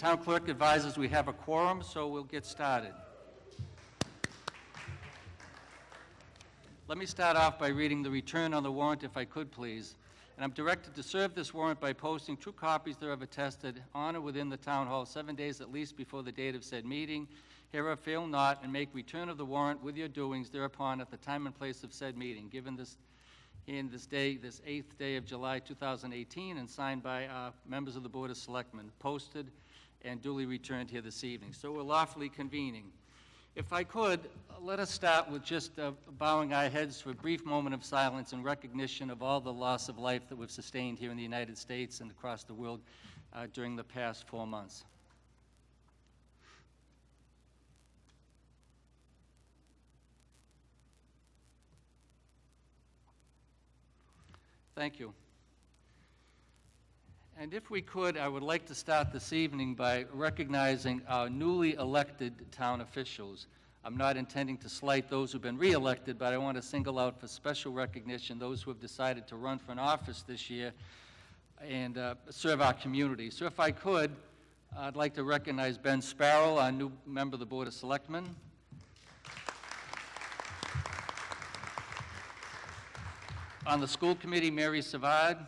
town clerk advises we have a quorum, so we'll get started. Let me start off by reading the return on the warrant, if I could, please. And I'm directed to serve this warrant by posting 2 copies thereof attested on or within the town hall 7 days at least before the date of said meeting. Hereof fail not, and make return of the warrant with your doings thereupon at the time and place of said meeting, given this 8th day of July 2018, and signed by members of the Board of Selectmen, posted and duly returned here this evening. So we're lawfully convening. If I could, let us start with just bowing our heads for a brief moment of silence in recognition of all the loss of life that we've sustained here in the United States and across the world during the past 4 months. Thank you. And if we could, I would like to start this evening by recognizing our newly elected town officials. I'm not intending to slight those who've been re-elected, but I want to single out for special recognition those who have decided to run for an office this year and serve our community. So if I could, I'd like to recognize Ben Sparrow, our new member of the Board of Selectmen. On the school committee, Mary Savard.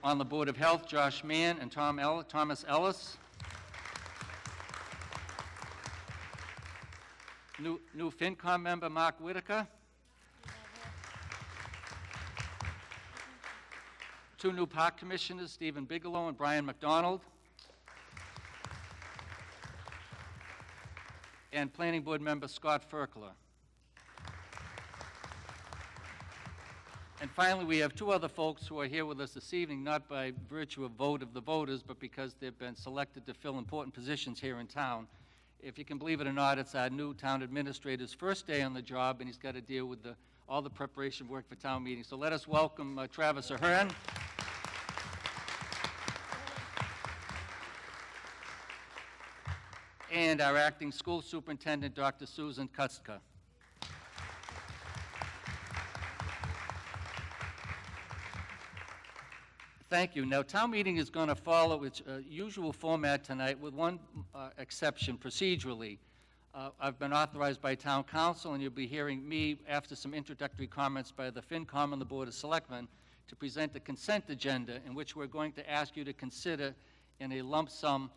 On the Board of Health, Josh Mann and Thomas Ellis. New FinCom member, Mark Whitaker. 2 new park commissioners, Stephen Bigelow and Brian McDonald. And Planning Board member, Scott Ferkler. And finally, we have 2 other folks who are here with us this evening, not by virtue of vote of the voters, but because they've been selected to fill important positions here in town. If you can believe it or not, it's our new town administrator's first day on the job, and he's got to deal with all the preparation work for town meetings. So let us welcome Travis Ahern. And our acting school superintendent, Dr. Susan Kutzka. Thank you. Now, town meeting is going to follow its usual format tonight with one exception procedurally. I've been authorized by town council, and you'll be hearing me after some introductory comments by the FinCom and the Board of Selectmen to present a consent agenda in which we're going to ask you to consider in a lump sum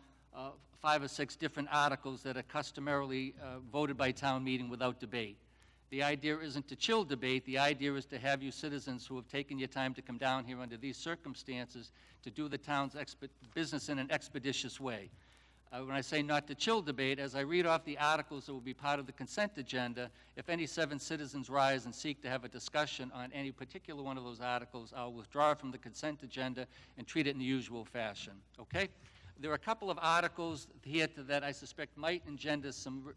5 or 6 different articles that are customarily voted by town meeting without debate. The idea isn't to chill debate. The idea is to have you citizens who have taken your time to come down here under these circumstances to do the town's business in an expeditious way. When I say not to chill debate, as I read off the articles that will be part of the consent agenda, if any 7 citizens rise and seek to have a discussion on any particular one of those articles, I'll withdraw it from the consent agenda and treat it in the usual fashion, okay? There are a couple of articles here that I suspect might engender some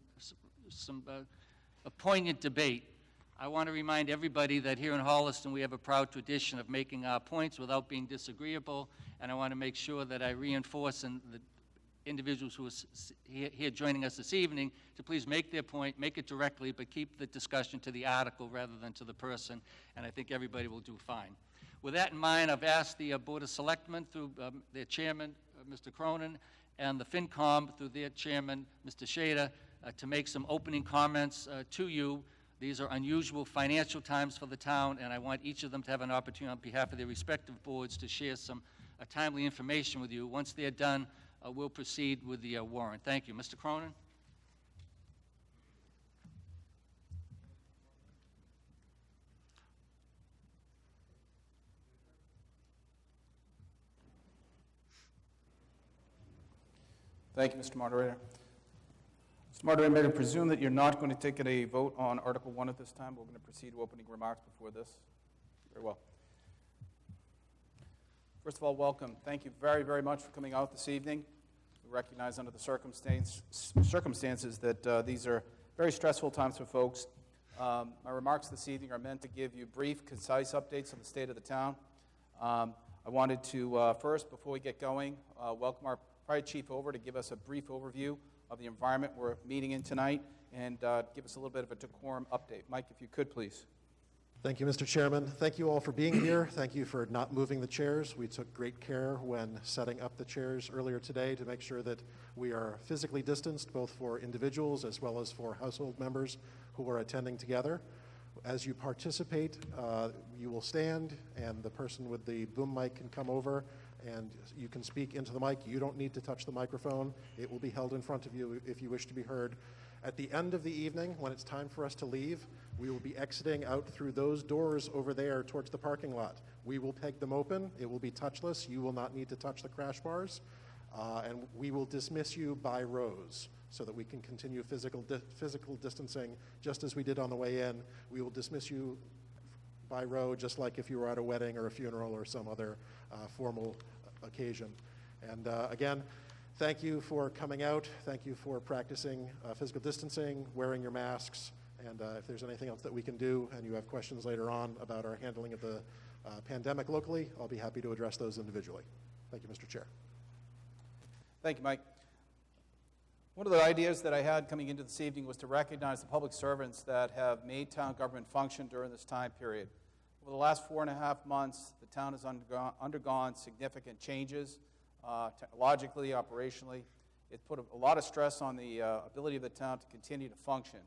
a poignant debate. I want to remind everybody that here in Holliston we have a proud tradition of making our points without being disagreeable, and I want to make sure that I reinforce in the individuals who are here joining us this evening to please make their point, make it directly, but keep the discussion to the article rather than to the person, and I think everybody will do fine. With that in mind, I've asked the Board of Selectmen through their chairman, Mr. Cronin, and the FinCom through their chairman, Mr. Shader, to make some opening comments to you. These are unusual financial times for the town, and I want each of them to have an opportunity on behalf of their respective boards to share some timely information with you. Once they're done, we'll proceed with the warrant. Thank you. Mr. Cronin? Thank you, Mr. Moderator. Mr. Moderator, may I presume that you're not going to take a vote on Article 1 at this time? We're going to proceed to opening remarks before this. Very well. First of all, welcome. Thank you very, very much for coming out this evening. We recognize under the circumstances that these are very stressful times for folks. My remarks this evening are meant to give you brief, concise updates on the state of the town. I wanted to first, before we get going, welcome our Fire Chief over to give us a brief overview of the environment we're meeting in tonight and give us a little bit of a decorum update. Mike, if you could, please. Thank you, Mr. Chairman. Thank you all for being here. Thank you for not moving the chairs. We took great care when setting up the chairs earlier today to make sure that we are physically distanced, both for individuals as well as for household members who are attending together. As you participate, you will stand, and the person with the boom mic can come over, and you can speak into the mic. You don't need to touch the microphone. It will be held in front of you if you wish to be heard. At the end of the evening, when it's time for us to leave, we will be exiting out through those doors over there towards the parking lot. We will peg them open. It will be touchless. You will not need to touch the crash bars. And we will dismiss you by rows so that we can continue physical distancing just as we did on the way in. We will dismiss you by row just like if you were at a wedding or a funeral or some other formal occasion. And again, thank you for coming out. Thank you for practicing physical distancing, wearing your masks, and if there's anything else that we can do and you have questions later on about our handling of the pandemic locally, I'll be happy to address those individually. Thank you, Mr. Chair. Thank you, Mike. One of the ideas that I had coming into this evening was to recognize the public servants that have made town government function during this time period. Over the last 4.5 months, the town has undergone significant changes, technologically, operationally. It put a lot of stress on the ability of the town to continue to function.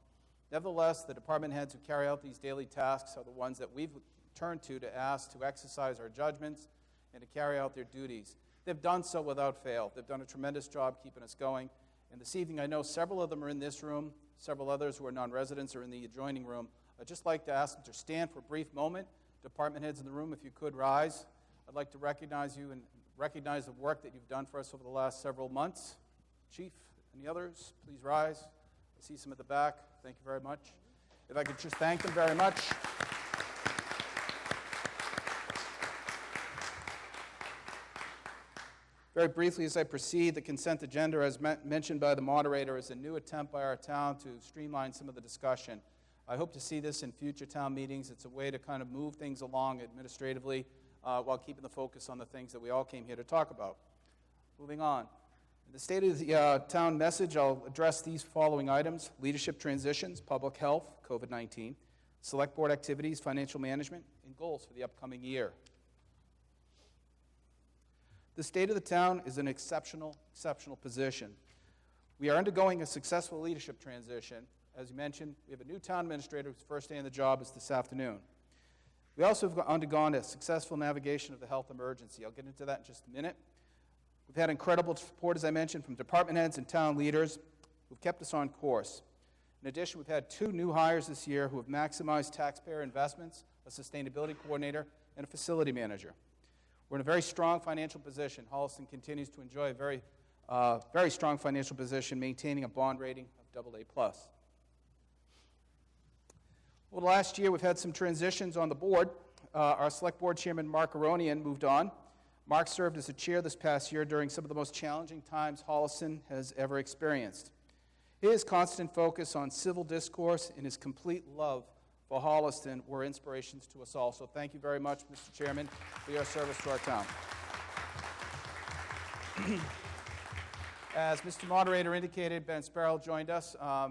Nevertheless, the department heads who carry out these daily tasks are the ones that we've turned to ask to exercise our judgments and to carry out their duties. They've done so without fail. They've done a tremendous job keeping us going. And this evening, I know several of them are in this room. Several others who are non-residents are in the adjoining room. I'd just like to ask them to stand for a brief moment. Department heads in the room, if you could rise. I'd like to recognize you and recognize the work that you've done for us over the last several months. Chief, any others, please rise. I see some at the back. Thank you very much. If I could just thank them very much. Very briefly, as I proceed, the consent agenda, as mentioned by the moderator, is a new attempt by our town to streamline some of the discussion. I hope to see this in future town meetings. It's a way to kind of move things along administratively while keeping the focus on the things that we all came here to talk about. Moving on. In the State of the Town message, I'll address these following items: leadership transitions, public health, COVID-19, select board activities, financial management, and goals for the upcoming year. The state of the town is in an exceptional position. We are undergoing a successful leadership transition. As you mentioned, we have a new town administrator whose first day on the job is this afternoon. We also have undergone a successful navigation of the health emergency. I'll get into that in just a minute. We've had incredible support, as I mentioned, from department heads and town leaders who've kept us on course. In addition, we've had 2 new hires this year who have maximized taxpayer investments, a sustainability coordinator, and a facility manager. We're in a very strong financial position. Holliston continues to enjoy a very strong financial position, maintaining a bond rating of AA+. Over the last year, we've had some transitions on the board. Our select board chairman, Mark Aronian, moved on. Mark served as a chair this past year during some of the most challenging times Holliston has ever experienced. His constant focus on civil discourse and his complete love for Holliston were inspirations to us all. So thank you very much, Mr. Chairman, for your service to our town. As Mr. Moderator indicated, Ben Sparrow joined us a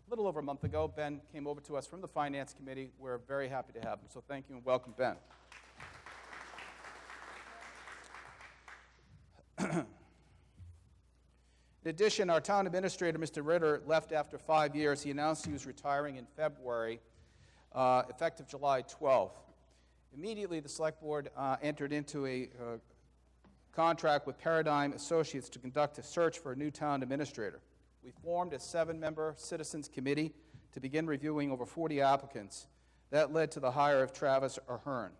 little over a month ago. Ben came over to us from the Finance Committee. We're very happy to have him. So thank you and welcome, Ben. In addition, our town administrator, Mr. Ritter, left after 5 years. He announced he was retiring in February, effective July 12th. Immediately, the Select Board entered into a contract with Paradigm Associates to conduct a search for a new town administrator. We formed a 7-member citizens committee to begin reviewing over 40 applicants. That led to the hire of Travis Ahern.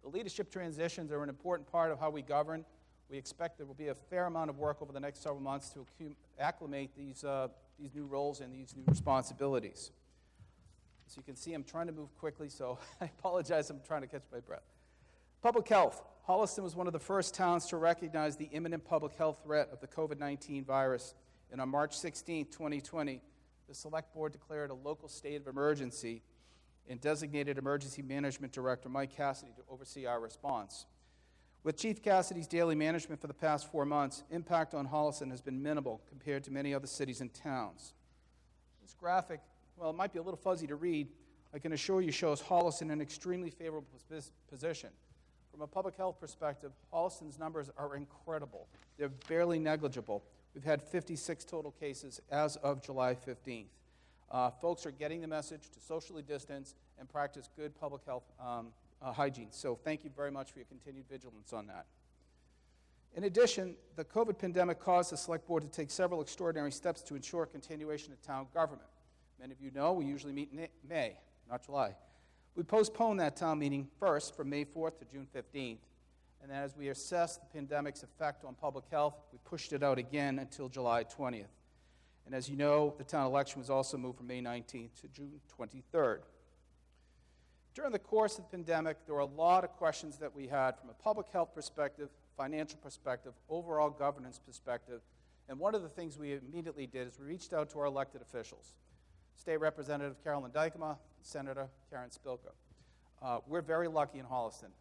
The leadership transitions are an important part of how we govern. We expect there will be a fair amount of work over the next several months to acclimate these new roles and these new responsibilities. So you can see I'm trying to move quickly, so I apologize, I'm trying to catch my breath. Public health. Holliston was one of the first towns to recognize the imminent public health threat of the COVID-19 virus. And on March 16, 2020, the Select Board declared a local state of emergency and designated Emergency Management Director Mike Cassidy to oversee our response. With Chief Cassidy's daily management for the past 4 months, impact on Holliston has been minimal compared to many other cities and towns. This graphic, well, it might be a little fuzzy to read. I can assure you shows Holliston in an extremely favorable position. From a public health perspective, Holliston's numbers are incredible. They're barely negligible. We've had 56 total cases as of July 15th. Folks are getting the message to socially distance and practice good public health hygiene. So thank you very much for your continued vigilance on that. In addition, the COVID pandemic caused the Select Board to take several extraordinary steps to ensure continuation of town government. Many of you know we usually meet in May, not July. We postponed that town meeting first from May 4th to June 15th, and then as we assessed the pandemic's effect on public health, we pushed it out again until July 20th. And as you know, the town election was also moved from May 19th to June 23rd. During the course of the pandemic, there were a lot of questions that we had from a public health perspective, financial perspective, overall governance perspective, and one of the things we immediately did is we reached out to our elected officials, State Representative Carolyn Dykema, Senator Karen Spilka. We're very lucky in Holliston.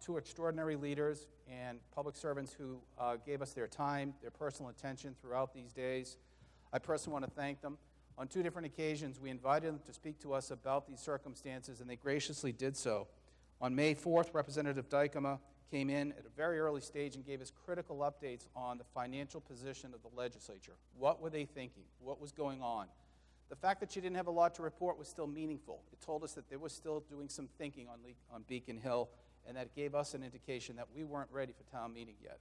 Two extraordinary leaders and public servants who gave us their time, their personal attention throughout these days. I personally want to thank them. On two different occasions, we invited them to speak to us about these circumstances, and they graciously did so. On May 4th, Representative Dykema came in at a very early stage and gave us critical updates on the financial position of the legislature. What were they thinking? What was going on? The fact that she didn't have a lot to report was still meaningful. It told us that they were still doing some thinking on Beacon Hill, and that gave us an indication that we weren't ready for town meeting yet.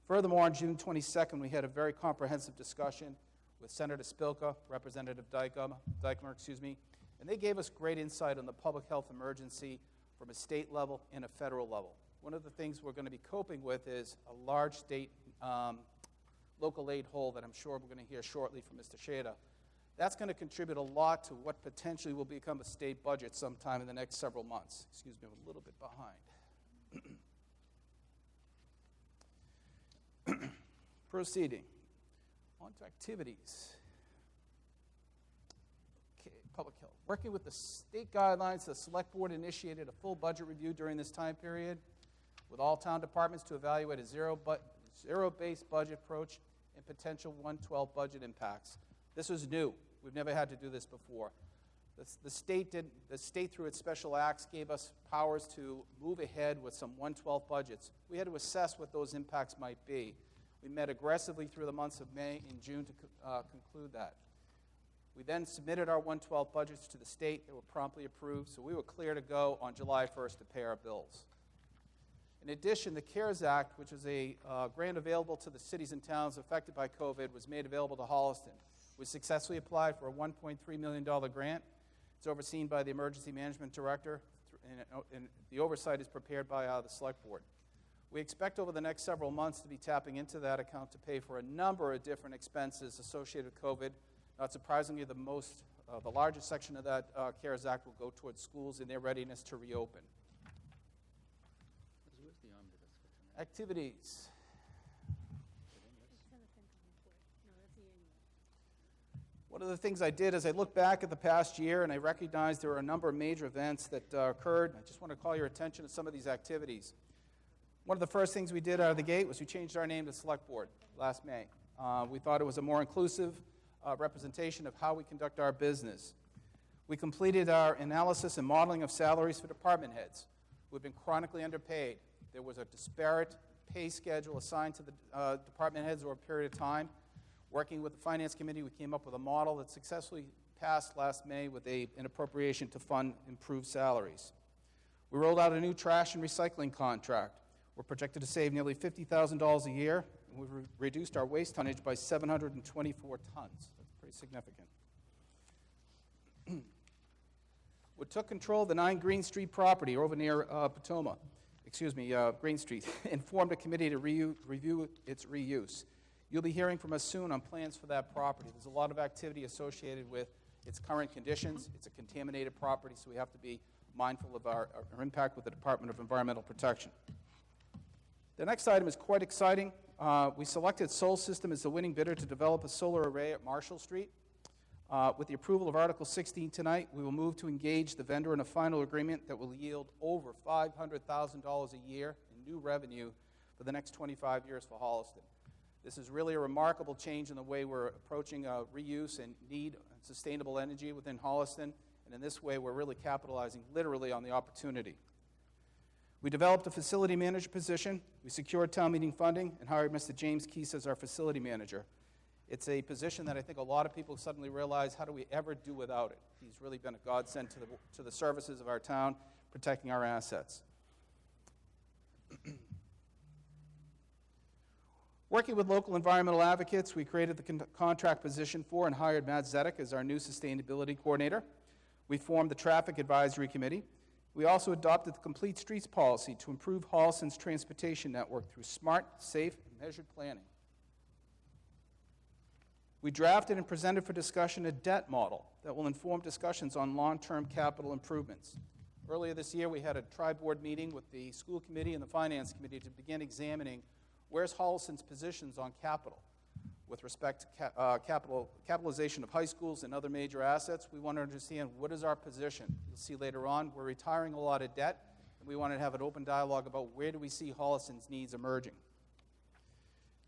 Furthermore, on June 22nd, we had a very comprehensive discussion with Senator Spilka, Representative Dykema, and they gave us great insight on the public health emergency from a state level and a federal level. One of the things we're going to be coping with is a large state local aid hole that I'm sure we're going to hear shortly from Mr. Shada. That's going to contribute a lot to what potentially will become a state budget sometime in the next several months. Excuse me, I'm a little bit behind. Proceeding. On to activities. Okay, public health. Working with the state guidelines, the Select Board initiated a full budget review during this time period with all town departments to evaluate a zero-based budget approach and potential 112 budget impacts. This was new. We've never had to do this before. The state through its special acts gave us powers to move ahead with some 112 budgets. We had to assess what those impacts might be. We met aggressively through the months of May and June to conclude that. We then submitted our 112 budgets to the state. They were promptly approved, so we were clear to go on July 1st to pay our bills. In addition, the CARES Act, which is a grant available to the cities and towns affected by COVID, was made available to Holliston. We successfully applied for a $1.3 million grant. It's overseen by the Emergency Management Director, and the oversight is prepared by the Select Board. We expect over the next several months to be tapping into that account to pay for a number of different expenses associated with COVID. Not surprisingly, the largest section of that CARES Act will go towards schools and their readiness to reopen. Activities. One of the things I did is I looked back at the past year and I recognized there were a number of major events that occurred. I just want to call your attention to some of these activities. One of the first things we did out of the gate was we changed our name to Select Board last May. We thought it was a more inclusive representation of how we conduct our business. We completed our analysis and modeling of salaries for department heads who have been chronically underpaid. There was a disparate pay schedule assigned to the department heads over a period of time. Working with the Finance Committee, we came up with a model that successfully passed last May with an appropriation to fund improved salaries. We rolled out a new trash and recycling contract. We're projected to save nearly $50,000 a year, and we've reduced our waste tonnage by 724 tons. That's pretty significant. We took control of the 9 Green Street property over near Green Street, and formed a committee to review its reuse. You'll be hearing from us soon on plans for that property. There's a lot of activity associated with its current conditions. It's a contaminated property, so we have to be mindful of our impact with the Department of Environmental Protection. The next item is quite exciting. We selected Sol System as the winning bidder to develop a solar array at Marshall Street. With the approval of Article 16 tonight, we will move to engage the vendor in a final agreement that will yield over $500,000 a year in new revenue for the next 25 years for Holliston. This is really a remarkable change in the way we're approaching reuse and need sustainable energy within Holliston, And in this way, we're really capitalizing literally on the opportunity. We developed a facility manager position. We secured town meeting funding and hired Mr. James Keese as our facility manager. It's a position that I think a lot of people suddenly realize, how do we ever do without it? He's really been a godsend to the services of our town, protecting our assets. Working with local environmental advocates, we created the contract position for and hired Matt Zedek as our new sustainability coordinator. We formed the Traffic Advisory Committee. We also adopted the Complete Streets policy to improve Holliston's transportation network through smart, safe, and measured planning. We drafted and presented for discussion a debt model that will inform discussions on long-term capital improvements. Earlier this year, we had a tri-board meeting with the school committee and the finance committee to begin examining where's Holliston's positions on capital. With respect to capitalization of high schools and other major assets, we want to understand what is our position. You'll see later on, we're retiring a lot of debt, and we want to have an open dialogue about where do we see Holliston's needs emerging.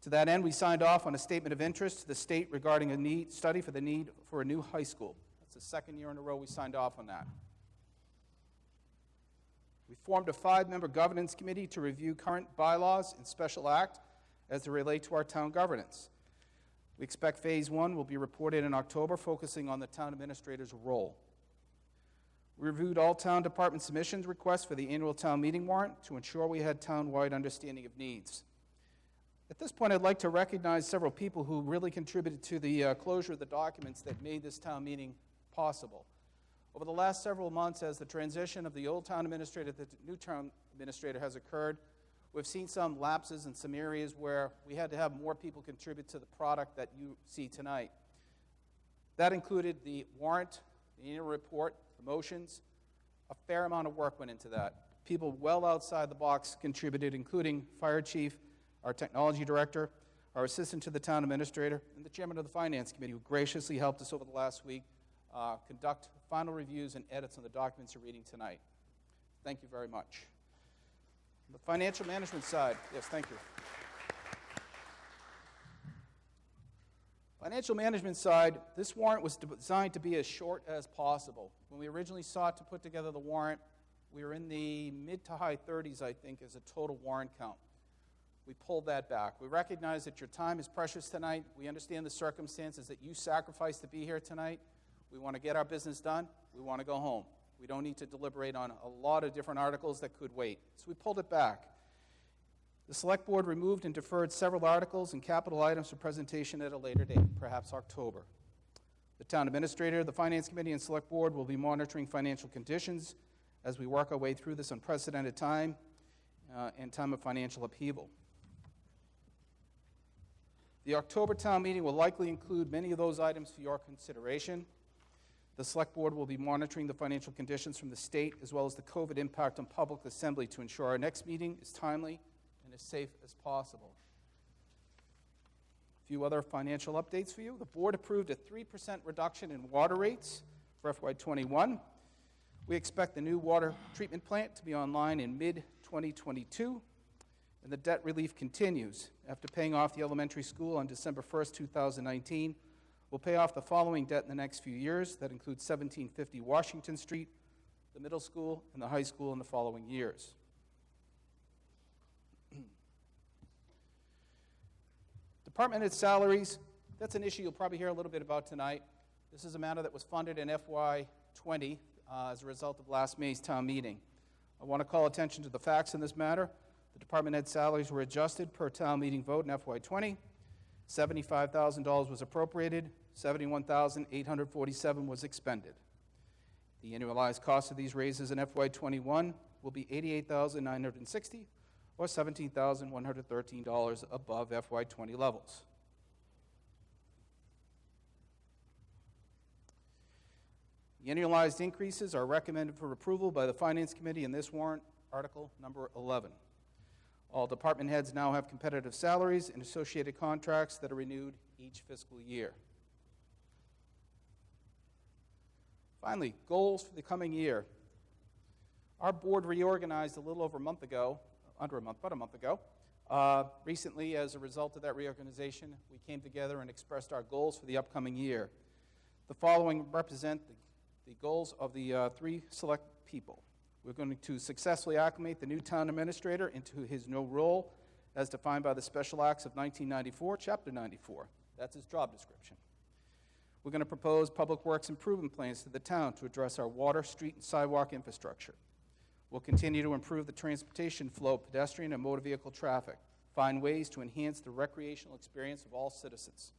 To that end, we signed off on a statement of interest to the state regarding a study for the need for a new high school. That's the second year in a row we signed off on that. We formed a 5-member governance committee to review current bylaws and special act as they relate to our town governance. We expect Phase 1 will be reported in October, focusing on the town administrator's role. We reviewed all town department submissions requests for the annual town meeting warrant to ensure we had town-wide understanding of needs. At this point, I'd like to recognize several people who really contributed to the closure of the documents that made this town meeting possible. Over the last several months, as the transition of the old town administrator to the new town administrator has occurred, we've seen some lapses in some areas where we had to have more people contribute to the product that you see tonight. That included the warrant, the annual report, the motions. A fair amount of work went into that. People well outside the box contributed, including Fire Chief, our technology director, our assistant to the town administrator, and the chairman of the finance committee, who graciously helped us over the last week conduct final reviews and edits on the documents you're reading tonight. Thank you very much. The financial management side, yes, thank you. Financial management side, this warrant was designed to be as short as possible. When we originally sought to put together the warrant, we were in the mid to high 30s, I think, as a total warrant count. We pulled that back. We recognize that your time is precious tonight. We understand the circumstances that you sacrificed to be here tonight. We want to get our business done. We want to go home. We don't need to deliberate on a lot of different articles that could wait. So we pulled it back. The Select Board removed and deferred several articles and capital items for presentation at a later date, perhaps October. The Town Administrator, the Finance Committee, and Select Board will be monitoring financial conditions as we work our way through this unprecedented time and time of financial upheaval. The October town meeting will likely include many of those items for your consideration. The Select Board will be monitoring the financial conditions from the state as well as the COVID impact on public assembly to ensure our next meeting is timely and as safe as possible. A few other financial updates for you. The board approved a 3% reduction in water rates for FY21. We expect the new water treatment plant to be online in mid-2022. And the debt relief continues. After paying off the elementary school on December 1st, 2019, we'll pay off the following debt in the next few years. That includes 1750 Washington Street, the middle school, and the high school in the following years. Department head salaries, that's an issue you'll probably hear a little bit about tonight. This is a matter that was funded in FY20 as a result of last May's town meeting. I want to call attention to the facts in this matter. The department head salaries were adjusted per town meeting vote in FY20. $75,000 was appropriated, $71,847 was expended. The annualized cost of these raises in FY21 will be $88,960 or $17,113 above FY20 levels. The annualized increases are recommended for approval by the Finance Committee in this warrant, Article number 11. All department heads now have competitive salaries and associated contracts that are renewed each fiscal year. Finally, goals for the coming year. Our board reorganized a little over a month ago, about a month ago. Recently, as a result of that reorganization, we came together and expressed our goals for the upcoming year. The following represent the the goals of the three select people. We're going to successfully acclimate the new town administrator into his new role as defined by the Special Acts of 1994, Chapter 94. That's his job description. We're going to propose public works improvement plans to the town to address our water, street, and sidewalk infrastructure. We'll continue to improve the transportation flow, pedestrian and motor vehicle traffic, find ways to enhance the recreational experience of all citizens.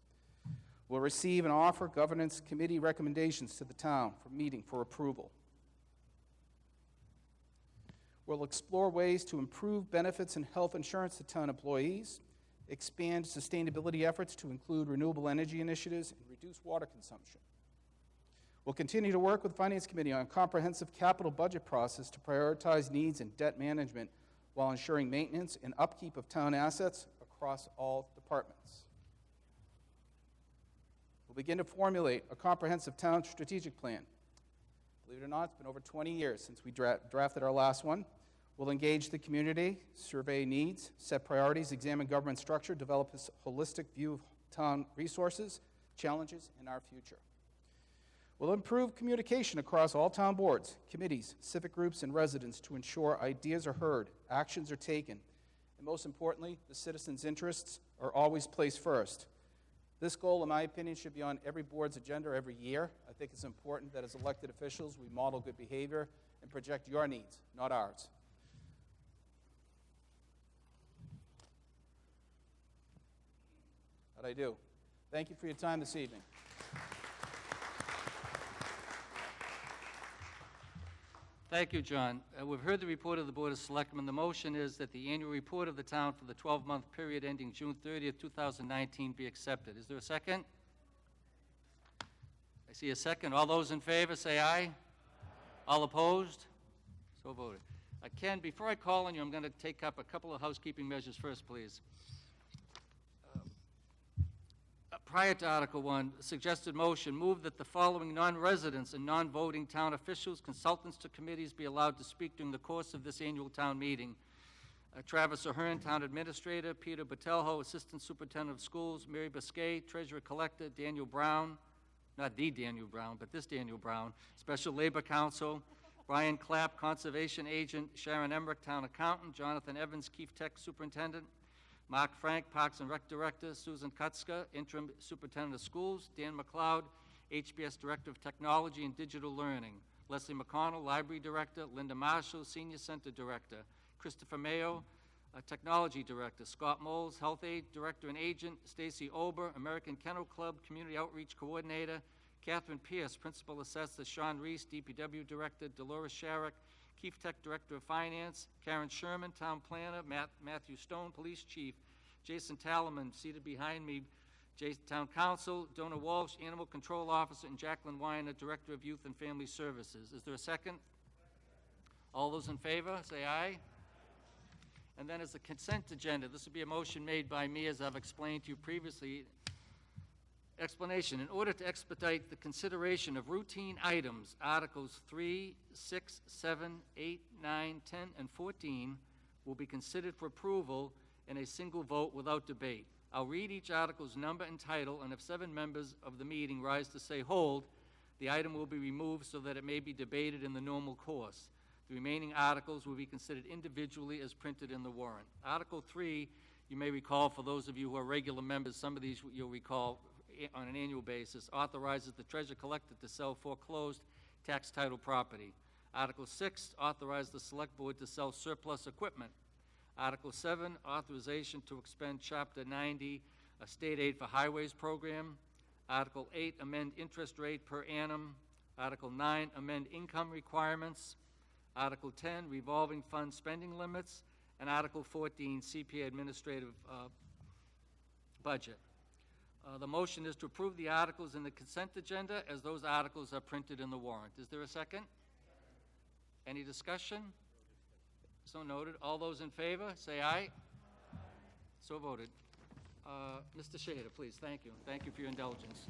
We'll receive and offer governance committee recommendations to the town for meeting for approval. We'll explore ways to improve benefits and health insurance to town employees, expand sustainability efforts to include renewable energy initiatives, and reduce water consumption. We'll continue to work with the Finance Committee on a comprehensive capital budget process to prioritize needs and debt management while ensuring maintenance and upkeep of town assets across all departments. We'll begin to formulate a comprehensive town strategic plan. Believe it or not, it's been over 20 years since we drafted our last one. We'll engage the community, survey needs, set priorities, examine government structure, develop a holistic view of town resources, challenges, and our future. We'll improve communication across all town boards, committees, civic groups, and residents to ensure ideas are heard, actions are taken, and most importantly, the citizens' interests are always placed first. This goal, in my opinion, should be on every board's agenda every year. I think it's important that as elected officials, we model good behavior and project your needs, not ours. How'd I do? Thank you for your time this evening. Thank you, John. We've heard the report of the Board of Selectmen. The motion is that the annual report of the town for the 12-month period ending June 30th, 2019 be accepted. Is there a second? I see a second. All those in favor say aye. All opposed? So voted. Ken, before I call on you, I'm going to take up a couple of housekeeping measures first, please. Prior to Article 1, suggested motion, move that the following non-residents and non-voting town officials, consultants to committees be allowed to speak during the course of this annual town meeting. Travis Ahern, Town Administrator; Peter Botelho, Assistant Superintendent of Schools; Mary Biscay, Treasurer Collector; Daniel Brown, not the Daniel Brown, but this Daniel Brown, Special Labor Counsel; Brian Clapp, Conservation Agent; Sharon Emmerich, Town Accountant; Jonathan Evans, Keefe Tech Superintendent; Mark Frank, Parks and Rec Director; Susan Kutzka, Interim Superintendent of Schools; Dan McLeod, HBS Director of Technology and Digital Learning; Leslie McConnell, Library Director; Linda Marshall, Senior Center Director; Christopher Mayo, Technology Director; Scott Moles, Health Aid Director and Agent; Stacy Ober, American Kennel Club Community Outreach Coordinator; Catherine Pierce, Principal Assessor; Sean Reese, DPW Director; Dolores Sharrock, Keefe Tech Director of Finance; Karen Sherman, Town Planner; Matthew Stone, Police Chief; Jason Talaman, seated behind me, Town Council; Donna Walsh, Animal Control Officer; and Jacqueline Weiner, Director of Youth and Family Services. Is there a second? All those in favor, say aye. And then as the consent agenda, this will be a motion made by me, as I've explained to you previously. Explanation: in order to expedite the consideration of routine items, Articles 3, 6, 7, 8, 9, 10, and 14 will be considered for approval in a single vote without debate. I'll read each article's number and title, and if 7 members of the meeting rise to say hold, the item will be removed so that it may be debated in the normal course. The remaining articles will be considered individually as printed in the warrant. Article 3, you may recall, for those of you who are regular members, some of these you'll recall on an annual basis, authorizes the treasurer collector to sell foreclosed tax title property. Article 6, authorize the select board to sell surplus equipment. Article 7, authorization to expend Chapter 90, a state aid for highways program. Article 8, amend interest rate per annum. Article 9, amend income requirements. Article 10, revolving fund spending limits. And Article 14, CPA administrative budget. The motion is to approve the articles in the consent agenda as those articles are printed in the warrant. Is there a second? Any discussion? So noted. All those in favor, say aye. So voted. Mr. Shader, please. Thank you. Thank you for your indulgence.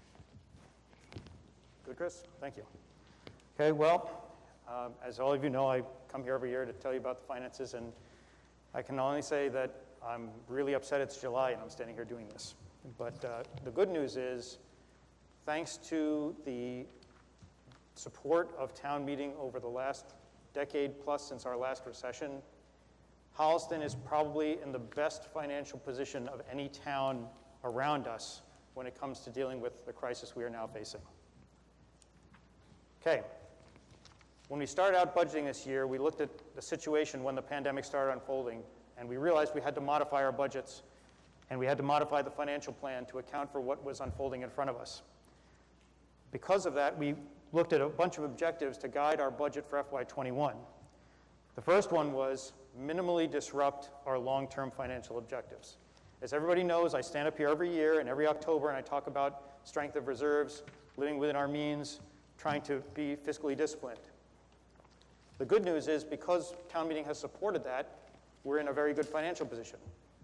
Good, Chris? Thank you. Okay, well, as all of you know, I come here every year to tell you about the finances, and I can only say that I'm really upset it's July and I'm standing here doing this. But the good news is, thanks to the support of town meeting over the last decade plus since our last recession, Holliston is probably in the best financial position of any town around us when it comes to dealing with the crisis we are now facing. Okay, when we started out budgeting this year, we looked at the situation when the pandemic started unfolding, and we realized we had to modify our budgets, and we had to modify the financial plan to account for what was unfolding in front of us. Because of that, we looked at a bunch of objectives to guide our budget for FY21. The first one was minimally disrupt our long-term financial objectives. As everybody knows, I stand up here every year and every October and I talk about strength of reserves, living within our means, trying to be fiscally disciplined. The good news is because town meeting has supported that, we're in a very good financial position.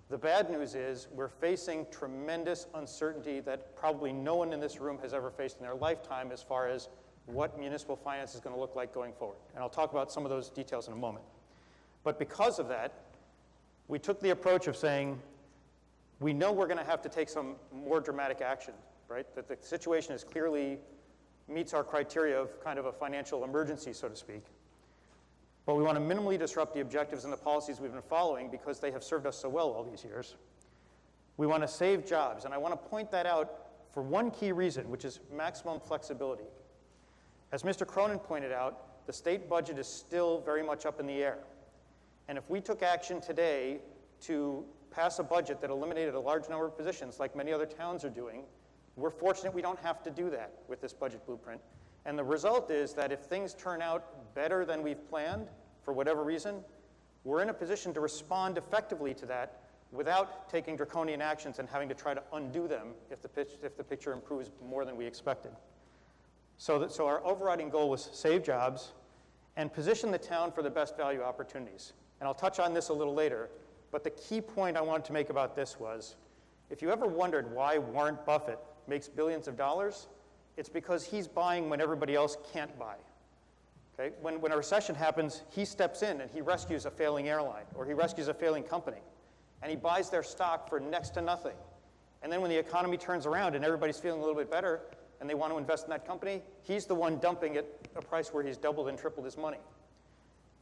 The bad news is we're facing tremendous uncertainty that probably no one in this room has ever faced in their lifetime as far as what municipal finance is going to look like going forward. And I'll talk about some of those details in a moment. But because of that, we took the approach of saying, we know we're going to have to take some more dramatic action, right? That the situation is clearly meets our criteria of kind of a financial emergency, so to speak. But we want to minimally disrupt the objectives and the policies we've been following because they have served us so well all these years. We want to save jobs, and I want to point that out for one key reason, which is maximum flexibility. As Mr. Cronin pointed out, the state budget is still very much up in the air. And if we took action today to pass a budget that eliminated a large number of positions like many other towns are doing, we're fortunate we don't have to do that with this budget blueprint. And the result is that if things turn out better than we've planned, for whatever reason, we're in a position to respond effectively to that without taking draconian actions and having to try to undo them if the picture improves more than we expected. So our overriding goal was save jobs and position the town for the best value opportunities. And I'll touch on this a little later, but the key point I wanted to make about this was, if you ever wondered why Warren Buffett makes billions of dollars, it's because he's buying when everybody else can't buy. Okay? When a recession happens, he steps in and he rescues a failing airline or he rescues a failing company, and he buys their stock for next to nothing. And then when the economy turns around and everybody's feeling a little bit better and they want to invest in that company, he's the one dumping at a price where he's doubled and tripled his money.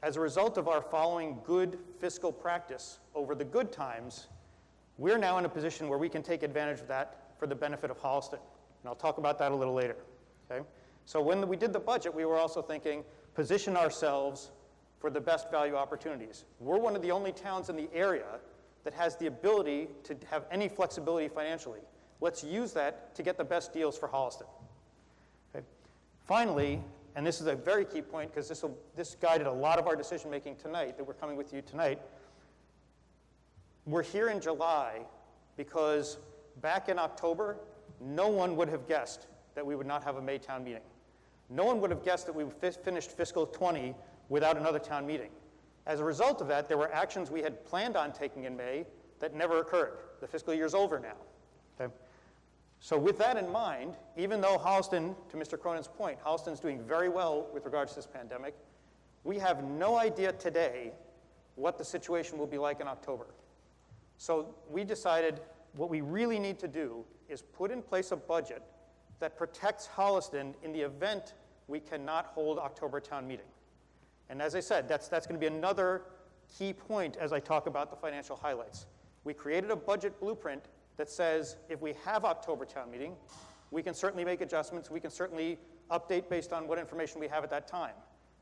As a result of our following good fiscal practice over the good times, we're now in a position where we can take advantage of that for the benefit of Holliston. And I'll talk about that a little later. Okay? So when we did the budget, we were also thinking, position ourselves for the best value opportunities. We're one of the only towns in the area that has the ability to have any flexibility financially. Let's use that to get the best deals for Holliston. Okay? Finally, and this is a very key point because this guided a lot of our decision making tonight that we're coming with you tonight. We're here in July because back in October, no one would have guessed that we would not have a May town meeting. No one would have guessed that we finished fiscal 20 without another town meeting. As a result of that, there were actions we had planned on taking in May that never occurred. The fiscal year's over now. Okay? So with that in mind, even though Holliston, to Mr. Cronin's point, Holliston's doing very well with regards to this pandemic, we have no idea today what the situation will be like in October. So we decided what we really need to do is put in place a budget that protects Holliston in the event we cannot hold October town meeting. And as I said, that's going to be another key point as I talk about the financial highlights. We created a budget blueprint that says if we have October town meeting, we can certainly make adjustments, we can certainly update based on what information we have at that time.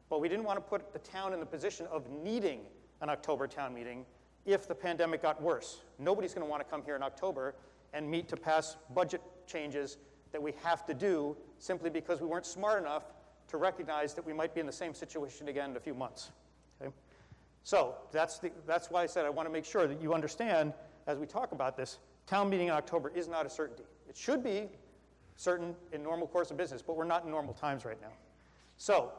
But we didn't want to put the town in the position of needing an October town meeting if the pandemic got worse. Nobody's going to want to come here in October and meet to pass budget changes that we have to do simply because we weren't smart enough to recognize that we might be in the same situation again in a few months. Okay? So that's why I said I want to make sure that you understand as we talk about this, town meeting in October is not a certainty. It should be certain in normal course of business, but we're not in normal times right now. So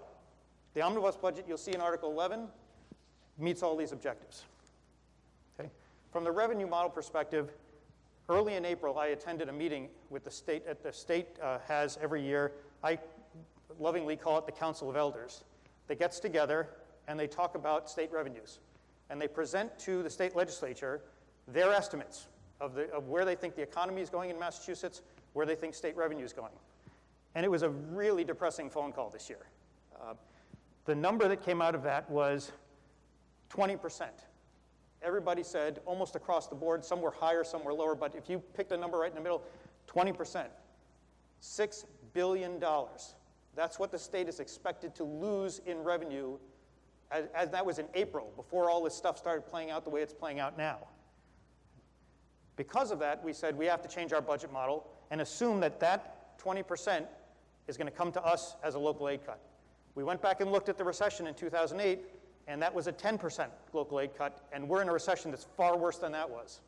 the omnibus budget you'll see in Article 11 meets all these objectives. Okay? From the revenue model perspective, early in April, I attended a meeting with the state has every year. I lovingly call it the Council of Elders. That gets together and they talk about state revenues. And they present to the state legislature their estimates of where they think the economy is going in Massachusetts, where they think state revenue is going. And it was a really depressing phone call this year. The number that came out of that was 20%. Everybody said, almost across the board, some were higher, some were lower, but if you picked a number right in the middle, 20%. $6 billion. That's what the state is expected to lose in revenue, as that was in April, before all this stuff started playing out the way it's playing out now. Because of that, we said we have to change our budget model and assume that that 20% is going to come to us as a local aid cut. We went back and looked at the recession in 2008, and that was a 10% local aid cut, and we're in a recession that's far worse than that was.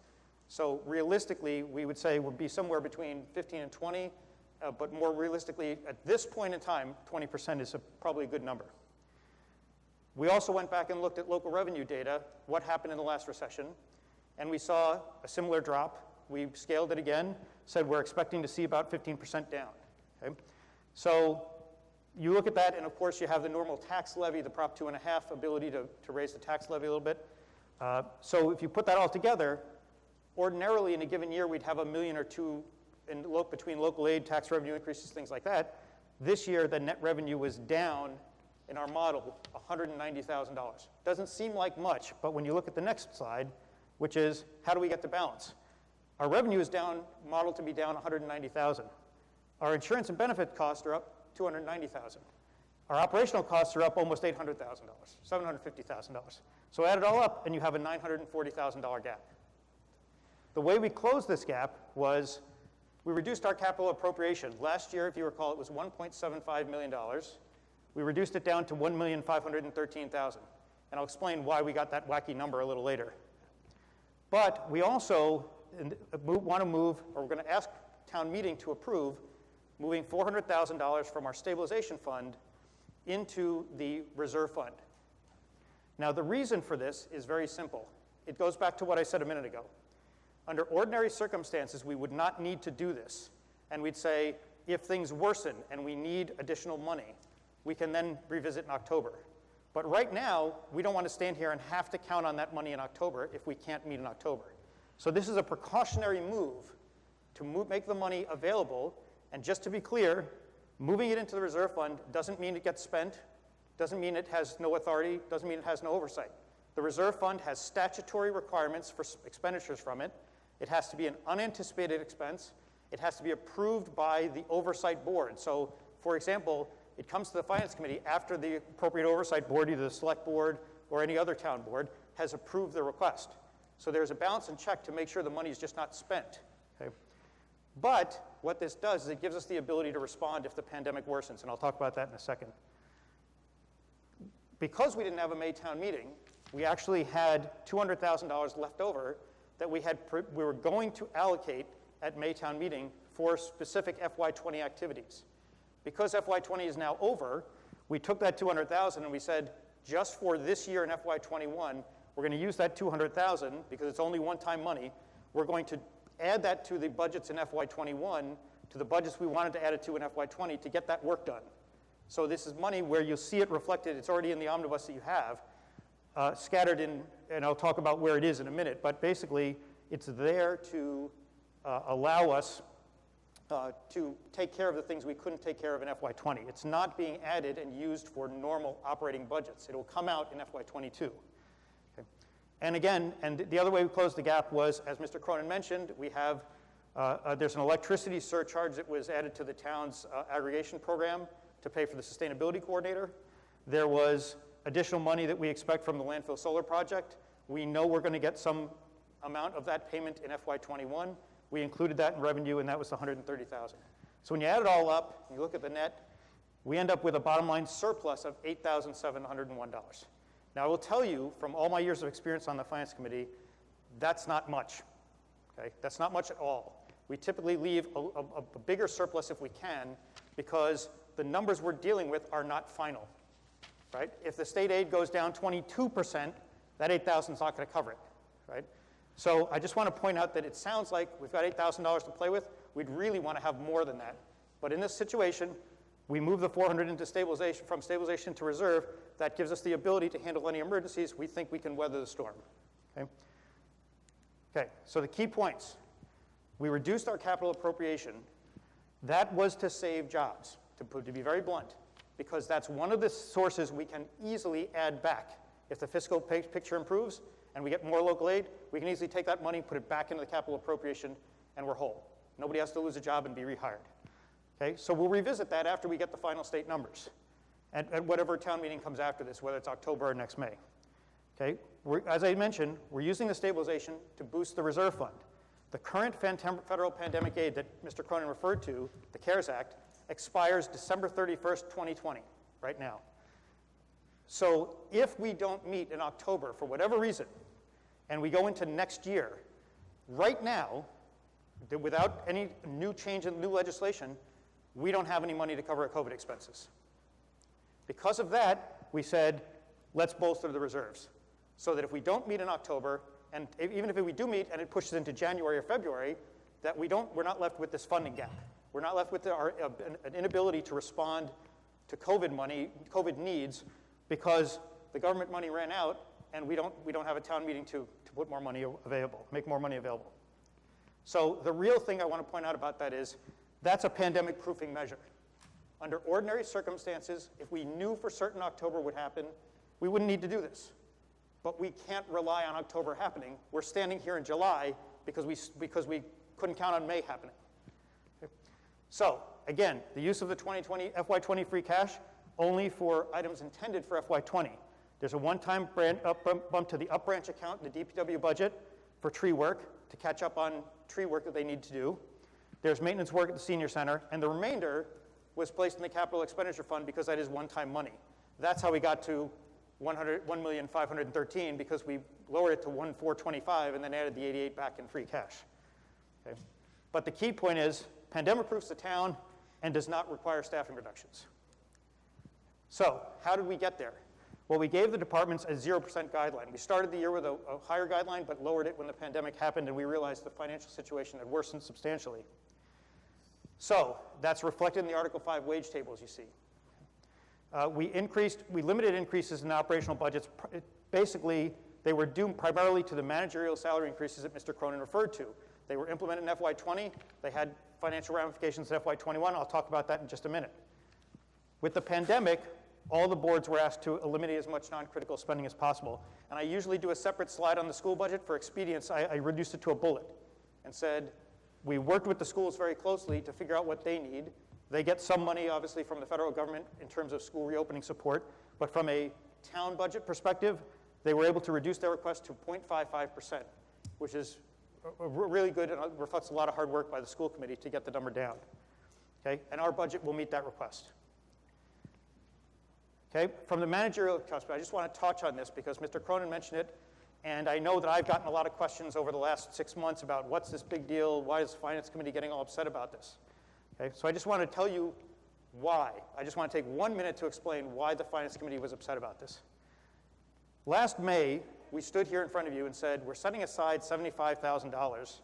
So realistically, we would say we'll be somewhere between 15 and 20, but more realistically, at this point in time, 20% is probably a good number. We also went back and looked at local revenue data, what happened in the last recession, and we saw a similar drop. We scaled it again, said we're expecting to see about 15% down. Okay? So you look at that, and of course you have the normal tax levy, the Prop 2.5 ability to raise the tax levy a little bit. So if you put that all together, ordinarily in a given year we'd have $1 million or $2 million between local aid, tax revenue increases, things like that. This year the net revenue was down in our model $190,000. Doesn't seem like much, but when you look at the next slide, which is how do we get to balance? Our revenue is down, modeled to be down $190,000. Our insurance and benefit costs are up $290,000. Our operational costs are up almost $800,000, $750,000. So add it all up, and you have a $940,000 gap. The way we closed this gap was we reduced our capital appropriation. Last year, if you recall, it was $1.75 million. We reduced it down to $1,513,000. And I'll explain why we got that wacky number a little later. But we also want to move, or we're going to ask town meeting to approve, moving $400,000 from our stabilization fund into the reserve fund. Now, the reason for this is very simple. It goes back to what I said a minute ago. Under ordinary circumstances, we would not need to do this. And we'd say, if things worsen and we need additional money, we can then revisit in October. But right now, we don't want to stand here and have to count on that money in October if we can't meet in October. So this is a precautionary move to make the money available. And just to be clear, moving it into the reserve fund doesn't mean it gets spent, doesn't mean it has no authority, doesn't mean it has no oversight. The reserve fund has statutory requirements for expenditures from it. It has to be an unanticipated expense. It has to be approved by the oversight board. So, for example, it comes to the finance committee after the appropriate oversight board, either the select board or any other town board, has approved the request. So there's a balance and check to make sure the money is just not spent. Okay? But what this does is it gives us the ability to respond if the pandemic worsens, and I'll talk about that in a second. Because we didn't have a May town meeting, we actually had $200,000 left over that we were going to allocate at May town meeting for specific FY20 activities. Because FY20 is now over, we took that $200,000 and we said, just for this year in FY21, we're going to use that $200,000 because it's only one-time money. We're going to add that to the budgets in FY21, to the budgets we wanted to add it to in FY20 to get that work done. So this is money where you'll see it reflected. It's already in the omnibus that you have, scattered in, and I'll talk about where it is in a minute, but basically it's there to allow us to take care of the things we couldn't take care of in FY20. It's not being added and used for normal operating budgets. It will come out in FY22. Okay. And again, and the other way we closed the gap was, as Mr. Cronin mentioned, we have, there's an electricity surcharge that was added to the town's aggregation program to pay for the sustainability coordinator. There was additional money that we expect from the landfill solar project. We know we're going to get some amount of that payment in FY21. We included that in revenue, and that was $130,000. So when you add it all up, and you look at the net, we end up with a bottom line surplus of $8,701. Now, I will tell you, from all my years of experience on the Finance Committee, that's not much. Okay? That's not much at all. We typically leave a bigger surplus if we can, because the numbers we're dealing with are not final. Right? If the state aid goes down 22%, that $8,000 is not going to cover it. Right? So I just want to point out that it sounds like we've got $8,000 to play with. We'd really want to have more than that. But in this situation, we move the $400 into stabilization, from stabilization to reserve. That gives us the ability to handle any emergencies. We think we can weather the storm. Okay? Okay, so the key points. We reduced our capital appropriation. That was to save jobs. to be very blunt, because that's one of the sources we can easily add back. If the fiscal picture improves and we get more local aid, we can easily take that money, put it back into the capital appropriation, and we're whole. Nobody has to lose a job and be rehired. Okay, so we'll revisit that after we get the final state numbers, at whatever town meeting comes after this, whether it's October or next May. Okay, as I mentioned, we're using the stabilization to boost the reserve fund. The current federal pandemic aid that Mr. Cronin referred to, the CARES Act, expires December 31st, 2020, right now. So if we don't meet in October for whatever reason, and we go into next year, right now, without any new change in new legislation, we don't have any money to cover our COVID expenses. Because of that, we said, let's bolster the reserves, so that if we don't meet in October, and even if we do meet and it pushes into January or February, that we're not left with this funding gap. We're not left with an inability to respond to COVID needs, because the government money ran out and we don't have a town meeting to put more money available, make more money available. So the real thing I want to point out about that is that's a pandemic proofing measure. Under ordinary circumstances, if we knew for certain October would happen, we wouldn't need to do this. But we can't rely on October happening. We're standing here in July because we couldn't count on May happening. Okay. So again, the use of the 2020 FY20 free cash only for items intended for FY20. There's a one-time bump to the up branch account in the DPW budget for tree work to catch up on tree work that they need to do. There's maintenance work at the senior center, and the remainder was placed in the capital expenditure fund because that is one-time money. That's how we got to $1,513,000, because we lowered it to $1,425 and then added the 88 back in free cash. Okay? But the key point is, pandemic proofs the town and does not require staffing reductions. So how did we get there? Well, we gave the departments a 0% guideline. We started the year with a higher guideline, but lowered it when the pandemic happened, and we realized the financial situation had worsened substantially. So that's reflected in the Article 5 wage tables you see. We limited increases in operational budgets. Basically, they were due primarily to the managerial salary increases that Mr. Cronin referred to. They were implemented in FY20. They had financial ramifications in FY21. I'll talk about that in just a minute. With the pandemic, all the boards were asked to eliminate as much non-critical spending as possible. And I usually do a separate slide on the school budget. For expedience, I reduced it to a bullet and said, we worked with the schools very closely to figure out what they need. They get some money, obviously, from the federal government in terms of school reopening support. But from a town budget perspective, they were able to reduce their request to 0.55%, which is really good and reflects a lot of hard work by the school committee to get the number down. Okay? And our budget will meet that request. Okay? From the managerial adjustment, I just want to touch on this because Mr. Cronin mentioned it, and I know that I've gotten a lot of questions over the last 6 months about what's this big deal, why is the Finance Committee getting all upset about this? Okay? So I just want to tell you why. I just want to take 1 minute to explain why the Finance Committee was upset about this. Last May, we stood here in front of you and said, we're setting aside $75,000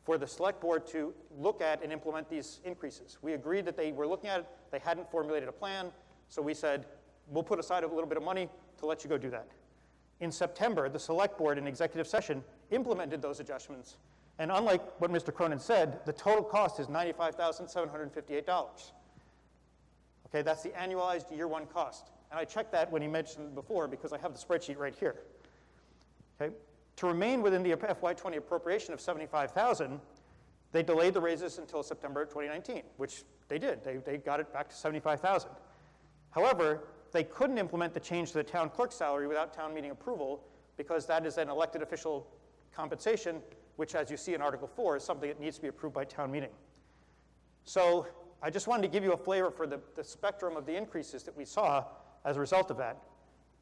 for the select board to look at and implement these increases. We agreed that they were looking at it, they hadn't formulated a plan, so we said, we'll put aside a little bit of money to let you go do that. In September, the select board in executive session implemented those adjustments, and unlike what Mr. Cronin said, the total cost is $95,758. Okay, that's the annualized year one cost. And I checked that when he mentioned before because I have the spreadsheet right here. Okay? To remain within the FY20 appropriation of $75,000, they delayed the raises until September 2019, which they did. They got it back to $75,000. However, they couldn't implement the change to the town clerk's salary without town meeting approval because that is an elected official compensation, which, as you see in Article 4, is something that needs to be approved by town meeting. So I just wanted to give you a flavor for the spectrum of the increases that we saw as a result of that.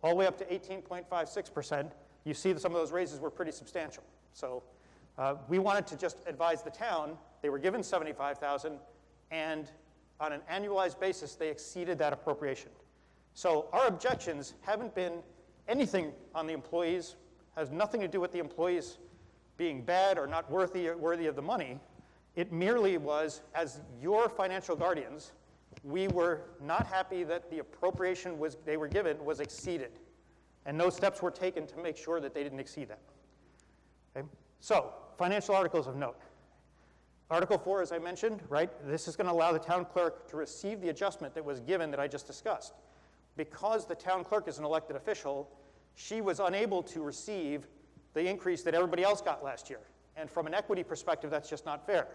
All the way up to 18.56%, you see that some of those raises were pretty substantial. So we wanted to just advise the town. They were given $75,000, and on an annualized basis, they exceeded that appropriation. So our objections haven't been anything on the employees, has nothing to do with the employees being bad or not worthy of the money. It merely was, as your financial guardians, we were not happy that the appropriation they were given was exceeded. And no steps were taken to make sure that they didn't exceed that. Okay? So, financial articles of note. Article 4, as I mentioned, right, this is going to allow the town clerk to receive the adjustment that was given that I just discussed. Because the town clerk is an elected official, she was unable to receive the increase that everybody else got last year. And from an equity perspective, that's just not fair.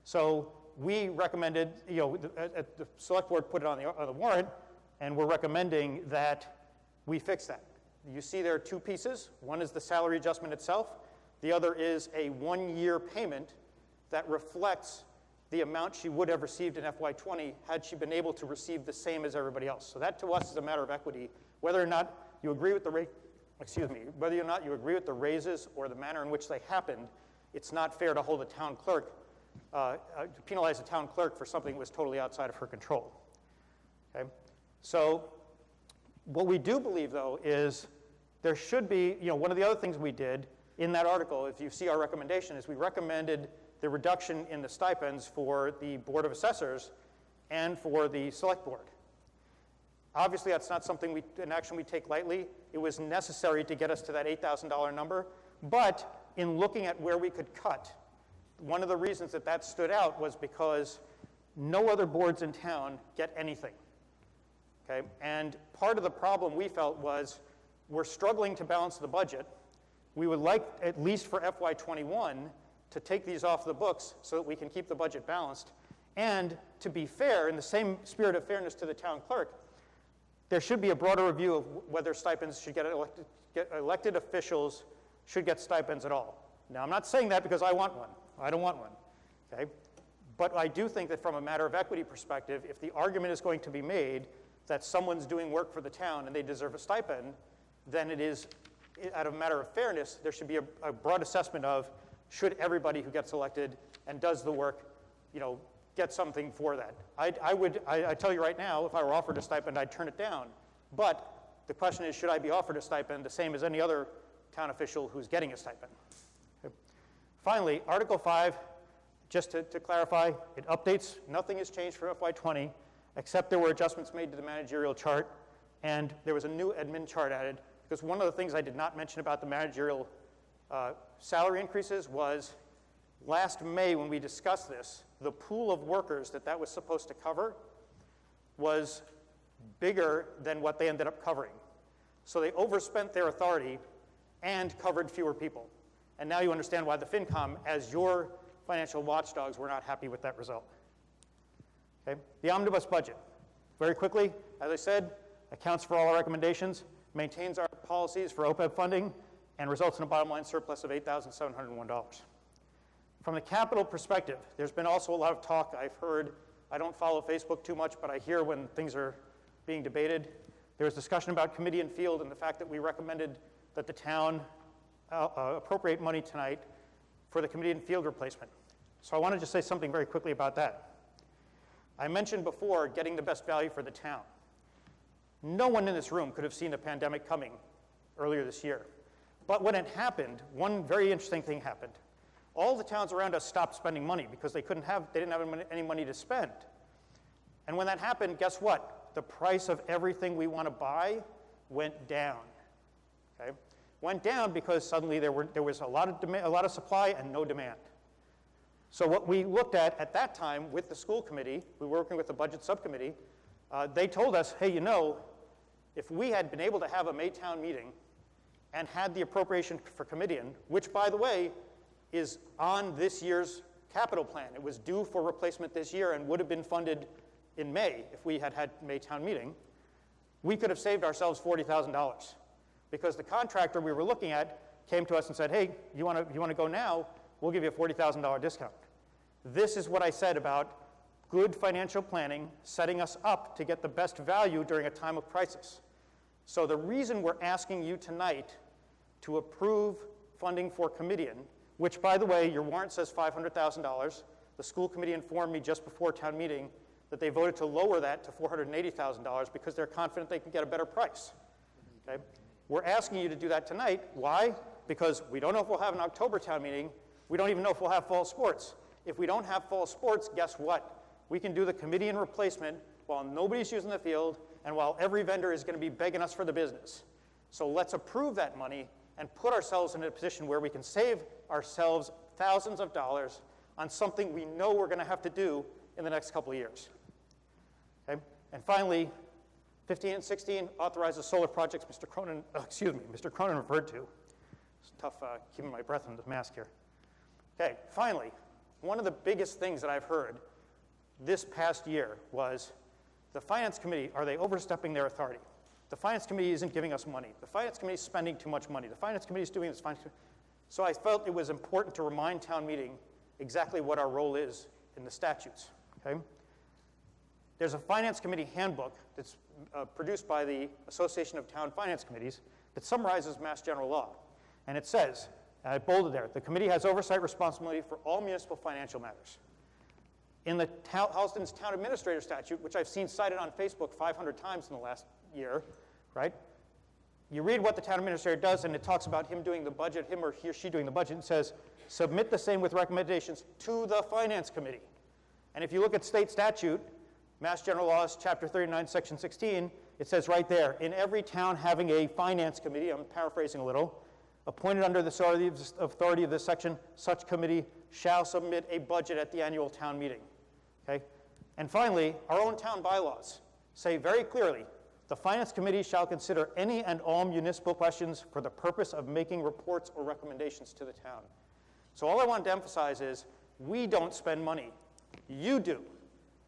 So we recommended, the select board put it on the warrant, and we're recommending that we fix that. You see there are two pieces. One is the salary adjustment itself. The other is a one-year payment that reflects the amount she would have received in FY20 had she been able to receive the same as everybody else. So that to us is a matter of equity. Whether or not you agree with the whether or not you agree with the raises or the manner in which they happened, it's not fair to hold a town clerk, to penalize a town clerk for something that was totally outside of her control. Okay? So what we do believe, though, is there should be, one of the other things we did in that article, if you see our recommendation, is we recommended the reduction in the stipends for the Board of Assessors and for the Select Board. Obviously, that's not something an action we take lightly. It was necessary to get us to that $8,000 number, but in looking at where we could cut, one of the reasons that stood out was because no other boards in town get anything. Okay? And part of the problem we felt was we're struggling to balance the budget. We would like, at least for FY21, to take these off the books so that we can keep the budget balanced. And to be fair, in the same spirit of fairness to the town clerk, there should be a broader review of whether stipends should elected officials should get stipends at all. Now, I'm not saying that because I want one. I don't want one. Okay? But I do think that from a matter of equity perspective, if the argument is going to be made that someone's doing work for the town and they deserve a stipend, then it is, out of a matter of fairness, there should be a broad assessment of should everybody who gets elected and does the work, get something for that. I tell you right now, if I were offered a stipend, I'd turn it down. But the question is, should I be offered a stipend the same as any other town official who's getting a stipend? Okay. Finally, Article 5, just to clarify, it updates. Nothing has changed for FY20, except there were adjustments made to the managerial chart, and there was a new admin chart added, because one of the things I did not mention about the managerial salary increases was last May when we discussed this, the pool of workers that was supposed to cover was bigger than what they ended up covering. So they overspent their authority and covered fewer people. And now you understand why the FinCom, as your financial watchdogs, were not happy with that result. Okay? The omnibus budget, very quickly, as I said, accounts for all our recommendations, maintains our policies for OPEB funding, and results in a bottom line surplus of $8,701. From the capital perspective, there's been also a lot of talk I've heard. I don't follow Facebook too much, but I hear when things are being debated. There was discussion about committee and field and the fact that we recommended that the town appropriate money tonight for the committee and field replacement. So I want to just say something very quickly about that. I mentioned before getting the best value for the town. No one in this room could have seen the pandemic coming earlier this year. But when it happened, one very interesting thing happened. All the towns around us stopped spending money because they didn't have any money to spend. And when that happened, guess what? The price of everything we want to buy went down. Okay? Went down because suddenly there was a lot of supply and no demand. So what we looked at that time with the school committee, we were working with the budget subcommittee, they told us, hey, if we had been able to have a Maytown meeting and had the appropriation for committee, which, by the way, is on this year's capital plan. It was due for replacement this year and would have been funded in May if we had Maytown meeting. We could have saved ourselves $40,000 because the contractor we were looking at came to us and said, hey, you want to go now? We'll give you a $40,000 discount. This is what I said about good financial planning, setting us up to get the best value during a time of crisis. So the reason we're asking you tonight to approve funding for Comedian, which, by the way, your warrant says $500,000. The school committee informed me just before town meeting that they voted to lower that to $480,000 because they're confident they can get a better price. Okay? We're asking you to do that tonight. Why? Because we don't know if we'll have an October town meeting. We don't even know if we'll have fall sports. If we don't have fall sports, guess what? We can do the Comedian replacement while nobody's using the field and while every vendor is going to be begging us for the business. So let's approve that money and put ourselves in a position where we can save ourselves thousands of dollars on something we know we're going to have to do in the next couple of years. Okay? And finally, 15 and 16 authorizes solar projects Mr. Cronin referred to. It's tough keeping my breath in the mask here. Okay, finally, one of the biggest things that I've heard this past year was the Finance Committee, are they overstepping their authority? The Finance Committee isn't giving us money. The Finance Committee is spending too much money. The Finance Committee is doing this. So I felt it was important to remind town meeting exactly what our role is in the statutes. Okay? There's a Finance Committee handbook that's produced by the Association of Town Finance Committees that summarizes Mass General Law. And it says, I bolded there, the committee has oversight responsibility for all municipal financial matters. In the Holliston's Town Administrator Statute, which I've seen cited on Facebook 500 times in the last year, right? You read what the town administrator does, and it talks about him doing the budget, him or he or she doing the budget, and says, submit the same with recommendations to the Finance Committee. And if you look at state statute, Mass General Laws, Chapter 39, Section 16, it says right there, in every town having a Finance Committee, I'm paraphrasing a little, appointed under the authority of this section, such committee shall submit a budget at the annual town meeting. Okay? And finally, our own town bylaws say very clearly, the Finance Committee shall consider any and all municipal questions for the purpose of making reports or recommendations to the town. So all I want to emphasize is, we don't spend money. You do.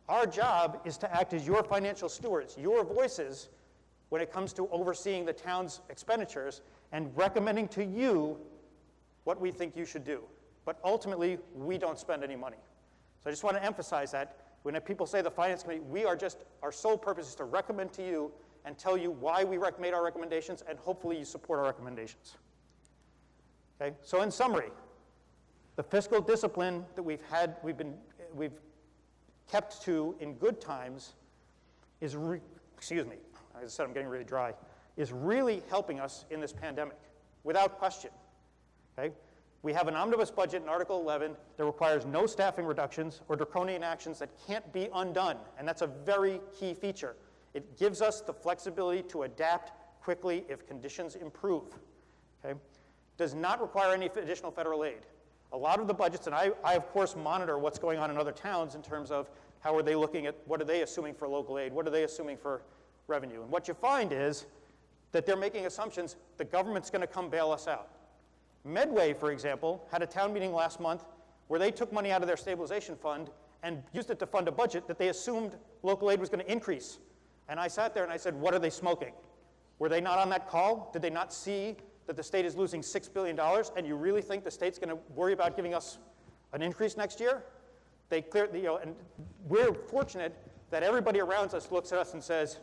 Our job is to act as your financial stewards, your voices, when it comes to overseeing the town's expenditures and recommending to you what we think you should do. But ultimately, we don't spend any money. So I just want to emphasize that when people say the Finance Committee, our sole purpose is to recommend to you and tell you why we made our recommendations, and hopefully you support our recommendations. Okay, so in summary, the fiscal discipline that we've kept to in good times is, excuse me, as I said, I'm getting really dry, is really helping us in this pandemic, without question. Okay? We have an omnibus budget in Article 11 that requires no staffing reductions or draconian actions that can't be undone, and that's a very key feature. It gives us the flexibility to adapt quickly if conditions improve. Okay? Does not require any additional federal aid. A lot of the budgets, and I of course monitor what's going on in other towns in terms of how are they looking at, what are they assuming for local aid, what are they assuming for revenue. And what you find is that they're making assumptions the government's going to come bail us out. Medway, for example, had a town meeting last month where they took money out of their stabilization fund and used it to fund a budget that they assumed local aid was going to increase. And I sat there and I said, what are they smoking? Were they not on that call? Did they not see that the state is losing $6 billion, and you really think the state's going to worry about giving us an increase next year? They clearly, and we're fortunate that everybody around us looks at us and says,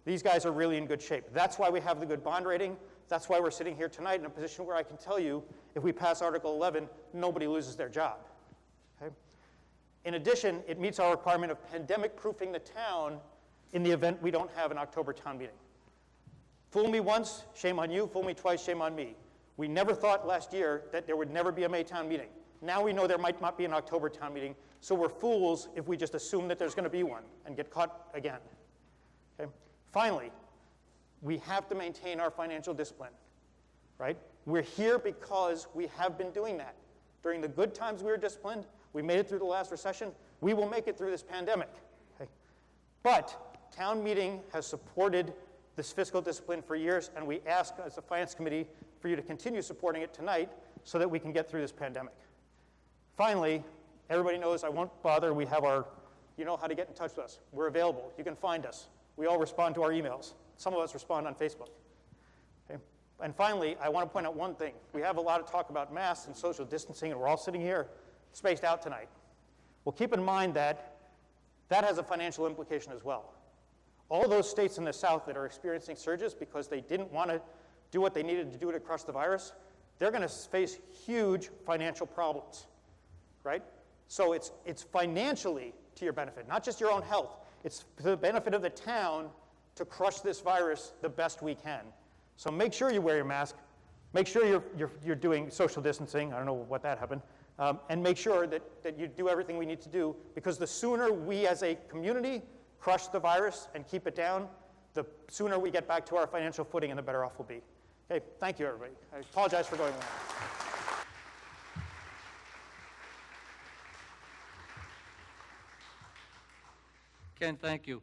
these guys are really in good shape. That's why we have the good bond rating. That's why we're sitting here tonight in a position where I can tell you, if we pass Article 11, nobody loses their job. Okay? In addition, it meets our requirement of pandemic-proofing the town in the event we don't have an October town meeting. Fool me once, shame on you. Fool me twice, shame on me. We never thought last year that there would never be a May town meeting. Now we know there might not be an October town meeting, so we're fools if we just assume that there's going to be one and get caught again. Okay? Finally, we have to maintain our financial discipline, right? We're here because we have been doing that. During the good times we were disciplined. We made it through the last recession. We will make it through this pandemic. Okay? But town meeting has supported this fiscal discipline for years, and we ask as a Finance Committee for you to continue supporting it tonight so that we can get through this pandemic. Finally, everybody knows I won't bother. We have you know how to get in touch with us. We're available. You can find us. We all respond to our emails. Some of us respond on Facebook. Okay? And finally, I want to point out one thing. We have a lot of talk about masks and social distancing, and we're all sitting here spaced out tonight. Well, keep in mind that that has a financial implication as well. All those states in the South that are experiencing surges because they didn't want to do what they needed to do to crush the virus, they're going to face huge financial problems, right? So it's financially to your benefit, not just your own health. It's to the benefit of the town to crush this virus the best we can. So make sure you wear your mask. Make sure you're doing social distancing. I don't know what that happened. And make sure that you do everything we need to do, because the sooner we as a community crush the virus and keep it down, the sooner we get back to our financial footing and the better off we'll be. Okay, thank you, everybody. I apologize for going long. Ken, thank you.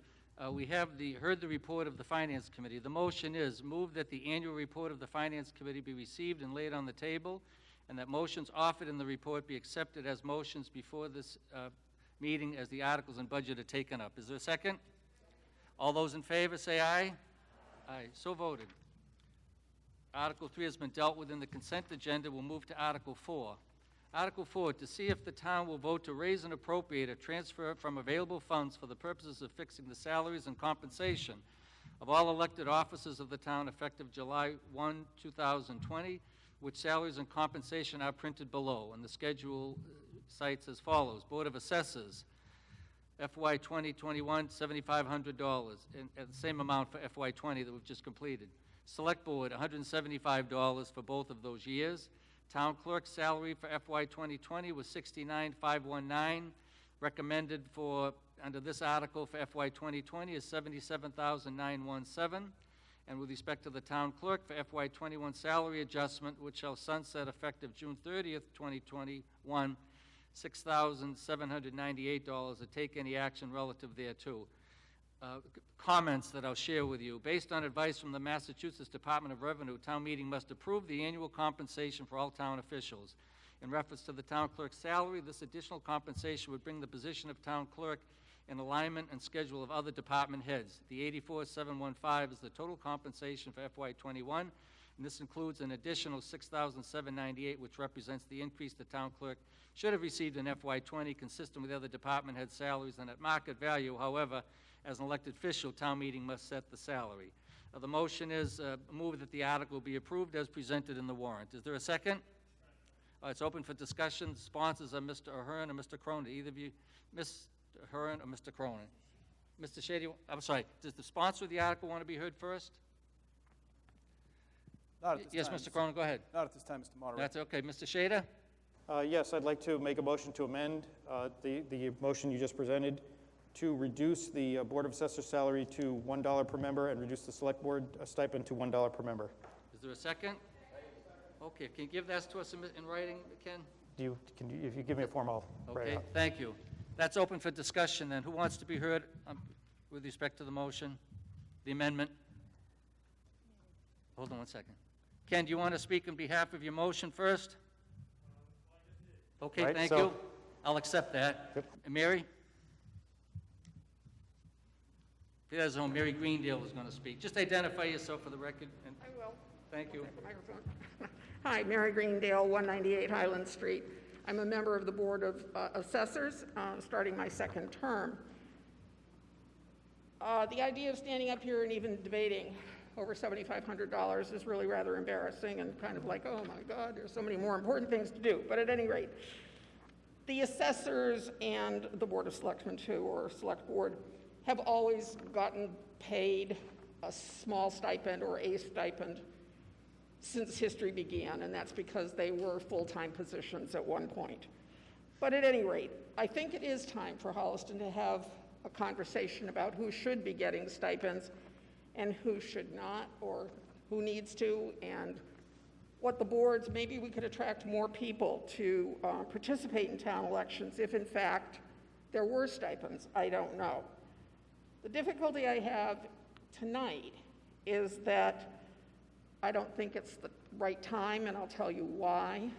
We have heard the report of the Finance Committee. The motion is move that the annual report of the Finance Committee be received and laid on the table, and that motions offered in the report be accepted as motions before this meeting as the articles and budget are taken up. Is there a second? All those in favor say aye. Aye, so voted. Article 3 has been dealt with in the consent agenda. We'll move to Article 4. Article 4, to see if the town will vote to raise and appropriate a transfer from available funds for the purposes of fixing the salaries and compensation of all elected officers of the town effective July 1, 2020, which salaries and compensation are printed below, and the schedule cites as follows. Board of Assessors, FY 2021, $7,500, and the same amount for FY 20 that we've just completed. Select Board, $175 for both of those years. Town Clerk's salary for FY 2020 was $69,519. Recommended for, under this article for FY 2020 is $77,917. And with respect to the Town Clerk for FY 21 salary adjustment, which shall sunset effective June 30th, 2021, $6,798 to take any action relative thereto. Comments that I'll share with you. Based on advice from the Massachusetts Department of Revenue, town meeting must approve the annual compensation for all town officials. In reference to the town clerk's salary, this additional compensation would bring the position of town clerk in alignment and schedule of other department heads. The $84,715 is the total compensation for FY 21, and this includes an additional $6,798, which represents the increase the town clerk should have received in FY 20, consistent with other department head salaries, and at market value. However, as an elected official, town meeting must set the salary. The motion is move that the article be approved as presented in the warrant. Is there a second? It's open for discussion. Sponsors are Mr. Ahern and Mr. Cronin. Either of you, Ms. Ahern or Mr. Cronin? Mr. Shady, I'm sorry, does the sponsor of the article want to be heard first? Not at this Yes, time. Mr. Cronin, go ahead. Not at this time, Mr. Moderator. That's okay. Mr. Shader? Yes, I'd like to make a motion to amend the motion you just presented to reduce the Board of Assessors salary to $1 per member and reduce the Select Board stipend to $1 per member. Is there a second? Okay, can you give that to us in writing, Ken? If you give me a form, I'll write it Okay, out. thank you. That's open for discussion then. Who wants to be heard with respect to the motion, the amendment? Hold on one second. Ken, do you want to speak on behalf of your motion first? Okay, Right, thank so- you. I'll accept that. Yep. And Mary? There's no Mary Greendale is going to speak. Just identify yourself for the record. And I will. thank you. Microphone. Hi, Mary Greendale, 198 Highland Street. I'm a member of the Board of Assessors, starting my second term. The idea of standing up here and even debating over $7,500 is really rather embarrassing and kind of like, oh my God, there's so many more important things to do. But at any rate, the assessors and the Board of Selectmen too, or Select Board, have always gotten paid a small stipend or a stipend since history began, and that's because they were full-time positions at one point. But at any rate, I think it is time for Holliston to have a conversation about who should be getting stipends and who should not, or who needs to, and what the boards, maybe we could attract more people to participate in town elections if in fact there were stipends. I don't know. The difficulty I have tonight is that I don't think it's the right time, and I'll tell you why.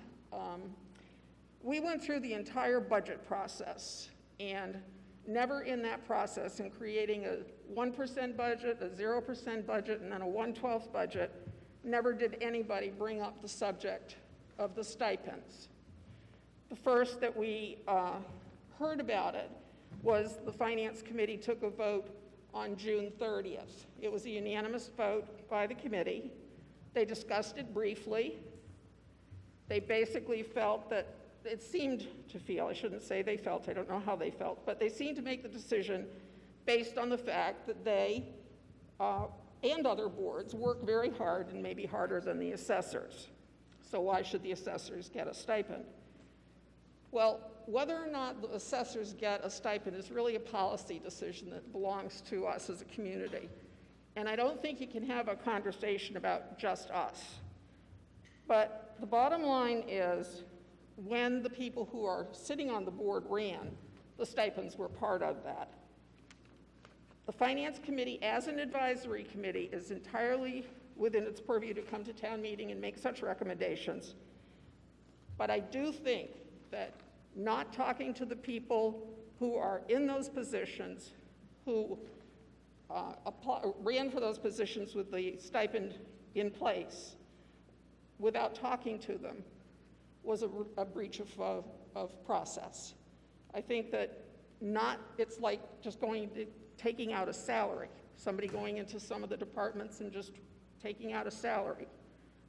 We went through the entire budget process, and never in that process, in creating a 1% budget, a 0% budget, and then a 1/12 budget, never did anybody bring up the subject of the stipends. The first that we heard about it was the Finance Committee took a vote on June 30th. It was a unanimous vote by the committee. They discussed it briefly. They basically felt that, it seemed to feel, I shouldn't say they felt, I don't know how they felt, but they seemed to make the decision based on the fact that they and other boards work very hard, and maybe harder than the assessors. So why should the assessors get a stipend? Well, whether or not the assessors get a stipend is really a policy decision that belongs to us as a community. And I don't think you can have a conversation about just us. But the bottom line is, when the people who are sitting on the board ran, the stipends were part of that. The Finance Committee, as an advisory committee, is entirely within its purview to come to town meeting and make such recommendations. But I do think that not talking to the people who are in those positions, who ran for those positions with the stipend in place, without talking to them, was a breach of process. I think that it's like just taking out a salary, somebody going into some of the departments and just taking out a salary.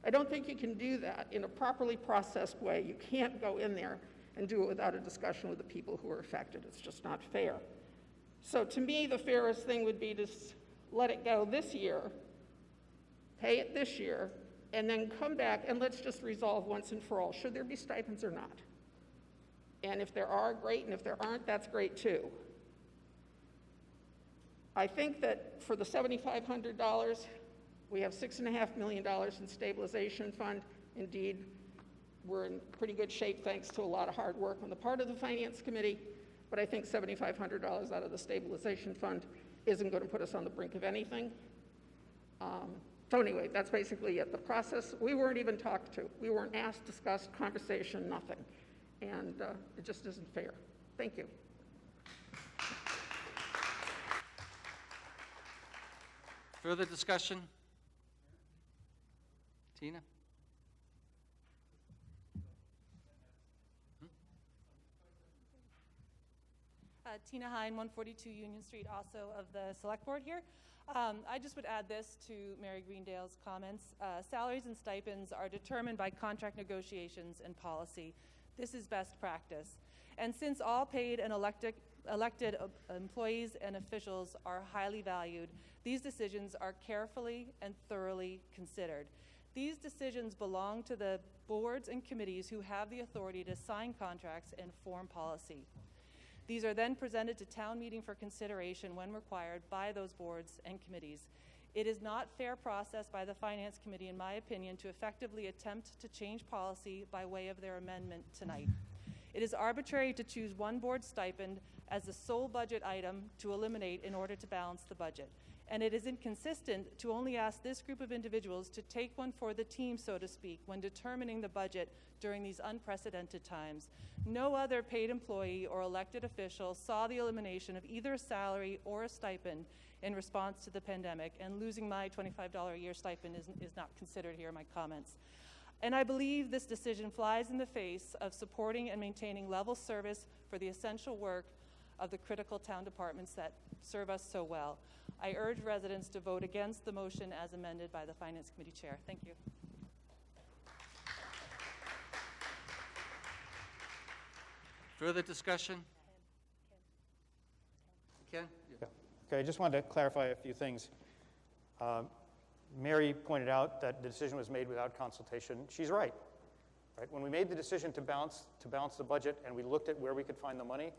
I don't think you can do that in a properly processed way. You can't go in there and do it without a discussion with the people who are affected. It's just not fair. So to me, the fairest thing would be to let it go this year, pay it this year, and then come back and let's just resolve once and for all, should there be stipends or not? And if there are, great, and if there aren't, that's great too. I think that for the $7,500, we have $6.5 million in stabilization fund. Indeed, we're in pretty good shape thanks to a lot of hard work on the part of the Finance Committee, but I think $7,500 out of the stabilization fund isn't going to put us on the brink of anything. So anyway, that's basically it. The process, we weren't even talked to. We weren't asked, discussed, conversation, nothing. And it just isn't fair. Thank you. Further discussion? Tina? Tina Hine, 142 Union Street, also of the Select Board here. I just would add this to Mary Greendale's comments. Salaries and stipends are determined by contract negotiations and policy. This is best practice. And since all paid and elected employees and officials are highly valued, these decisions are carefully and thoroughly considered. These decisions belong to the boards and committees who have the authority to sign contracts and form policy. These are then presented to town meeting for consideration when required by those boards and committees. It is not fair process by the Finance Committee, in my opinion, to effectively attempt to change policy by way of their amendment tonight. It is arbitrary to choose one board stipend as the sole budget item to eliminate in order to balance the budget. And it is inconsistent to only ask this group of individuals to take one for the team, so to speak, when determining the budget during these unprecedented times. No other paid employee or elected official saw the elimination of either a salary or a stipend in response to the pandemic, and losing my $25 a year stipend is not considered here in my comments. And I believe this decision flies in the face of supporting and maintaining level service for the essential work of the critical town departments that serve us so well. I urge residents to vote against the motion as amended by the Finance Committee Chair. Thank you. Further discussion? Ken? Yeah. Okay, I just wanted to clarify a few things. Mary pointed out that the decision was made without consultation. She's right. When we made the decision to balance the budget and we looked at where we could find the money,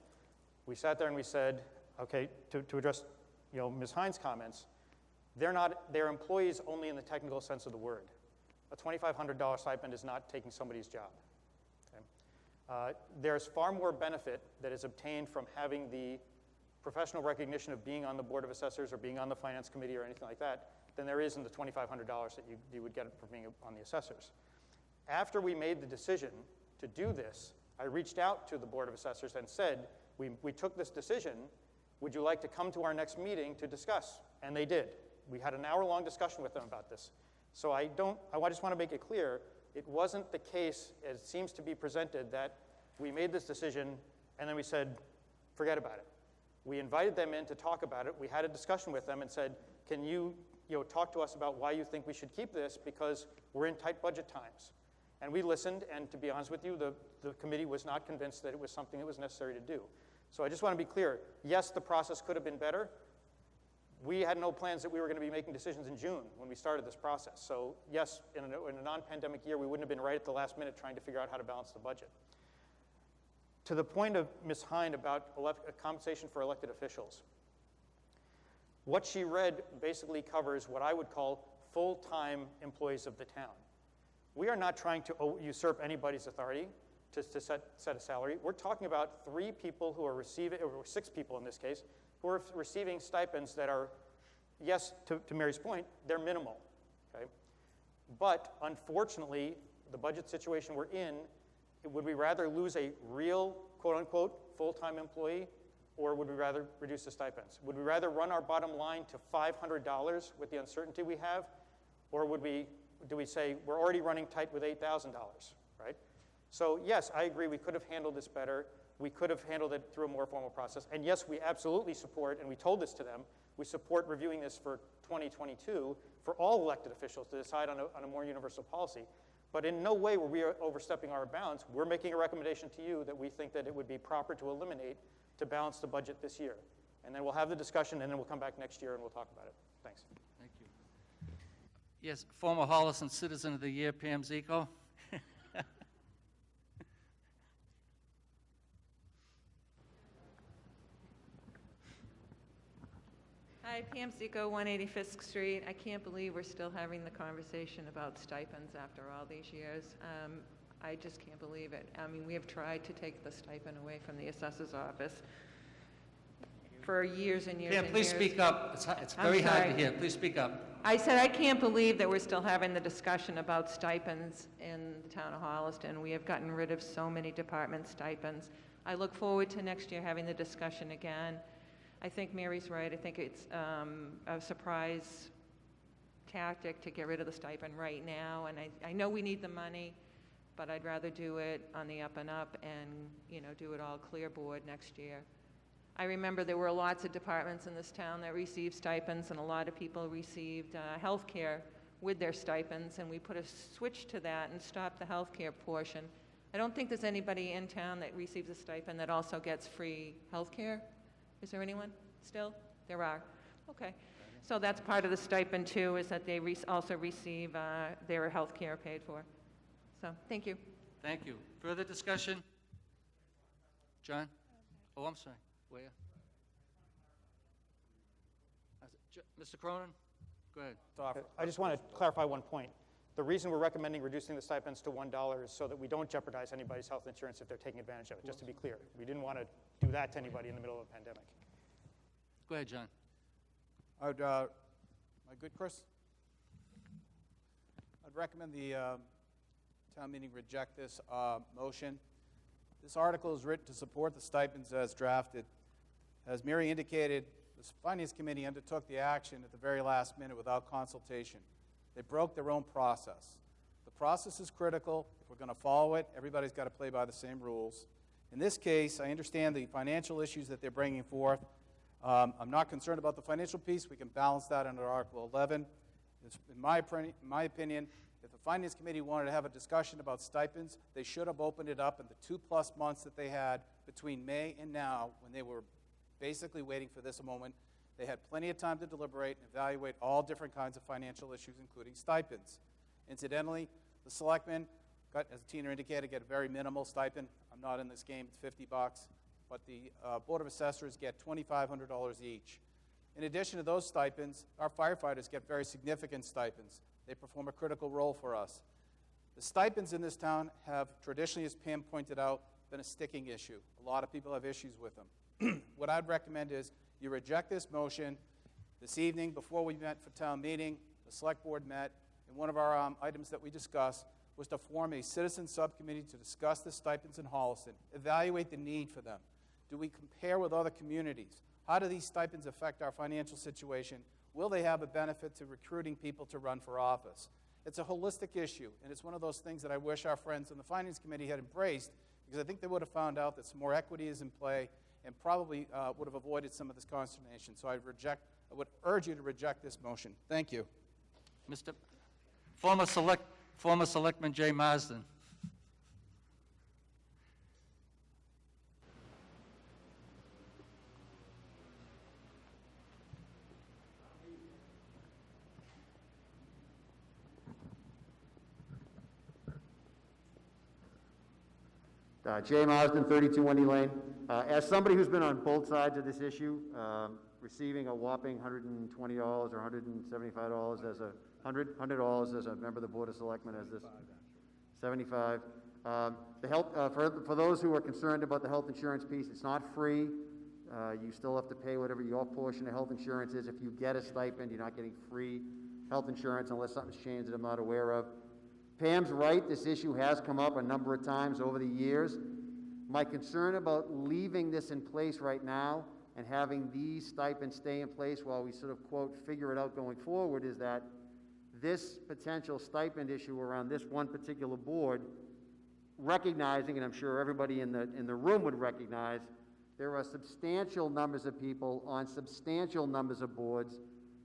we sat there and we said, okay, to address Ms. Hines' comments, they're employees only in the technical sense of the word. A $2,500 stipend is not taking somebody's job. Okay? There's far more benefit that is obtained from having the professional recognition of being on the Board of Assessors or being on the Finance Committee or anything like that than there is in the $2,500 that you would get from being on the assessors. After we made the decision to do this, I reached out to the Board of Assessors and said, we took this decision, would you like to come to our next meeting to discuss? And they did. We had an hour-long discussion with them about this. So I just want to make it clear, it wasn't the case, as it seems to be presented, that we made this decision and then we said, forget about it. We invited them in to talk about it. We had a discussion with them and said, can you talk to us about why you think we should keep this, because we're in tight budget times. And we listened, and to be honest with you, the committee was not convinced that it was something that was necessary to do. So I just want to be clear, yes, the process could have been better. We had no plans that we were going to be making decisions in June when we started this process. So yes, in a non-pandemic year, we wouldn't have been right at the last minute trying to figure out how to balance the budget. To the point of Ms. Hine about compensation for elected officials, what she read basically covers what I would call full-time employees of the town. We are not trying to usurp anybody's authority. to set a salary. We're talking about 3 people who are receiving, or 6 people in this case, who are receiving stipends that are, yes, to Mary's point, they're minimal, okay? But unfortunately, the budget situation we're in, would we rather lose a real, quote-unquote, full-time employee, or would we rather reduce the stipends? Would we rather run our bottom line to $500 with the uncertainty we have, or do we say we're already running tight with $8,000, right? So yes, I agree we could have handled this better. We could have handled it through a more formal process. And yes, we absolutely support, and we told this to them, we support reviewing this for 2022 for all elected officials to decide on a more universal policy. But in no way were we overstepping our bounds. We're making a recommendation to you that we think that it would be proper to eliminate to balance the budget this year. And then we'll have the discussion, and then we'll come back next year and we'll talk about it. Thanks. Thank you. Yes, former Holliston Citizen of the Year, Pam Zico. Hi, Pam Zico, 180 Fisk Street. I can't believe we're still having the conversation about stipends after all these years. I just can't believe it. I mean, we have tried to take the stipend away from the assessor's office for years and years Pam, and please years. speak up. It's I'm very hard to sorry. hear. Please speak up. I said I can't believe that we're still having the discussion about stipends in the town of Holliston. We have gotten rid of so many department stipends. I look forward to next year having the discussion again. I think Mary's right. I think it's a surprise tactic to get rid of the stipend right now. And I know we need the money, but I'd rather do it on the up and up and, do it all clear board next year. I remember there were lots of departments in this town that received stipends, and a lot of people received health care with their stipends, and we put a switch to that and stopped the health care portion. I don't think there's anybody in town that receives a stipend that also gets free health care. Is there anyone still? There are. Okay. So that's part of the stipend, too, is that they also receive their health care paid for. So, thank you. Thank you. Further discussion? John? Oh, I'm sorry. Where? Mr. Cronin? Go ahead. I just want to clarify one point. The reason we're recommending reducing the stipends to $1 is so that we don't jeopardize anybody's health insurance if they're taking advantage of it, just to be clear. We didn't want to do that to anybody in the middle of a pandemic. Go ahead, John. Am I good, Chris? I'd recommend the town meeting reject this motion. This article is written to support the stipends as drafted. As Mary indicated, the Finance Committee undertook the action at the very last minute without consultation. They broke their own process. The process is critical. If we're going to follow it, everybody's got to play by the same rules. In this case, I understand the financial issues that they're bringing forth. I'm not concerned about the financial piece. We can balance that under Article 11. In my opinion, if the Finance Committee wanted to have a discussion about stipends, they should have opened it up in the 2+ months that they had between May and now, when they were basically waiting for this moment. They had plenty of time to deliberate and evaluate all different kinds of financial issues, including stipends. Incidentally, the selectmen got, as Tina indicated, get a very minimal stipend. I'm not in this game, it's $50, but the Board of Assessors get $2,500 each. In addition to those stipends, our firefighters get very significant stipends. They perform a critical role for us. The stipends in this town have traditionally, as Pam pointed out, been a sticking issue. A lot of people have issues with them. What I'd recommend is you reject this motion. This evening, before we met for town meeting, the select board met, and one of our items that we discussed was to form a citizen subcommittee to discuss the stipends in Holliston, evaluate the need for them. Do we compare with other communities? How do these stipends affect our financial situation? Will they have a benefit to recruiting people to run for office? It's a holistic issue, and it's one of those things that I wish our friends in the Finance Committee had embraced, because I think they would have found out that some more equity is in play and probably would have avoided some of this consternation. So I would urge you to reject this motion. Thank you. Mr. Former Selectman Jay Marsden. Jay Marsden, 32 Wendy Lane. As somebody who's been on both sides of this issue, receiving a whopping $120 or $175 as a $100 as a member of the Board of Selectmen, as this 75. For those who are concerned about the health insurance piece, it's not free. You still have to pay whatever your portion of health insurance is. If you get a stipend, you're not getting free health insurance unless something's changed that I'm not aware of. Pam's right, this issue has come up a number of times over the years. My concern about leaving this in place right now and having these stipends stay in place while we sort of, quote, figure it out going forward is that this potential stipend issue around this one particular board, recognizing, and I'm sure everybody in the room would recognize, there are substantial numbers of people on substantial numbers of boards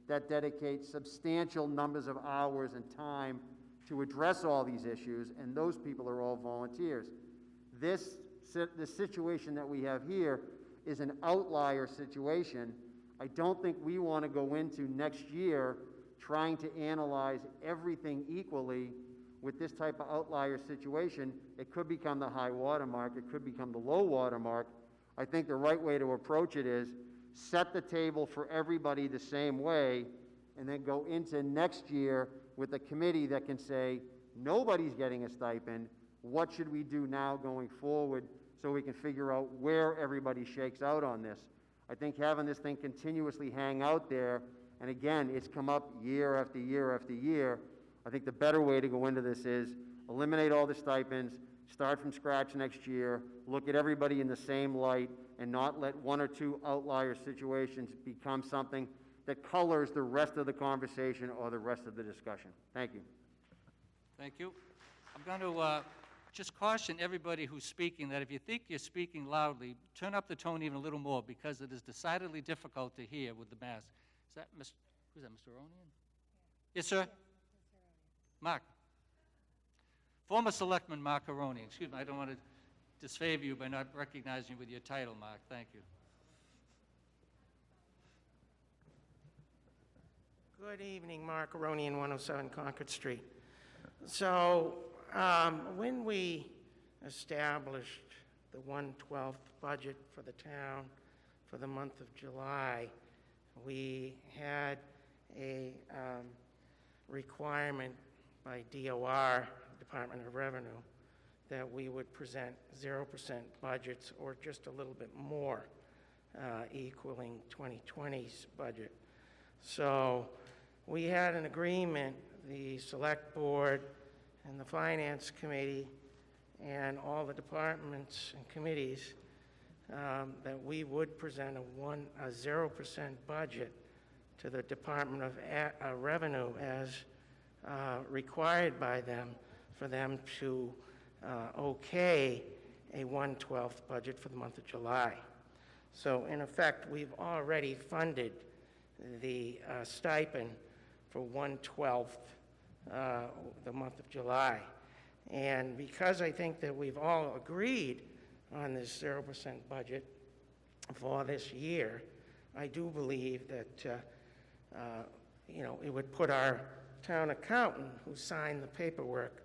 that dedicate substantial numbers of hours and time to address all these issues, and those people are all volunteers. The situation that we have here is an outlier situation. I don't think we want to go into next year trying to analyze everything equally with this type of outlier situation. It could become the high water mark, it could become the low water mark. I think the right way to approach it is set the table for everybody the same way, and then go into next year with a committee that can say, nobody's getting a stipend, what should we do now going forward so we can figure out where everybody shakes out on this. I think having this thing continuously hang out there, and again, it's come up year after year after year, I think the better way to go into this is eliminate all the stipends, start from scratch next year, look at everybody in the same light, and not let one or two outlier situations become something that colors the rest of the conversation or the rest of the discussion. Thank you. Thank you. I'm going to just caution everybody who's speaking that if you think you're speaking loudly, turn up the tone even a little more, because it is decidedly difficult to hear with the mask. Is that who's that, Mr. Aronian? Yes, sir? Mark. Former Selectman Mark Aronian. Excuse me, I don't want to disfavor you by not recognizing you with your title, Mark. Thank you. Good evening, Mark Aronian, 107 Concord Street. So, when we established the 1/12th budget for the town for the month of July, we had a requirement by DOR, Department of Revenue, that we would present 0% budgets or just a little bit more, equaling 2020's budget. So we had an agreement, the Select Board and the Finance Committee and all the departments and committees, that we would present a 0% budget to the Department of Revenue as required by them, for them to okay a 1/12th budget for the month of July. So in effect, we've already funded the stipend for 1/12th, the month of July. And because I think that we've all agreed on this 0% budget for this year, I do believe that, it would put our town accountant, who signed the paperwork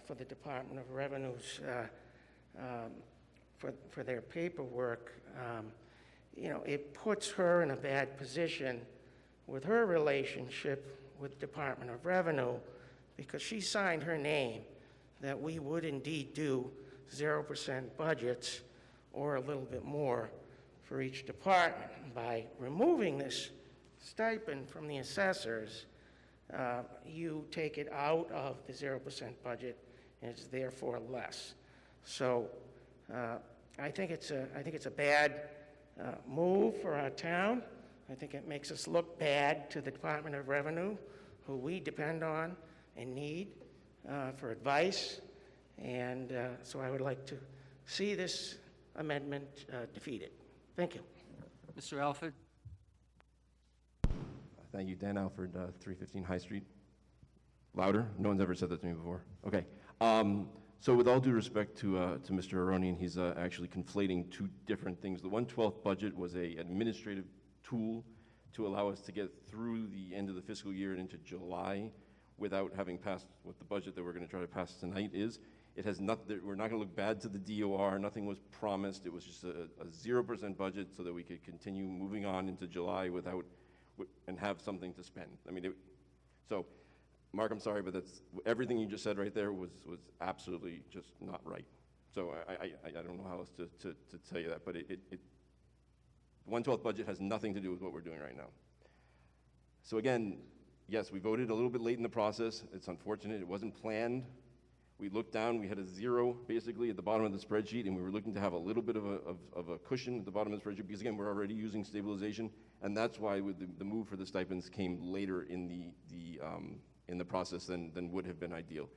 for the Department of Revenue's, for their paperwork, it puts her in a bad position with her relationship with Department of Revenue, because she signed her name that we would indeed do 0% budgets or a little bit more for each department. By removing this stipend from the assessors, you take it out of the 0% budget, and it's therefore less. So I think it's a bad move for our town. I think it makes us look bad to the Department of Revenue, who we depend on and need for advice. And so I would like to see this amendment defeated. Thank you. Mr. Alford? Thank you, Dan Alford, 315 High Street. Louder? No one's ever said that to me before. Okay. So with all due respect to Mr. Aronian, he's actually conflating two different things. The 1/12th budget was an administrative tool to allow us to get through the end of the fiscal year and into July without having passed what the budget that we're going to try to pass tonight is. It has nothing, we're not going to look bad to the DOR. Nothing was promised. It was just a 0% budget so that we could continue moving on into July without, and have something to spend. I mean, so Mark, I'm sorry, but that's, everything you just said right there was absolutely just not right. So I don't know how else to tell you that, but the 1/12 budget has nothing to do with what we're doing right now. So again, yes, we voted a little bit late in the process. It's unfortunate. It wasn't planned. We looked down, we had a 0 basically at the bottom of the spreadsheet, and we were looking to have a little bit of a cushion at the bottom of the spreadsheet, because again, we're already using stabilization, and that's why with the move for the stipends came later in the process than would have been ideal.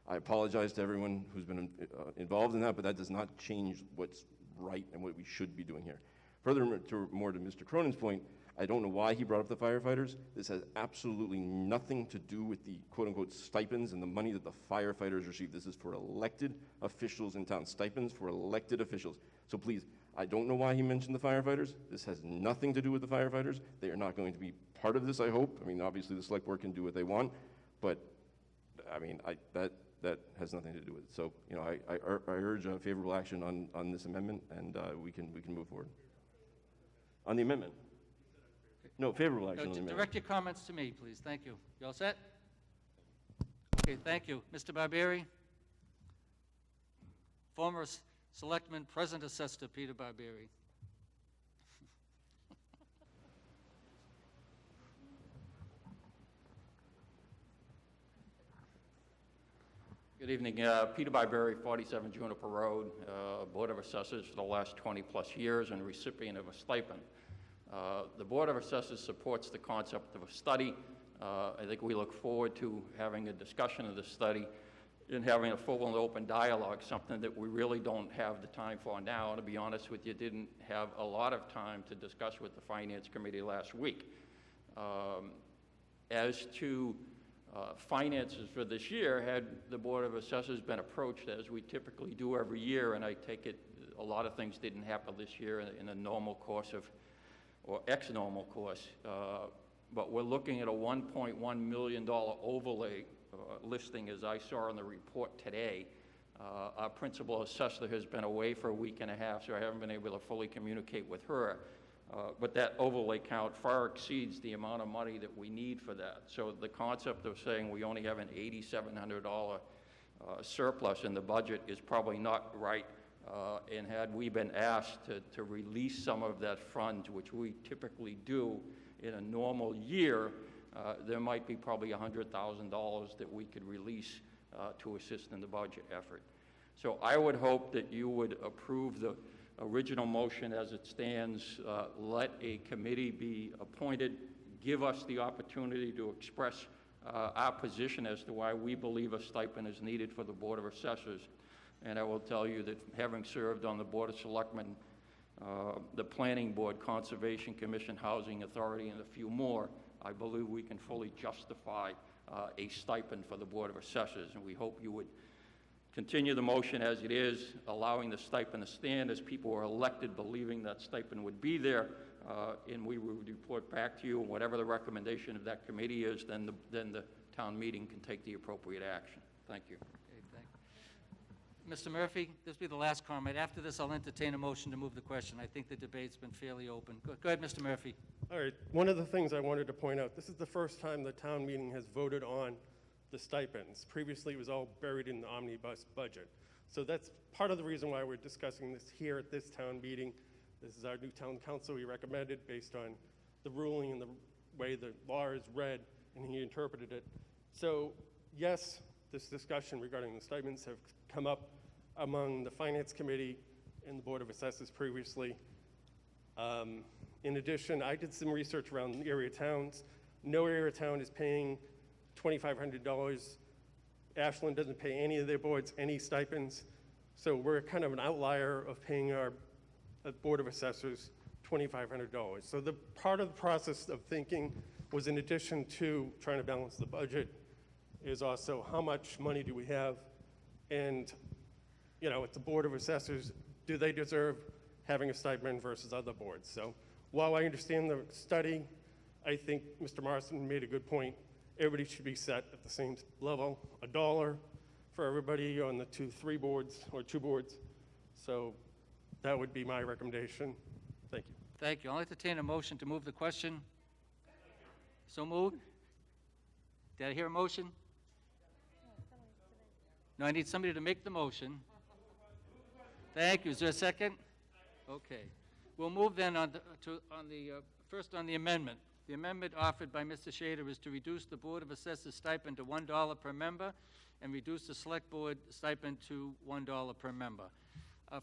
I apologize to everyone who's been involved in that, but that does not change what's right and what we should be doing here. Furthermore, to Mr. Cronin's point, I don't know why he brought up the firefighters. This has absolutely nothing to do with the quote-unquote stipends and the money that the firefighters receive. This is for elected officials in town, stipends for elected officials. So please, I don't know why he mentioned the firefighters. This has nothing to do with the firefighters. They are not going to be part of this, I hope. I mean, obviously the select board can do what they want, but I mean, that has nothing to do with it. So, you know, I urge a favorable action on this amendment, and we can move forward. On the amendment? No, favorable action on the amendment. Direct your comments to me, please. Thank you. You all set? Okay, thank you. Mr. Barbieri? Former Selectman, present Assessor Peter Barbieri. Good evening. Peter Barbieri, 47 Juniper Road, Board of Assessors for the last 20-plus years and recipient of a stipend. The Board of Assessors supports the concept of a study. I think we look forward to having a discussion of the study and having a full and open dialogue, something that we really don't have the time for now. And to be honest with you, didn't have a lot of time to discuss with the Finance Committee last week. As to finances for this year, had the Board of Assessors been approached as we typically do every year, and I take it a lot of things didn't happen this year in the normal course of, or ex-normal course, but we're looking at a $1.1 million overlay listing, as I saw in the report today. Our principal assessor has been away for a week and a half, so I haven't been able to fully communicate with her. But that overlay count far exceeds the amount of money that we need for that. So the concept of saying we only have an $8,700 surplus in the budget is probably not right. And had we been asked to release some of that fund, which we typically do in a normal year, there might be probably $100,000 that we could release to assist in the budget effort. So I would hope that you would approve the original motion as it stands, let a committee be appointed, give us the opportunity to express our position as to why we believe a stipend is needed for the Board of Assessors. And I will tell you that having served on the Board of Selectmen, the Planning Board, Conservation Commission, Housing Authority, and a few more, I believe we can fully justify a stipend for the Board of Assessors. And we hope you would continue the motion as it is, allowing the stipend to stand as people were elected, believing that stipend would be there, and we would report back to you, and whatever the recommendation of that committee is, then the town meeting can take the appropriate action. Thank you. Okay, thank you. Mr. Murphy, this will be the last comment. After this, I'll entertain a motion to move the question. I think the debate's been fairly open. Go ahead, Mr. Murphy. All right, one of the things I wanted to point out, this is the first time the town meeting has voted on the stipends. Previously, it was all buried in the omnibus budget. So that's part of the reason why we're discussing this here at this town meeting. This is our new town council we recommended based on the ruling and the way the law is read, and he interpreted it. So yes, this discussion regarding the stipends have come up among the Finance Committee and the Board of Assessors previously. In addition, I did some research around area towns. No area town is paying $2,500. Ashland doesn't pay any of their boards any stipends. So we're kind of an outlier of paying our Board of Assessors $2,500. So the part of the process of thinking was, in addition to trying to balance the budget, is also how much money do we have? And, you know, at the Board of Assessors, do they deserve having a stipend versus other boards? So while I understand the study, I think Mr. Marston made a good point. Everybody should be set at the same level, $1 for everybody on the 2 boards. So that would be my recommendation. Thank you. Thank you. I'll entertain a motion to move the question. So moved. Did I hear a motion? No, I need somebody to make the motion. Thank you. Is there a second? Okay. We'll move then first on the amendment. The amendment offered by Mr. Shader is to reduce the Board of Assessors stipend to $1 per member and reduce the Select Board stipend to $1 per member.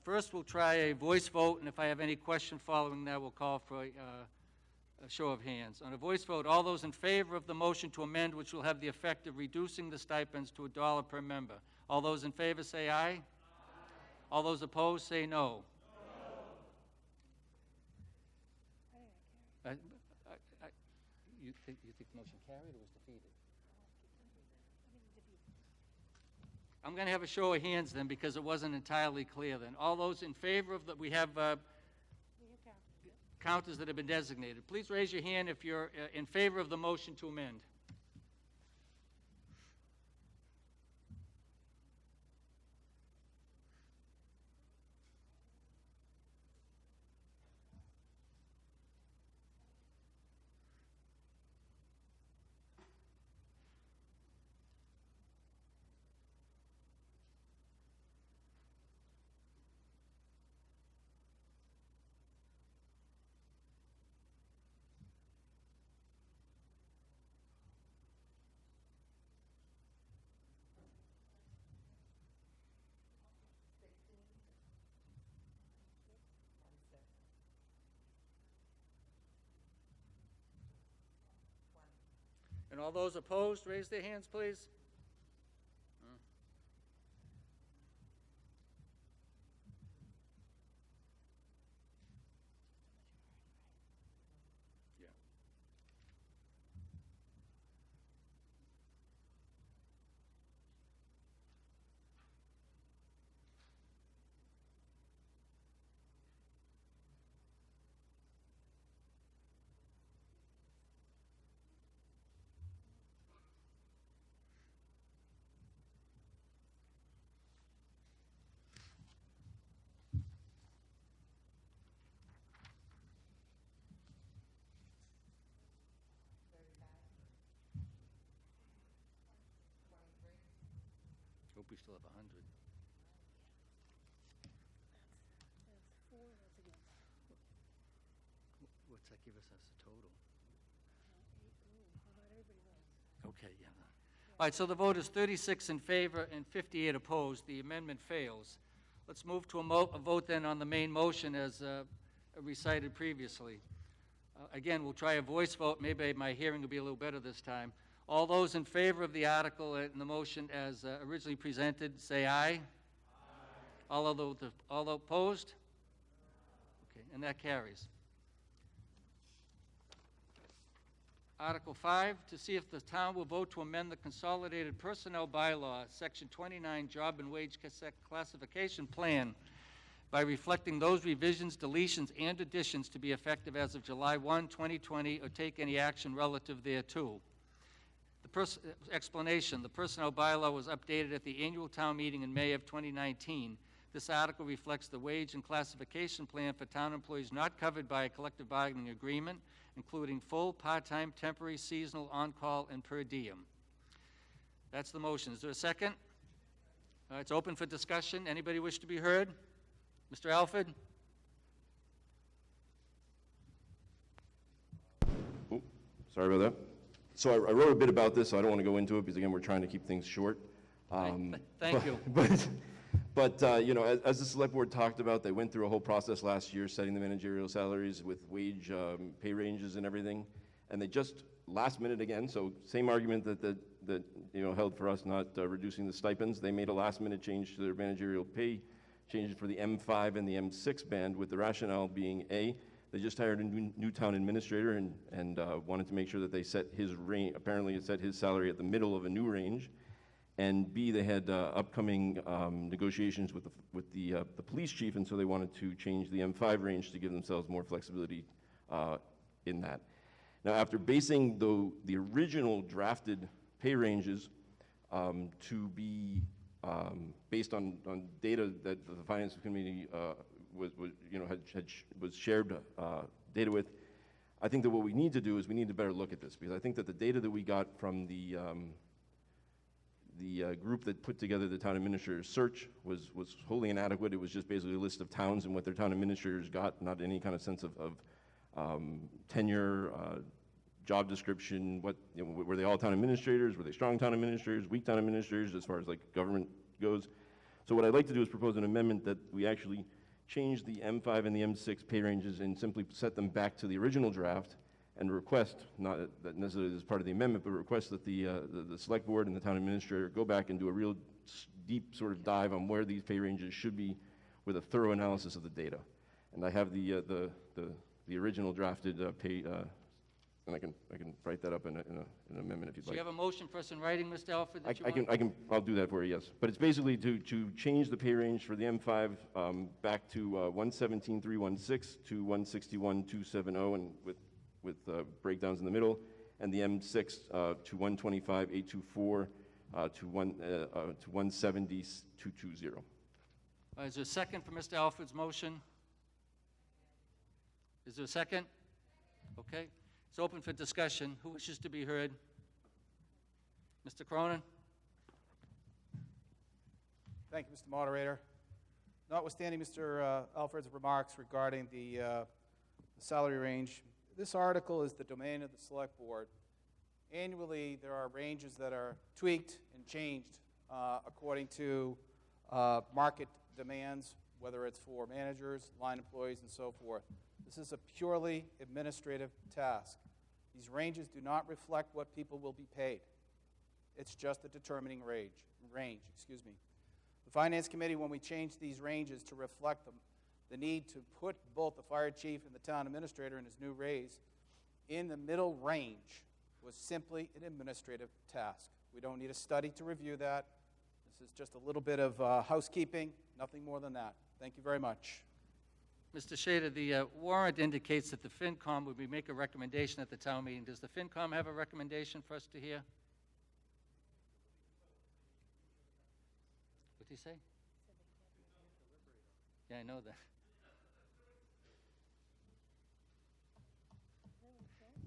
First, we'll try a voice vote, and if I have any question following that, we'll call for a show of hands. On a voice vote, all those in favor of the motion to amend, which will have the effect of reducing the stipends to $1 per member. All those in favor say aye. Aye. All those opposed say no. No. You think the motion carried or was defeated? I'm going to have a show of hands then because it wasn't entirely clear then. All those in favor of that, we have counters that have been designated. Please raise your hand if you're in favor of the motion to amend. And all those opposed, raise their hands, please. Yeah. Hope we still have 100. What's that give us as a total? Okay, yeah. All right, so the vote is 36 in favor and 58 opposed. The amendment fails. Let's move to a vote then on the main motion as recited previously. Again, we'll try a voice vote. Maybe my hearing will be a little better this time. All those in favor of the article and the motion as originally presented, say aye. Aye. All opposed? Okay, and that carries. Article 5, to see if the town will vote to amend the Consolidated Personnel Bylaw, Section 29, Job and Wage Classification Plan, by reflecting those revisions, deletions, and additions to be effective as of July 1, 2020, or take any action relative thereto. Explanation, the personnel bylaw was updated at the annual town meeting in May of 2019. This article reflects the wage and classification plan for town employees not covered by a collective bargaining agreement, including full, part-time, temporary, seasonal, on-call, and per diem. That's the motion. Is there a second? It's open for discussion. Anybody wish to be heard? Mr. Alford? Oh, sorry about that. So I wrote a bit about this, so I don't want to go into it because, again, we're trying to keep things short. Thank you. But you know, as the select board talked about, they went through a whole process last year setting the managerial salaries with wage pay ranges and everything, and they just last minute again. So same argument that you know held for us not reducing the stipends. They made a last minute change to their managerial pay changes for the M5 and the M6 band, with the rationale being A, they just hired a new town administrator and wanted to make sure that they set his range. Apparently, it set his salary at the middle of a new range. And B, they had upcoming negotiations with the police chief, and so they wanted to change the M5 range to give themselves more flexibility in that. Now, after basing the original drafted pay ranges to be based on data that the finance committee was shared data with, I think that what we need to do is we need to better look at this, because I think that the data that we got from the the group that put together the town administrator's search was wholly inadequate. It was just basically a list of towns and what their town administrators got, not any kind of sense of tenure, job description, were they all town administrators? Were they strong town administrators, weak town administrators, as far as like government goes? So what I'd like to do is propose an amendment that we actually change the M5 and the M6 pay ranges and simply set them back to the original draft and request, not that necessarily as part of the amendment, but request that the select board and the town administrator go back and do a real deep sort of dive on where these pay ranges should be with a thorough analysis of the data. And I have the original drafted pay, and I can write that up in an amendment if you'd So like. you have a motion for us in writing, Mr. Alford, that you want? I'll do that for you, yes. But it's basically to change the pay range for the M5 back to 117,316 to 161,270, and with breakdowns in the middle, and the M6 to 125,824 to 170,220. Is there a second for Mr. Alford's motion? Is there a second? Okay. It's open for discussion. Who wishes to be heard? Mr. Cronin? Thank you, Mr. Moderator. Notwithstanding Mr. Alfred's remarks regarding the salary range, this article is the domain of the Select Board. Annually, there are ranges that are tweaked and changed according to market demands, whether it's for managers, line employees, and so forth. This is a purely administrative task. These ranges do not reflect what people will be paid. It's just a determining range. The Finance Committee, when we changed these ranges to reflect the need to put both the fire chief and the town administrator in his new raise in the middle range, was simply an administrative task. We don't need a study to review that. This is just a little bit of housekeeping, nothing more than that. Thank you very much. Mr. Shader, the warrant indicates that the FinCom would make a recommendation at the town meeting. Does the FinCom have a recommendation for us to hear? What did he say? Yeah, I know that.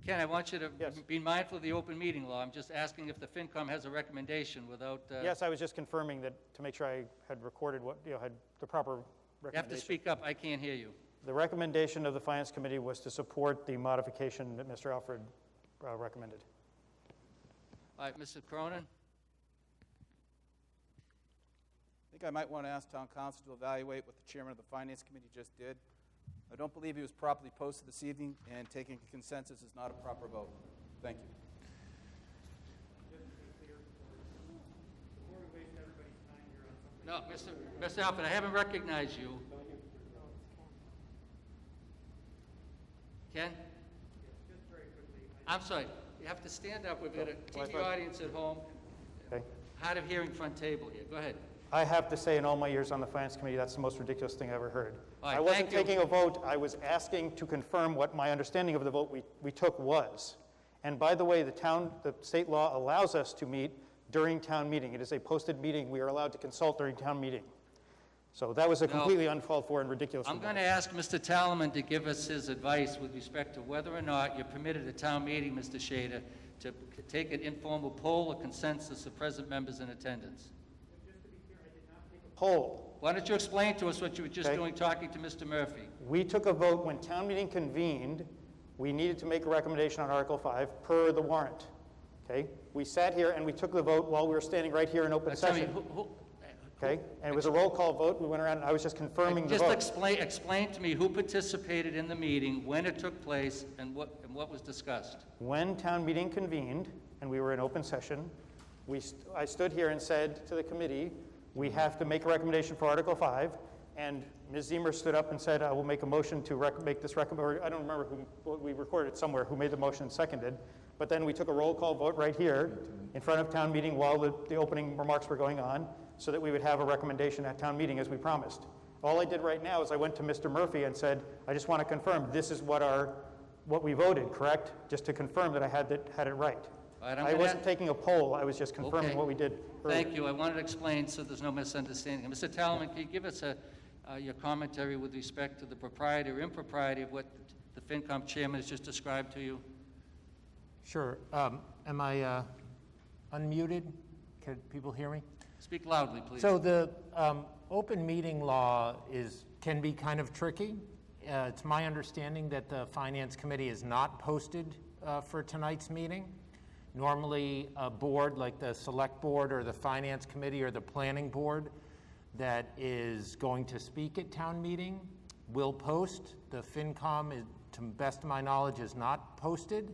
Ken, I want you to be mindful of the open meeting law. I'm just asking if the FinCom has a recommendation without... Yes, I was just confirming that, to make sure I had recorded what, had the proper You have to recommendation. speak up. I can't hear you. The recommendation of the Finance Committee was to support the modification that Mr. Alfred recommended. All right, Mr. Cronin? I think I might want to ask Town Council to evaluate what the chairman of the Finance Committee just did. I don't believe he was properly posted this evening, and taking a consensus is not a proper vote. Thank you. No, Mr. Alford, I haven't recognized you. Ken? I'm sorry. You have to stand up. We've got a TV audience at home. Okay. Hard of hearing front table here. Go ahead. I have to say, in all my years on the Finance Committee, that's the most ridiculous thing I ever heard. All right, I wasn't thank you. taking a vote. I was asking to confirm what my understanding of the vote we took was. And by the way, the state law allows us to meet during town meeting. It is a posted meeting. We are allowed to consult during town meeting. So that was a completely uncalled for and ridiculous I'm remark. going to ask Mr. Talaman to give us his advice with respect to whether or not you're permitted at town meeting, Mr. Shader, to take an informal poll or consensus of present members in attendance. Poll. Why don't you explain to us what you were just Okay. doing talking to Mr. Murphy? We took a vote when town meeting convened. We needed to make a recommendation on Article 5 per the warrant. Okay? We sat here and we took the vote while we were standing right here in open Tell me, session. who, Okay? And it was a roll call vote. We went around and I was just confirming the just vote. explain to me who participated in the meeting, when it took place, and what was discussed. When town meeting convened and we were in open session, I stood here and said to the committee, we have to make a recommendation for Article 5, and Ms. Zemer stood up and said, I will make a motion to make this recommendation. I don't remember we recorded it somewhere, who made the motion and seconded, but then we took a roll call vote right here in front of town meeting while the opening remarks were going on, so that we would have a recommendation at town meeting as we promised. All I did right now is I went to Mr. Murphy and said, I just want to confirm this is what we voted, correct? Just to confirm that I had it right. All right, I'm I gonna- wasn't taking a poll, I was just confirming Okay. what we did. Thank you. I wanted to explain so there's no misunderstanding. Mr. Talaman, can you give us your commentary with respect to the propriety or impropriety of what the FinCom chairman has just described to you? Sure. Am I unmuted? Can people hear me? Speak loudly, please. So the open meeting law can be kind of tricky. It's my understanding that the Finance Committee is not posted for tonight's meeting. Normally, a board like the Select Board or the Finance Committee or the Planning Board that is going to speak at town meeting will post. The FinCom, to the best of my knowledge, is not posted.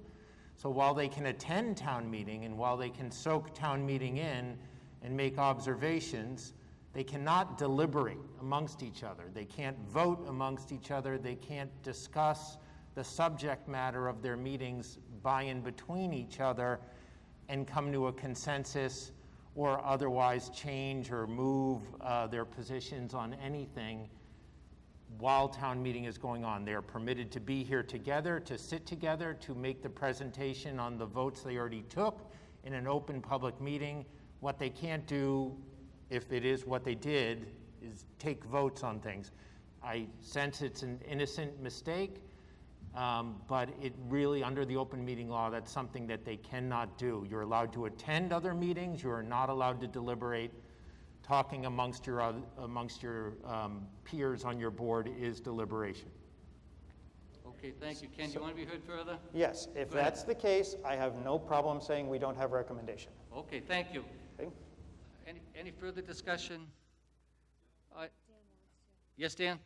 So while they can attend town meeting and while they can soak town meeting in and make observations, they cannot deliberate amongst each other. They can't vote amongst each other. They can't discuss the subject matter of their meetings by and between each other and come to a consensus or otherwise change or move their positions on anything while town meeting is going on. They are permitted to be here together, to sit together, to make the presentation on the votes they already took in an open public meeting. What they can't do, if it is what they did, is take votes on things. I sense it's an innocent mistake, but it really, under the open meeting law, that's something that they cannot do. You're allowed to attend other meetings. You are not allowed to deliberate. Talking amongst your peers on your board is deliberation. Okay, thank you. Ken, do you want to be heard further? Yes, if Go ahead. that's the case, I have no problem saying we don't have recommendation. Okay, thank you. Okay? Any further discussion? Yes, Dan?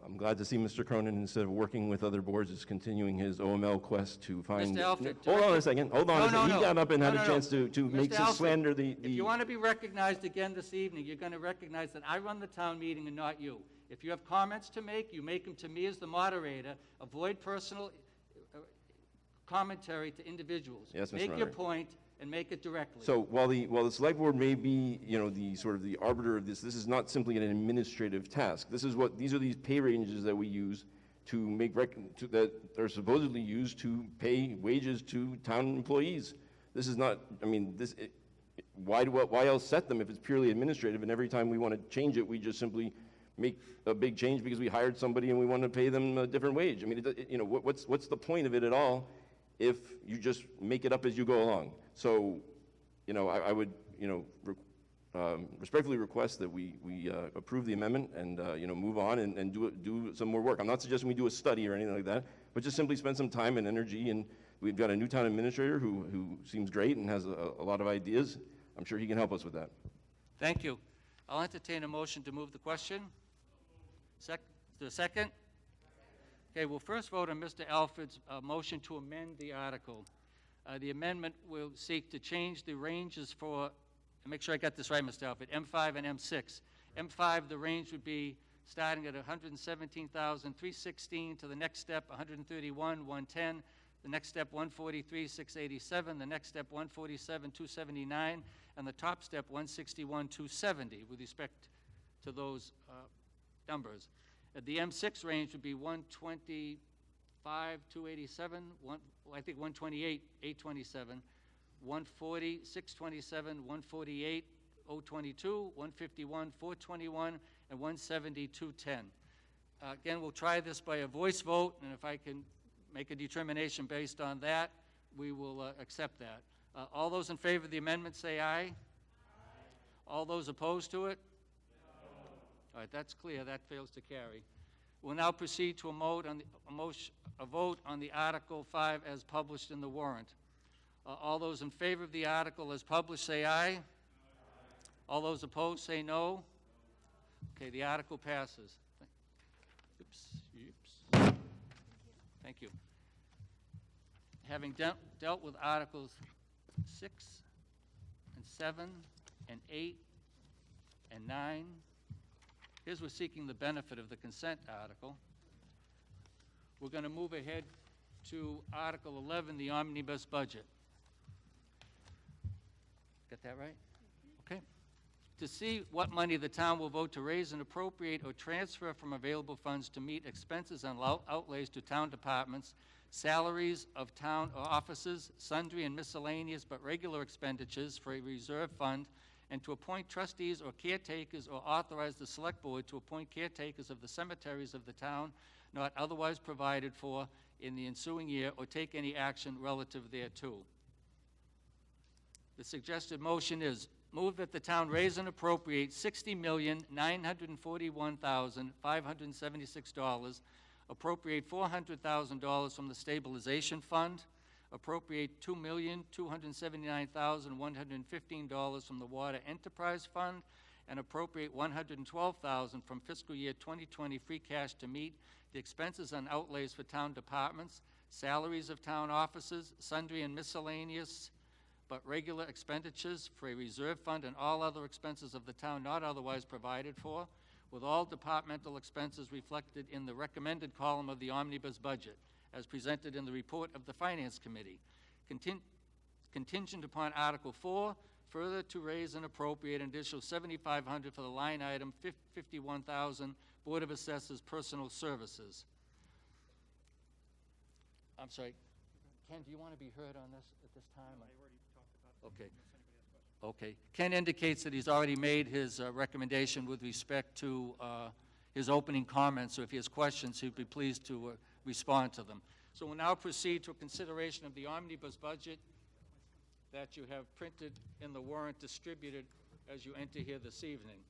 I'm glad to see Mr. Cronin, instead of working with other boards, is continuing his OML quest to find... Mr. Alfred, Hold on a second. Hold on a second. He got up and had a chance to make Mr. to Alfred, slander the... If you want to be recognized again this evening, you're going to recognize that I run the town meeting and not you. If you have comments to make, you make them to me as the moderator. Avoid personal commentary to individuals. Yes, Mr. Make your Moderator. point and make it directly. So while the select board may be, the sort of the arbiter of this is not simply an administrative task. These are these pay ranges that we use to make that are supposedly used to pay wages to town employees. This is not, why else set them if it's purely administrative, and every time we want to change it, we just simply make a big change because we hired somebody and we want to pay them a different wage. What's the point of it at all if you just make it up as you go along? So, I would, respectfully request that we approve the amendment and, move on and do some more work. I'm not suggesting we do a study or anything like that, but just simply spend some time and energy. And we've got a new town administrator who seems great and has a lot of ideas. I'm sure he can help us with that. Thank you. I'll entertain a motion to move the question. Is there a second? Okay, we'll first vote on Mr. Alfred's motion to amend the article. The amendment will seek to change the ranges for, and make sure I got this right, Mr. Alfred, M5 and M6. M5, the range would be starting at $117,316 to the next step, $131,110, the next step, $143,687, the next step, $147,279, and the top step, $161,270, with respect to those numbers. The M6 range would be $125,287, I think $128,827, $140,627, $148,022, $151,421, and $170,210. Again, we'll try this by a voice vote, and if I can make a determination based on that, we will accept that. All those in favor of the amendment say aye. Aye. All those opposed to it? All right, that's clear. That fails to carry. We'll now proceed to a vote on the Article 5 as published in the warrant. All those in favor of the article as published say aye. Aye. All those opposed say no. Okay, the article passes. Oops. Thank you. Having dealt with Articles 6 and 7 and 8 and 9, here's we're seeking the benefit of the consent article. We're going to move ahead to Article 11, the omnibus budget. Got that right? Okay. To see what money the town will vote to raise and appropriate or transfer from available funds to meet expenses and outlays to town departments, salaries of town offices, sundry and miscellaneous but regular expenditures for a reserve fund, and to appoint trustees or caretakers or authorize the select board to appoint caretakers of the cemeteries of the town not otherwise provided for in the ensuing year or take any action relative thereto. The suggested motion is move that the town raise and appropriate $60,941,576, appropriate $400,000 from the stabilization fund, appropriate $2,279,115 from the water enterprise fund, and appropriate $112,000 from fiscal year 2020 free cash to meet the expenses and outlays for town departments, salaries of town officers, sundry and miscellaneous but regular expenditures for a reserve fund and all other expenses of the town not otherwise provided for, with all departmental expenses reflected in the recommended column of the omnibus budget, as presented in the report of the Finance Committee. Contingent upon Article 4, further to raise and appropriate an additional $7,500 for the line item 51,000 Board of Assessors Personal Services. I'm sorry, Ken, do you want to be heard on this at this time? I already talked about it. Okay. Okay. Ken indicates that he's already made his recommendation with respect to his opening comments, so if he has questions, he'd be pleased to respond to them. So we'll now proceed to a consideration of the omnibus budget that you have printed in the warrant distributed as you enter here this evening.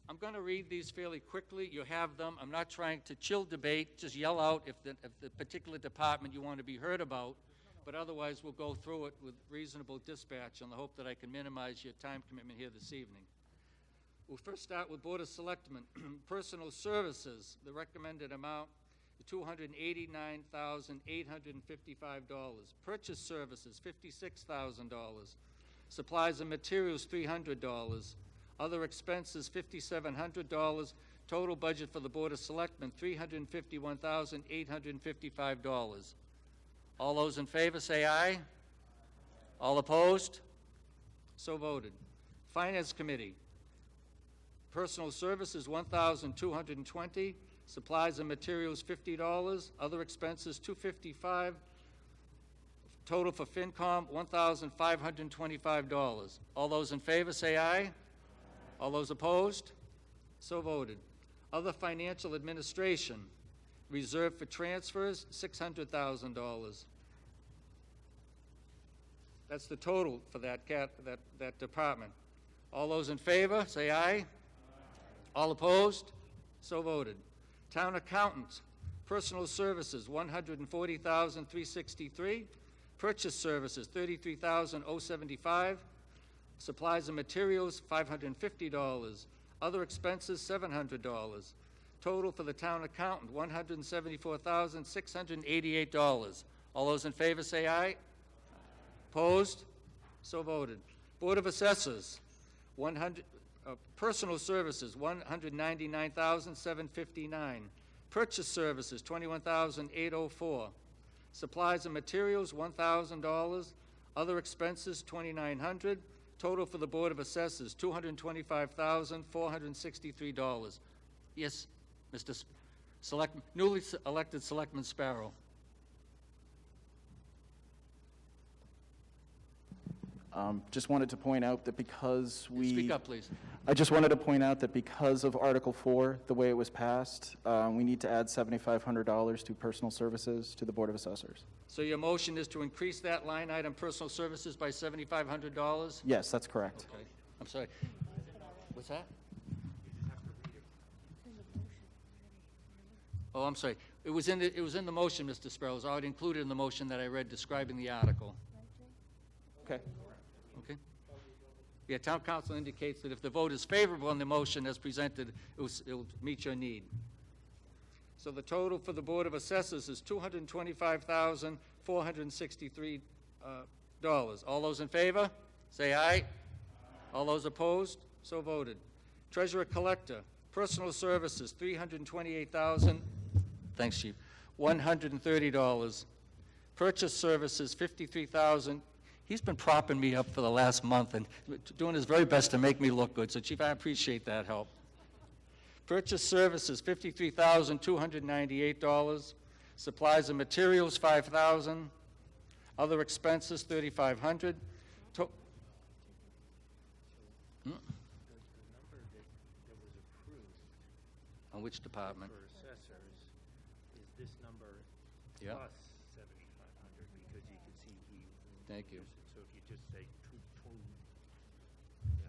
I'm going to read these fairly quickly. You have them. I'm not trying to chill debate. Just yell out if the particular department you want to be heard about, but otherwise we'll go through it with reasonable dispatch in the hope that I can minimize your time commitment here this evening. We'll first start with Board of Selectmen. Personal Services, the recommended amount, $289,855. Purchase Services, $56,000. Supplies and Materials, $300. Other expenses, $5,700. Total budget for the Board of Selectmen, $351,855. All those in favor say aye. All opposed? So voted. Finance Committee. Personal Services, $1,220. Supplies and Materials, $50. Other expenses, $255. Total for FinCom, $1,525. All those in favor say aye. All those opposed? So voted. Other Financial Administration. Reserve for transfers, $600,000. That's the total for that department. All those in favor, say aye. All opposed? So voted. Town Accountant, Personal Services, $140,363. Purchase Services, $33,075. Supplies and Materials, $550. Other expenses, $700. Total for the Town Accountant, $174,688. All those in favor say aye. Opposed? So voted. Board of Assessors, Personal Services, $199,759. Purchase Services, $21,804. Supplies and Materials, $1,000. Other expenses, $2,900. Total for the Board of Assessors, $225,463. Yes, Mr. Newly elected Selectman Sparrow. Just wanted to point out that because we... Speak up, please. I just wanted to point out that because of Article 4, the way it was passed, we need to add $7,500 to personal services to the Board of Assessors. So your motion is to increase that line item, personal services, by $7,500? Yes, that's correct. Okay. I'm sorry. What's that? Oh, I'm sorry. It was in the motion, Mr. Sparrow. It was already included in the motion that I read describing the article. Okay. Okay. Yeah, Town Council indicates that if the vote is favorable on the motion as presented, it will meet your need. So the total for the Board of Assessors is $225,463. All those in favor, say aye. All those opposed, so voted. Treasurer Collector, Personal Services, $328,000. Thanks, Chief. $130. Purchase Services, $53,000. He's been propping me up for the last month and doing his very best to make me look good. So, Chief, I appreciate that help. Purchase Services, $53,298. Supplies and Materials, $5,000. Other expenses, $3,500. On which department? For assessors, is this number Yeah. plus 7,500, because you can see he. Thank you. So so if you just say yeah,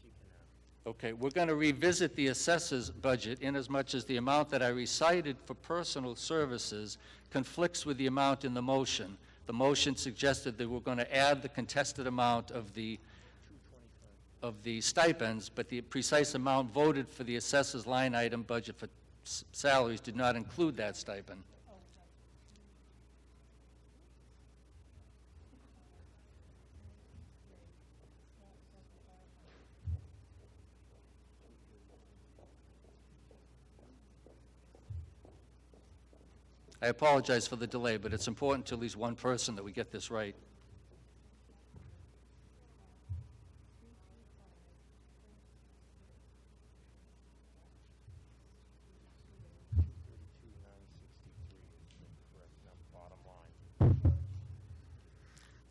she can, Okay, we're going to revisit the assessor's budget inasmuch as the amount that I recited for personal services conflicts with the amount in the motion. The motion suggested that we're going to add the contested amount of the stipends, but the precise amount voted for the assessor's line item budget for salaries did not include that stipend. I apologize for the delay, but it's important to at least one person that we get this right.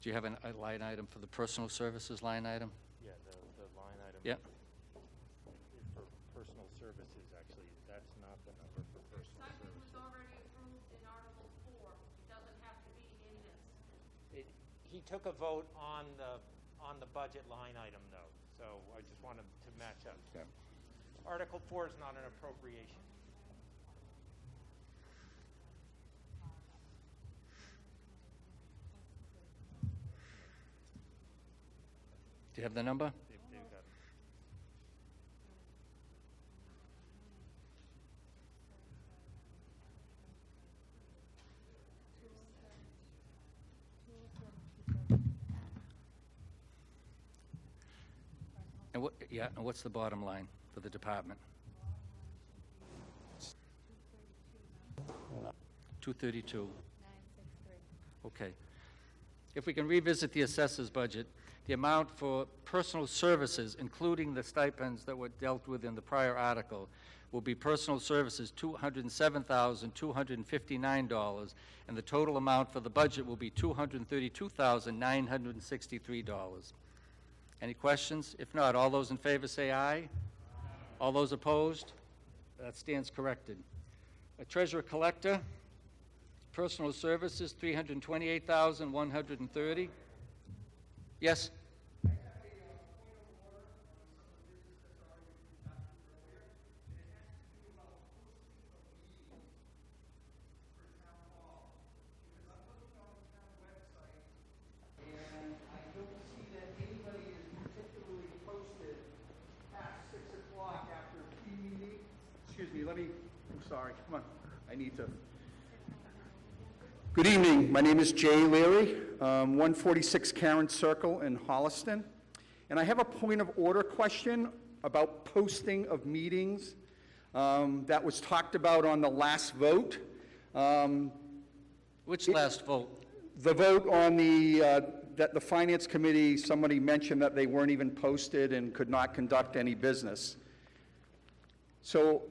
Do you have a line item for the personal services line item? yeah, the line item. Yeah. For personal services, actually, that's not the number for personal services. was already approved in Article 4. It doesn't have to be in this. He took a vote on the budget line item, though, so I just wanted to match up. Okay. Article 4 is not an appropriation. Do you have the number? They've got And what, yeah, and what's the bottom line for the department? 232. Okay. If we can revisit the assessor's budget, the amount for personal services, including the stipends that were dealt with in the prior article, will be personal services $207,259, and the total amount for the budget will be $232,963. Any questions? If not, all those in favor say aye. All those opposed? That stands corrected. A treasurer collector, personal services, $328,130. Yes? Excuse me, I'm sorry, come on, I need to. Good evening, my name is Jay Leary, 146 Karen Circle in Holliston. And I have a point of order question about posting of meetings that was talked about on the last vote. Which last vote? The vote on that the Finance Committee, somebody mentioned that they weren't even posted and could not conduct any business. So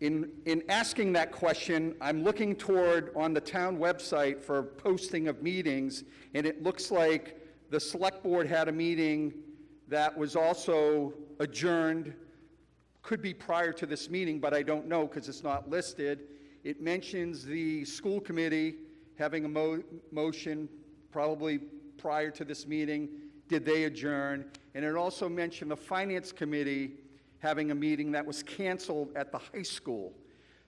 in asking that question, I'm looking toward on the town website for posting of meetings, and it looks like the select board had a meeting that was also adjourned, could be prior to this meeting, but I don't know because it's not listed. It mentions the school committee having a motion probably prior to this meeting. Did they adjourn? And it also mentioned the finance committee having a meeting that was canceled at the high school.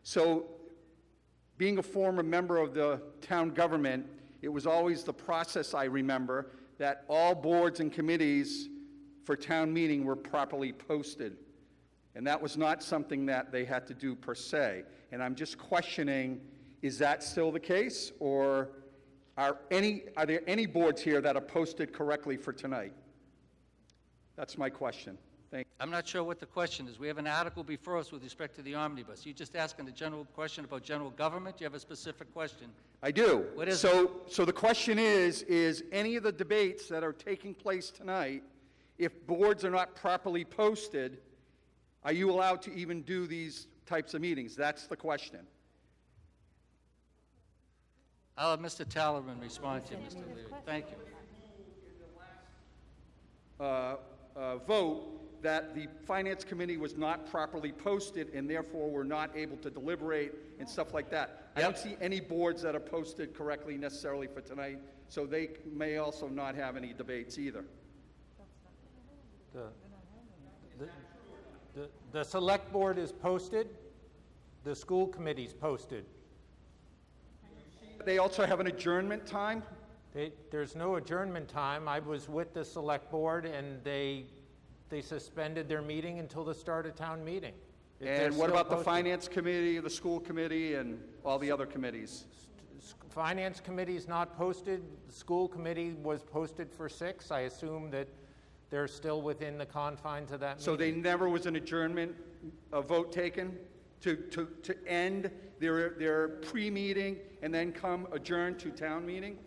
So being a former member of the town government, it was always the process, I remember, that all boards and committees for town meeting were properly posted. And that was not something that they had to do per se. And I'm just questioning, is that still the case? Or are there any boards here that are posted correctly for tonight? That's my question. Thank you. I'm not sure what the question is. We have an article before us with respect to the omnibus. You just asking a general question about general government? Do you have a specific question? I do. What is so the question is any of the debates that are taking place tonight, if boards are not properly posted, are you allowed to even do these types of meetings? That's the question. I'll have Mr. Tallerin respond to you, Mr. Leary. Thank you. Vote that the Finance Committee was not properly posted and therefore were not able to deliberate and stuff like that. I don't see any boards that are posted correctly necessarily for tonight so they may also not have any debates either. The select board is posted, the school committee's posted. They also have an adjournment time? There's no adjournment time. I was with the select board, and they suspended their meeting until the start of town meeting. They're And what still about the posted. finance committee, the school committee, and all the other committees? Finance committee's not posted. The school committee was posted for 6. I assume that they're still within the confines of that So meeting. they never was an adjournment, a vote taken to end their pre-meeting and then come adjourn to town meeting?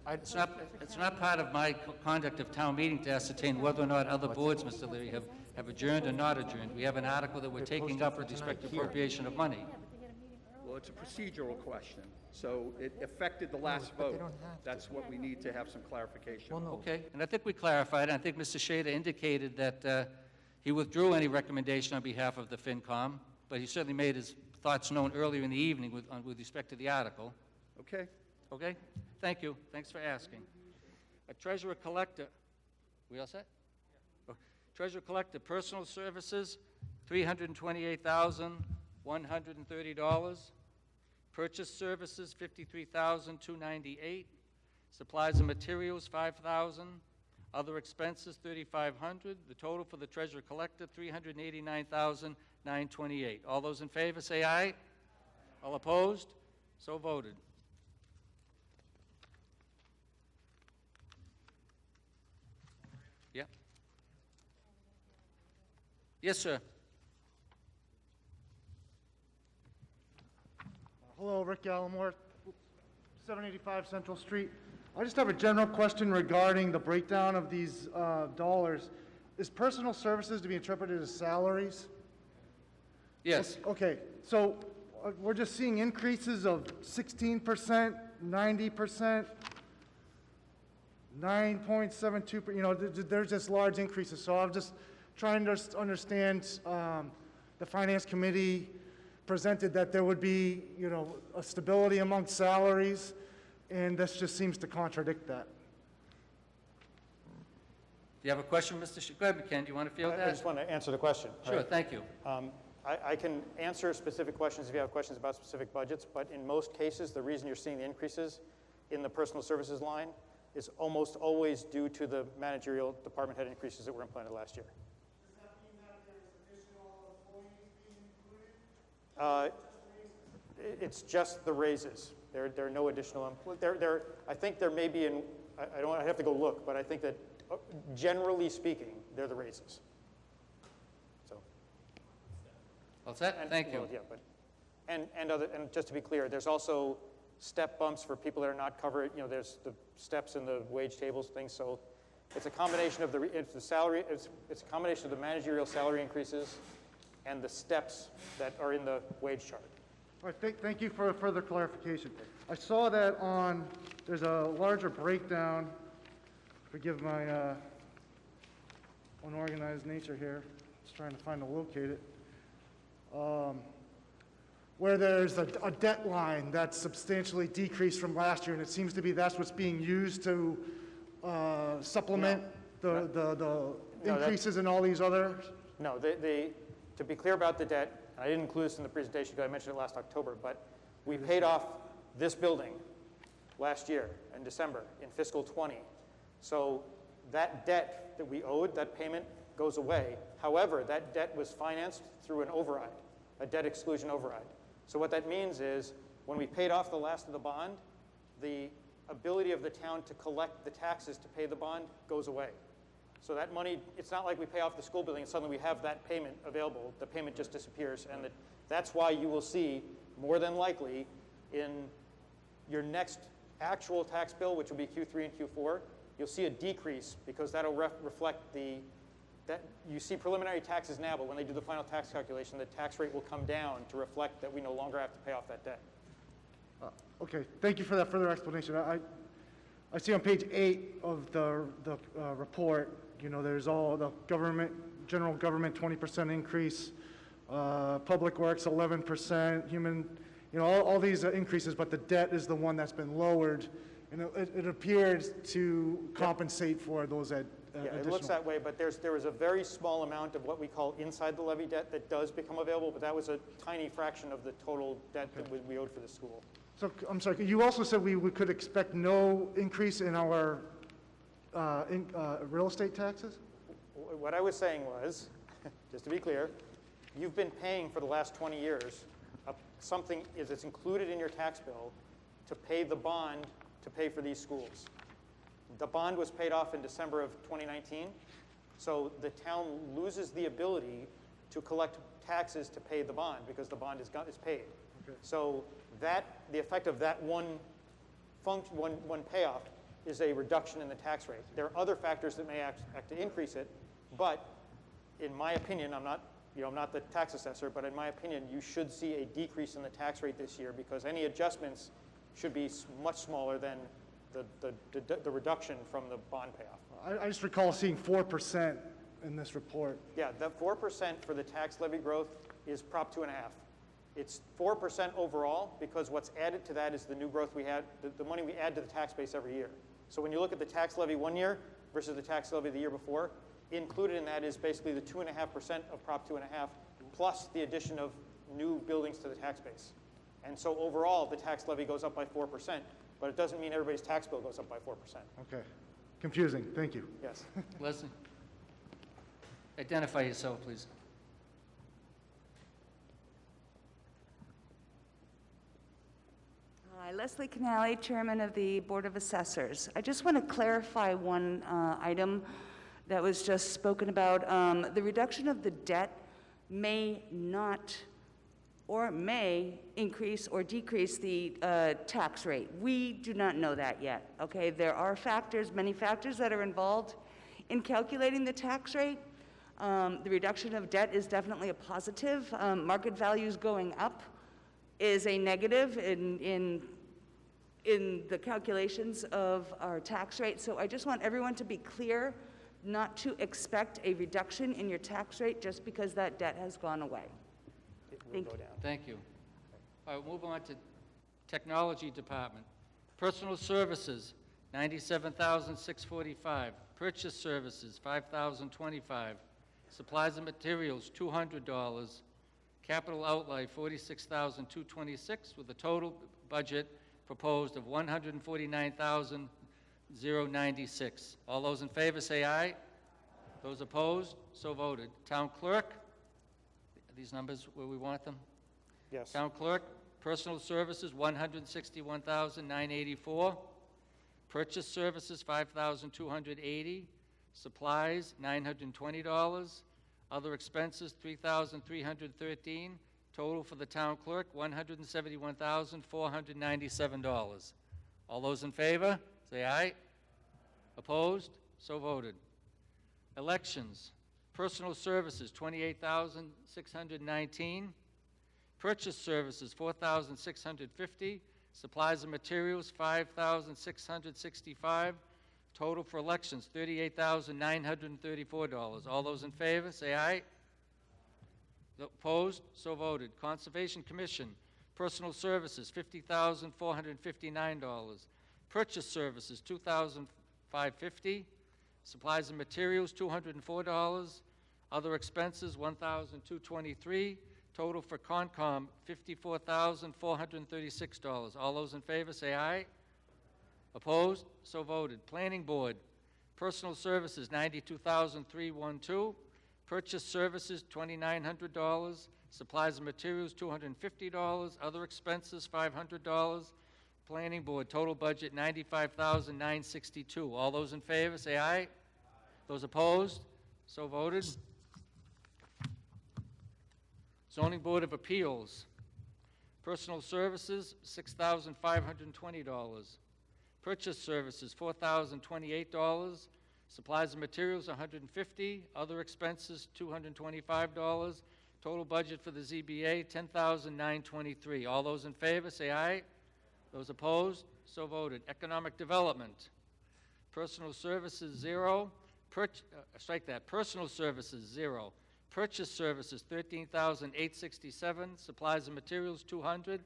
It's not part of my conduct of town meeting to ascertain whether or not other boards, Mr. Leary, have adjourned or not adjourned. We have an article that we're taking up with respect to appropriation of money. Well, it's a procedural question, so it affected the last vote. That's what we need to have some clarification on. Okay, and I think we clarified, and I think Mr. Shader indicated that he withdrew any recommendation on behalf of the FinCom, but he certainly made his thoughts known earlier in the evening with respect to the article. Okay. Okay? Thank you. Thanks for asking. A treasurer collector, we all set? Oh, treasurer collector, personal services, $328,130. Purchase services, $53,298. Supplies and materials, $5,000. Other expenses, $3,500. The total for the treasurer collector, $389,928. All those in favor, say aye. All opposed? So voted. Yeah. Yes, sir. Hello, Rick Gallimore, 785 Central Street. I just have a general question regarding the breakdown of these dollars. Is personal services to be interpreted as salaries? Yes. Okay, so we're just seeing increases of 16%, 90%, 9.72%, you know, there's just large increases. So I'm just trying to understand, the Finance Committee presented that there would be, you know, a stability among salaries, and this just seems to contradict that. Do you have a question, Mr. Go ahead, Ken, do you want to field that? I just want to answer the question. Sure, right? thank you. I can answer specific questions if you have questions about specific budgets, but in most cases, the reason you're seeing the increases in the personal services line is almost always due to the managerial department head increases that were implemented last year. Does that mean that there's additional employees being included? It's just the raises. There are no additional, I think there may be, I have to go look, but I think that generally speaking, they're the raises. So. All set? Thank you. Well, yeah, but, and just to be clear, there's also step bumps for people that are not covered. You know, there's the steps in the wage tables, things. So it's a combination of the salary. It's a combination of the managerial salary increases and the steps that are in the wage chart. All right, thank you for further clarification. I saw that there's a larger breakdown, forgive my unorganized nature here, just trying to find to locate it, where there's a debt line that's substantially decreased from last year, and it seems to be that's what's being used to supplement the increases in all these others? No, to be clear about the debt, I didn't include this in the presentation because I mentioned it last October, but we paid off this building last year in December in fiscal 20. So that debt that we owed, that payment goes away. However, that debt was financed through an override, a debt exclusion override. So what that means is when we paid off the last of the bond, the ability of the town to collect the taxes to pay the bond goes away. So that money, it's not like we pay off the school building and suddenly we have that payment available. The payment just disappears. And that's why you will see, more than likely, in your next actual tax bill, which will be Q3 and Q4, you'll see a decrease because that'll reflect that you see preliminary taxes now, but when they do the final tax calculation, the tax rate will come down to reflect that we no longer have to pay off that debt. Okay, thank you for that further explanation. I see on page 8 of the report, you know, there's all the general government 20% increase, public works 11%, human, you know, all these increases, but the debt is the one that's been lowered, And it appears to compensate for those Yeah, additional. it looks that way, but there was a very small amount of what we call inside the levy debt that does become available, but that was a tiny fraction of the total debt that we owed for the school. So, I'm sorry, you also said we could expect no increase in our real estate taxes? What I was saying was, just to be clear, you've been paying for the last 20 years, something that's included in your tax bill to pay the bond to pay for these schools. The bond was paid off in December of 2019, so the town loses the ability to collect taxes to pay the bond because the bond is paid. Okay. So the effect of that one payoff is a reduction in the tax rate. There are other factors that may act to increase it, but in my opinion, I'm not the tax assessor, but in my opinion, you should see a decrease in the tax rate this year because any adjustments should be much smaller than the reduction from the bond payoff. I just recall seeing 4% in this report. Yeah, the 4% for the tax levy growth is Prop 2.5. It's 4% overall because what's added to that is the new growth we had, the money we add to the tax base every year. So when you look at the tax levy one year versus the tax levy the year before, included in that is basically the 2.5% of Prop 2.5 plus the addition of new buildings to the tax base. And so overall, the tax levy goes up by 4%, but it doesn't mean everybody's tax bill goes up by 4%. Okay. Confusing. Thank you. Yes. Leslie? Identify yourself, please. Hi, Leslie Canale, Chairman of the Board of Assessors. I just want to clarify one item that was just spoken about. The reduction of the debt may not or may increase or decrease the tax rate. We do not know that yet, okay? There are factors, many factors that are involved in calculating the tax rate. The reduction of debt is definitely a positive. Market values going up is a negative in the calculations of our tax rate. So I just want everyone to be clear not to expect a reduction in your tax rate just because that debt has gone away. It will go down. Thank you. All right, move on to Technology Department. Personal Services, $97,645. Purchase Services, $5,025. Supplies and Materials, $200. Capital Outlay, $46,226, with a total budget proposed of $149,096. All those in favor say aye. Those opposed, so voted. Town Clerk, are these numbers where we want them? Yes. Town Clerk, Personal Services, $161,984. Purchase Services, $5,280. Supplies, $920. Other expenses, $3,313. Total for the Town Clerk, $171,497. All those in favor, say aye. Opposed? So voted. Elections. Personal Services, $28,619. Purchase Services, $4,650. Supplies and Materials, $5,665. Total for elections, $38,934. All those in favor, say aye. Opposed? So voted. Conservation Commission, Personal Services, $50,459. Purchase Services, $2,550. Supplies and Materials, $204. Other expenses, $1,223. Total for Concom, $54,436. All those in favor, say aye. Opposed? So voted. Planning Board, Personal Services, $92,312. Purchase Services, $2,900. Supplies and Materials, $250. Other expenses, $500. Planning Board, total budget, $95,962. All those in favor, say aye. Those opposed? So voted. Zoning Board of Appeals, Personal Services, $6,520. Purchase Services, $4,028. Supplies and Materials, $150. Other expenses, $225. Total budget for the ZBA, $10,923. All those in favor, say aye. Those opposed, so voted. Economic Development, Personal Services, 0. Strike that. Personal Services, 0. Purchase Services, $13,867. Supplies and Materials, $200.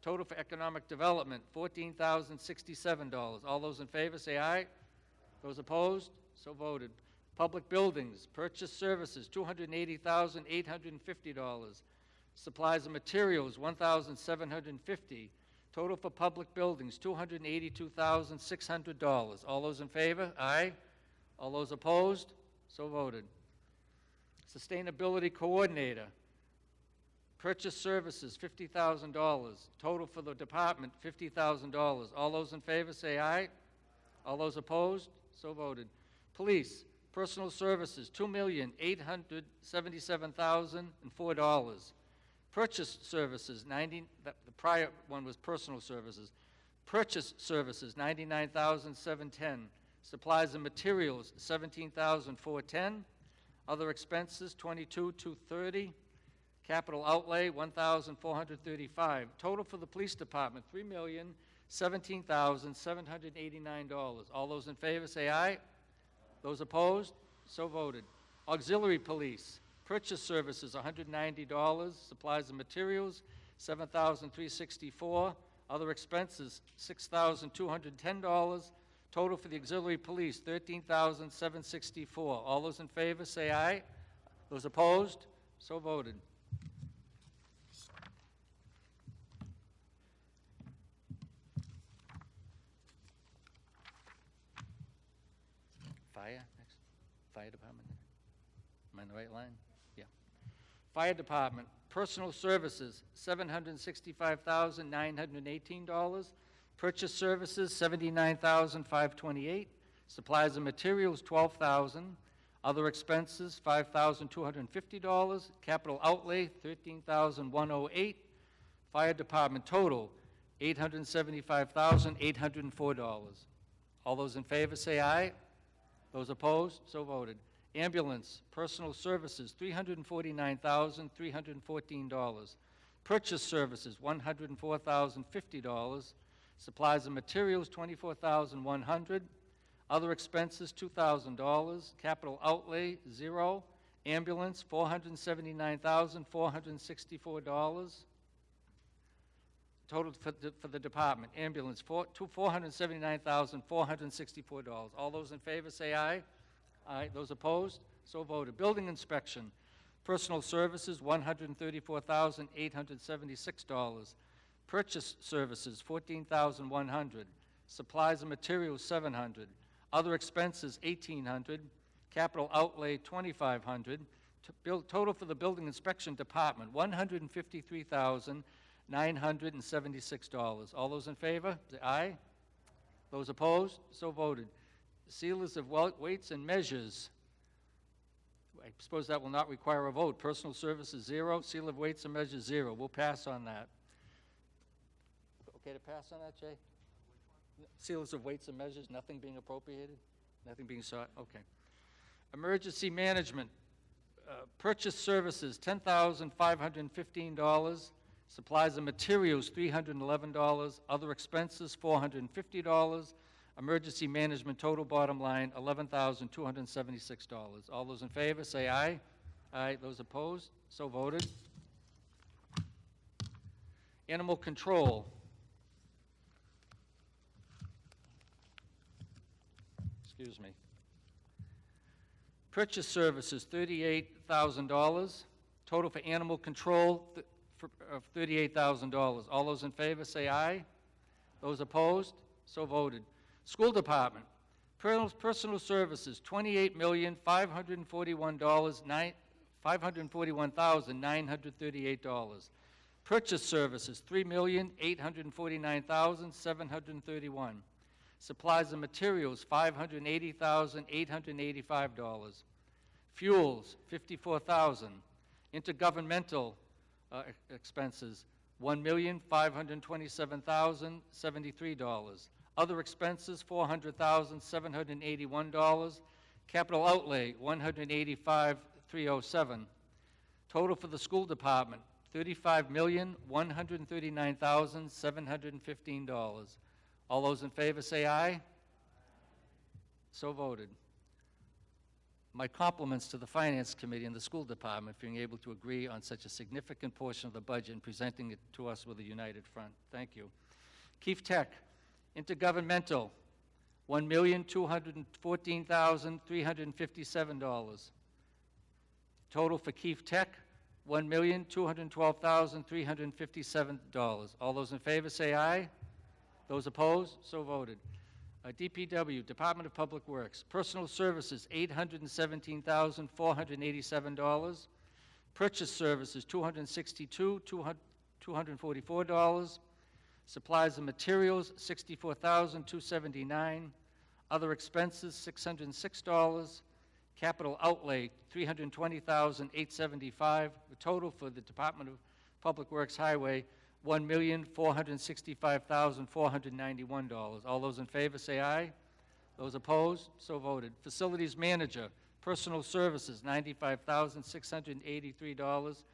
Total for economic development, $14,067. All those in favor, say aye. Those opposed, so voted. Public buildings, purchase services, $280,850. Supplies and materials, $1,750. Total for public buildings, $282,600. All those in favor? Aye. All those opposed? So voted. Sustainability Coordinator, purchase services, $50,000. Total for the department, $50,000. All those in favor say aye. All those opposed? So voted. Police, personal services, $2,877,004. Purchase services, the prior one was personal services. Purchase services, $99,710. Supplies and materials, $17,410. Other expenses, $22,230. Capital outlay, $1,435. Total for the police department, $3,017,789. All those in favor say aye. Those opposed, so voted. Auxiliary police, purchase services, $190. Supplies and materials, $7,364. Other expenses, $6,210. Total for the auxiliary police, $13,764. All those in favor say aye. Those opposed, so voted. Fire, next. Fire department. Am I in the right line? Yeah. Fire department, personal services, $765,918. Purchase services, $79,528. Supplies and materials, $12,000. Other expenses, $5,250. Capital outlay, $13,108. Fire department total, $875,804. All those in favor say aye. Those opposed, so voted. Ambulance, personal services, $349,314. Purchase services, $104,050. Supplies and materials, $24,100. Other expenses, $2,000. Capital outlay, $0. Ambulance, $479,464. Total for the department. Ambulance, $479,464. All those in favor say aye. Aye. Those opposed, so voted. Building inspection, personal services, $134,876. Purchase services, $14,100. Supplies and materials, $700. Other expenses, $1,800. Capital outlay, $2,500. Total for the building inspection department, $153,976. All those in favor, say aye. Those opposed, so voted. Sealers of weights and measures, I suppose that will not require a vote. Personal services, $0. Seal of weights and measures, $0. We'll pass on that. Okay to pass on that, Jay? Sealers of weights and measures, nothing being appropriated? Nothing being sought? Okay. Emergency management, purchase services, $10,515. Supplies and materials, $311. Other expenses, $450. Emergency management total bottom line, $11,276. All those in favor, say aye. Aye. Those opposed, so voted. Animal control. Excuse me. Purchase services, $38,000. Total for animal control of $38,000. All those in favor say aye. Those opposed, so voted. School department, personal services, $541,938. Purchase services, $3,849,731. Supplies and materials, $580,885. Fuels, $54,000. Intergovernmental expenses, $1,527,073. Other expenses, $400,781. Capital outlay, $185,307. Total for the school department, $35,139,715. All those in favor say aye. So voted. My compliments to the Finance Committee and the School Department for being able to agree on such a significant portion of the budget and presenting it to us with a united front. Thank you. Keefe Tech, intergovernmental, $1,214,357. Total for Keefe Tech, $1,212,357. All those in favor say aye. Those opposed, so voted. DPW, Department of Public Works, Personal Services, $817,487. Purchase Services, $244. Supplies and Materials, $64,279. Other expenses, $606. Capital outlay, $320,875. The total for the Department of Public Works Highway, $1,465,491. All those in favor say aye. Those opposed, so voted. Facilities Manager, Personal Services, $95,683.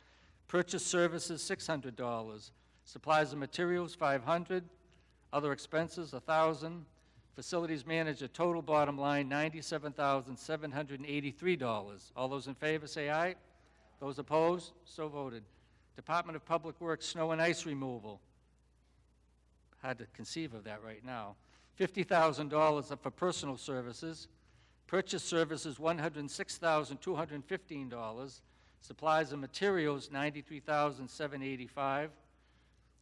Purchase Services, $600. Supplies and Materials, $500. Other expenses, $1,000. Facilities Manager, total bottom line, $97,783. All those in favor say aye. Those opposed, so voted. Department of Public Works, Snow and Ice Removal. Hard to conceive of that right now. $50,000 for Personal Services. Purchase Services, $106,215. Supplies and Materials, $93,785.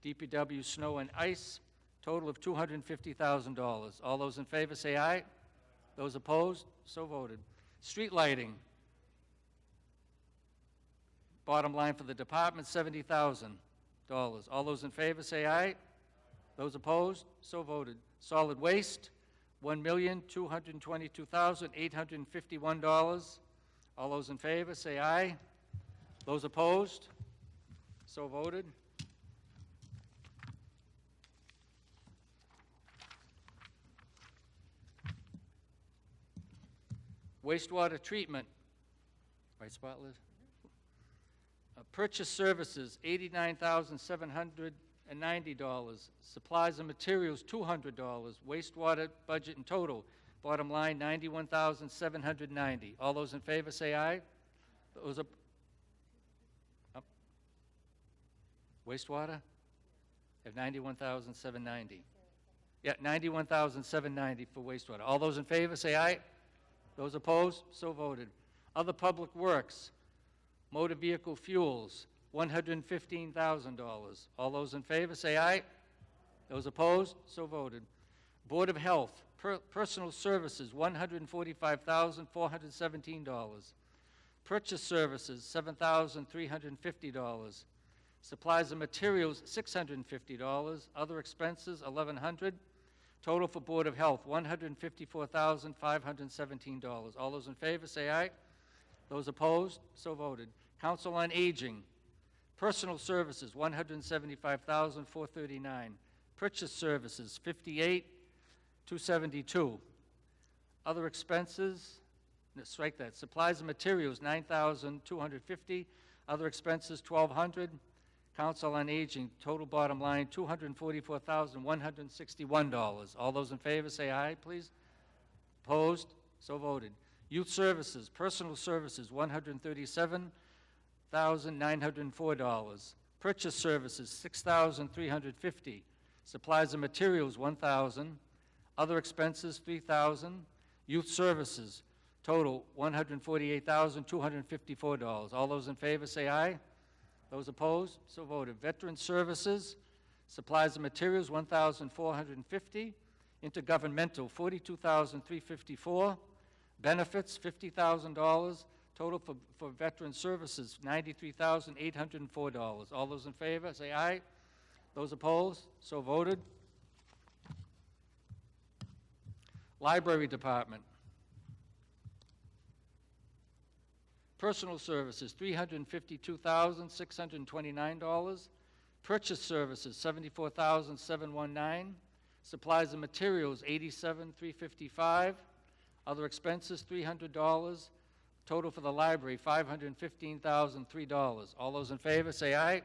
DPW Snow and Ice, total of $250,000. All those in favor say aye. Those opposed, so voted. Street lighting. Bottom line for the department, $70,000. All those in favor say aye. Those opposed, so voted. Solid waste, $1,222,851. All those in favor say aye. Those opposed, so voted. Wastewater treatment. Right spot, Liz? Purchase Services, $89,790. Supplies and Materials, $200. Wastewater budget in total, bottom line, $91,790. All those in favor say aye. Those up. Wastewater? Have $91,790. Yeah, $91,790 for wastewater. All those in favor say aye. Those opposed, so voted. Other Public Works, motor vehicle fuels, $115,000. All those in favor say aye. Those opposed, so voted. Board of Health, Personal Services, $145,417. Purchase Services, $7,350. Supplies and Materials, $650. Other expenses, $1,100. Total for Board of Health, $154,517. All those in favor say aye. Those opposed, so voted. Council on Aging, Personal Services, $175,439. Purchase Services, $58,272. Other expenses, no, strike that. Supplies and Materials, $9,250. Other expenses, $1,200. Council on Aging, total bottom line, $244,161. All those in favor say aye, please. Opposed, so voted. Youth Services, Personal Services, $137,904. Purchase Services, $6,350. Supplies and Materials, $1,000. Other expenses, $3,000. Youth Services, total $148,254. All those in favor say aye. Those opposed, so voted. Veteran Services, Supplies and Materials, $1,450. Intergovernmental, $42,354. Benefits, $50,000. Total for Veteran Services, $93,804. All those in favor, say aye. Those opposed, so voted. Library Department. Personal Services, $352,629. Purchase Services, $74,719. Supplies and Materials, $87,355. Other expenses, $300. Total for the library, $515,003. All those in favor, say aye.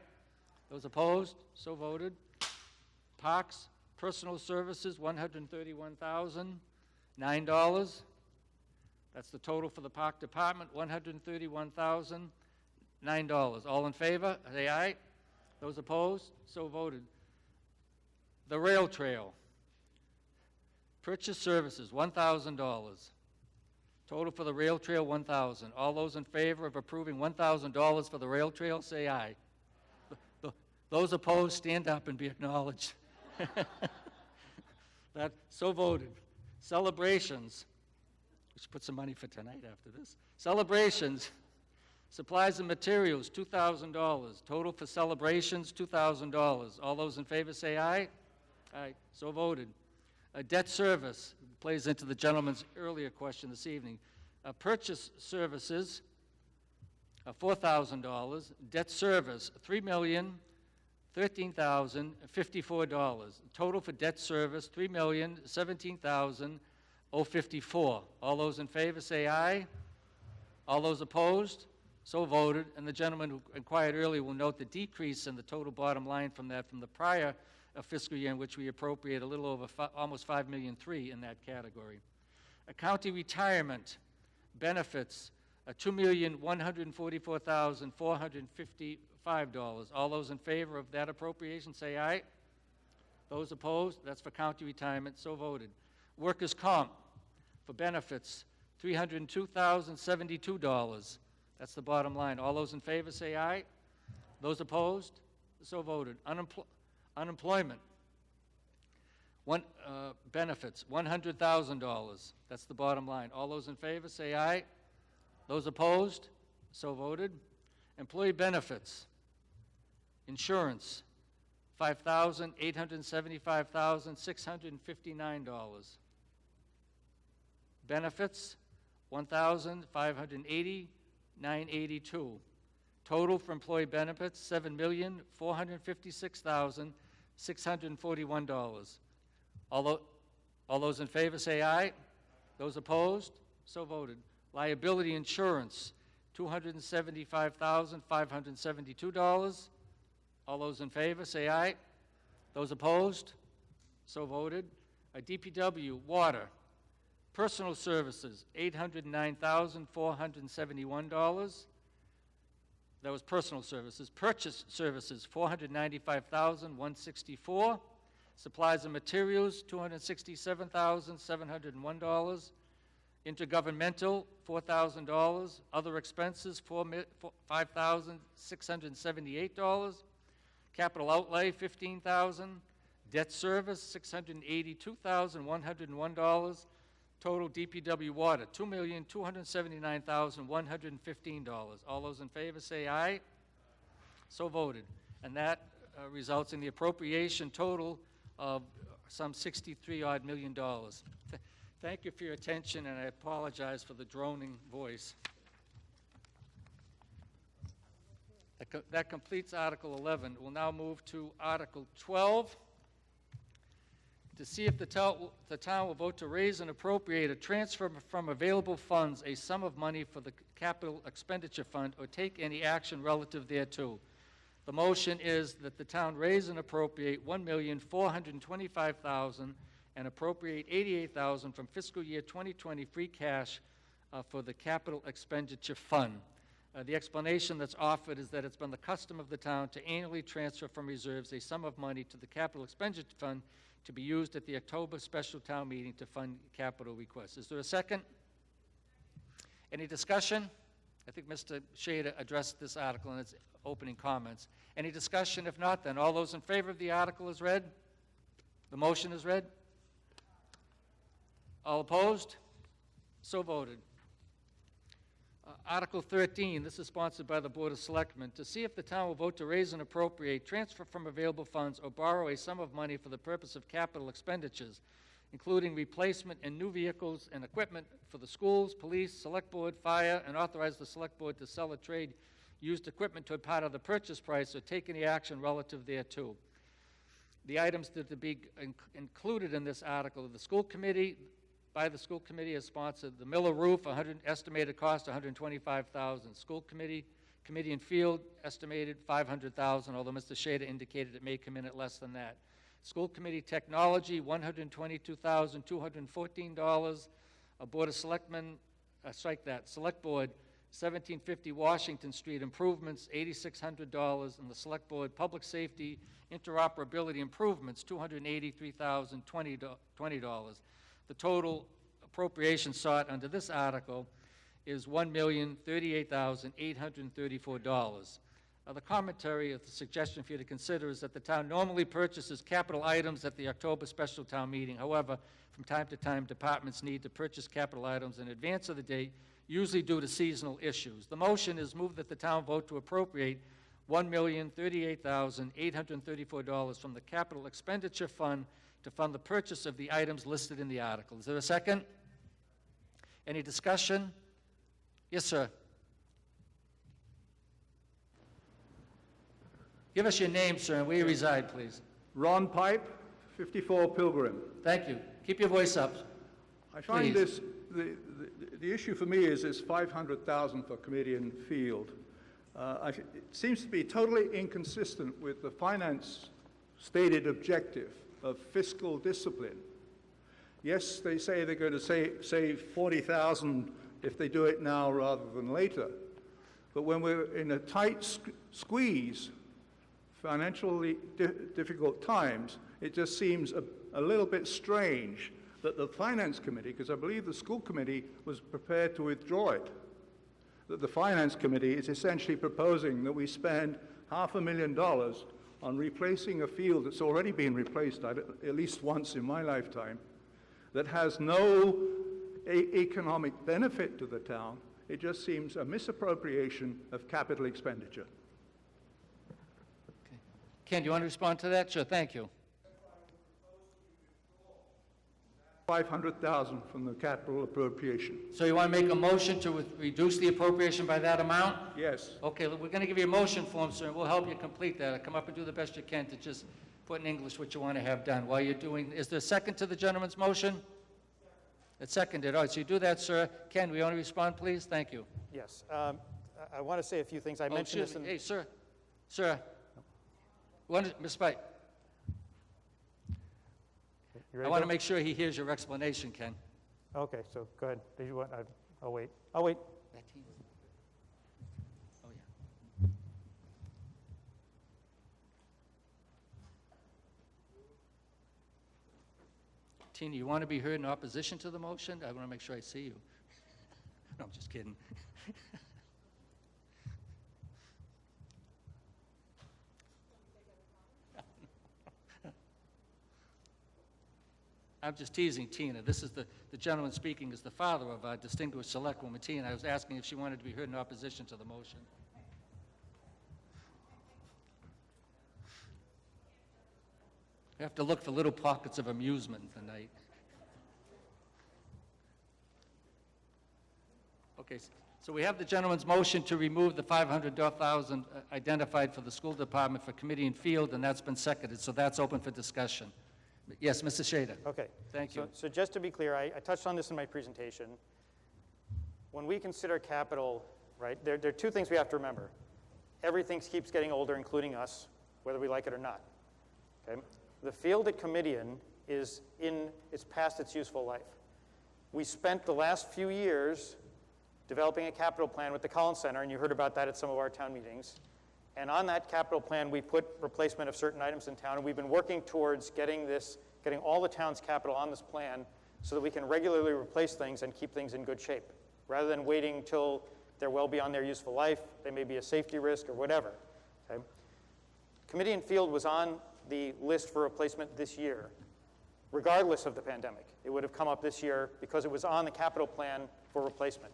Those opposed, so voted. Parks, Personal Services, $131,009. That's the total for the Park Department, $131,009. All in favor, say aye. Those opposed, so voted. The Rail Trail. Purchase services, $1,000. Total for the rail trail, $1,000. All those in favor of approving $1,000 for the rail trail, say aye. Those opposed, stand up and be acknowledged. That, so voted. Celebrations. We should put some money for tonight after this. Celebrations. Supplies and materials, $2,000. Total for celebrations, $2,000. All those in favor say aye. Aye, so voted. Debt service plays into the gentleman's earlier question this evening. Purchase services, $4,000. Debt service, $3,013,054. Total for debt service, $3,017,054. All those in favor say aye. All those opposed, so voted. And the gentleman who inquired earlier will note the decrease in the total bottom line from that from the prior fiscal year in which we appropriate a little over almost $5.3 million in that category. County retirement benefits, $2,144,455. All those in favor of that appropriation say aye. Those opposed, that's for county retirement, so voted. Workers' comp for benefits, $302,072. That's the bottom line. All those in favor say aye. Those opposed, so voted. Unemployment. Benefits, $100,000. That's the bottom line. All those in favor say aye. Those opposed, so voted. Employee benefits. Insurance, $5,875,659. Benefits, $1,580,982. Total for employee benefits, $7,456,641. All those in favor say aye. Those opposed, so voted. Liability insurance, $275,572. All those in favor say aye. Those opposed, so voted. DPW water, personal services, $809,471. That was personal services. Purchase services, $495,164. Supplies and materials, $267,701. Intergovernmental, $4,000. Other expenses, $5,678. Capital outlay, $15,000. Debt service, $682,101. Total DPW water, $2,279,115. All those in favor say aye. So voted. And that results in the appropriation total of some $63-odd million. Thank you for your attention, and I apologize for the droning voice. That completes Article 11. We'll now move to Article 12. To see if the town will vote to raise and appropriate a transfer from available funds a sum of money for the capital expenditure fund or take any action relative thereto. The motion is that the town raise and appropriate $1,425,000 and appropriate $88,000 from fiscal year 2020 free cash for the capital expenditure fund. The explanation that's offered is that it's been the custom of the town to annually transfer from reserves a sum of money to the capital expenditure fund to be used at the October special town meeting to fund capital requests. Is there a second? Any discussion? I think Mr. Shader addressed this article in its opening comments. Any discussion? If not, then all those in favor of the article is read. The motion is read. All opposed? So voted. Article 13, this is sponsored by the Board of Selectmen, to see if the town will vote to raise and appropriate, transfer from available funds, or borrow a sum of money for the purpose of capital expenditures, including replacement and new vehicles and equipment for the schools, police, select board, fire, and authorize the select board to sell or trade used equipment to a part of the purchase price or take any action relative thereto. The items that to be included in this article are the school committee, by the school committee has sponsored the Miller roof, estimated cost $125,000. School committee and field estimated $500,000, although Mr. Shader indicated it may come in at less than that. School committee technology, $122,214. A Board of Selectmen strike that, Select Board, 1750 Washington Street improvements, $8,600, and the Select Board Public Safety Interoperability Improvements, $283,020. The total appropriation sought under this article is $1,038,834. The commentary of the suggestion for you to consider is that the town normally purchases capital items at the October special town meeting. However, from time to time, departments need to purchase capital items in advance of the date, usually due to seasonal issues. The motion is moved that the town vote to appropriate $1,038,834 from the capital expenditure fund to fund the purchase of the items listed in the article. Is there a second? Any discussion? Yes, sir. Give us your name, sir, and where you reside, please. Ron Pipe, 54 Pilgrim. Thank you. Keep your voice up. I find Please. the issue for me is this $500,000 for committee and field. It seems to be totally inconsistent with the finance stated objective of fiscal discipline. Yes, they say they're going to save $40,000 if they do it now rather than later. But when we're in a tight squeeze, financially difficult times, it just seems a little bit strange that the Finance Committee, because I believe the School Committee was prepared to withdraw it, that the Finance Committee is essentially proposing that we spend $500,000 on replacing a field that's already been replaced at least once in my lifetime, that has no economic benefit to the town. It just seems a misappropriation of capital expenditure. Ken, do you want to respond to that? Sure, thank you. $500,000 from the capital appropriation. So you want to make a motion to reduce the appropriation by that amount? Yes. Okay, we're going to give you a motion form, sir, and we'll help you complete that. Come up and do the best you can to just put in English what you want to have done. While you're doing, is there a second to the gentleman's motion? It's seconded. All right, so you do that, sir. Ken, will you want to respond, please? Thank you. Yes. I want to say a few things. I mentioned this in... Hey, sir. Sir. Ms. Pike. I want to make sure he hears your explanation, Ken. Okay, so go ahead. Did you want? I'll wait. I'll wait. Oh, yeah. Tina, you want to be heard in opposition to the motion? I want to make sure I see you. No, I'm just kidding. I'm just teasing Tina. This is the gentleman speaking is the father of our distinguished selectwoman, Tina. I was asking if she wanted to be heard in opposition to the motion. We have to look for little pockets of amusement tonight. Okay, so we have the gentleman's motion to remove the $500,000 identified for the school department for committee and field, and that's been seconded, so that's open for discussion. Yes, Mr. Shader. Okay. Thank you. So just to be clear, I touched on this in my presentation. When we consider capital, right, there are two things we have to remember. Everything keeps getting older, including us, whether we like it or not. Okay? The field at Comedian is it's past its useful life. We spent the last few years developing a capital plan with the Collins Center, and you heard about that at some of our town meetings. And on that capital plan, we put replacement of certain items in town, and we've been working towards getting all the town's capital on this plan so that we can regularly replace things and keep things in good shape, rather than waiting till they're well beyond their useful life, they may be a safety risk or whatever. Okay? Committee and field was on the list for replacement this year, regardless of the pandemic. It would have come up this year because it was on the capital plan for replacement.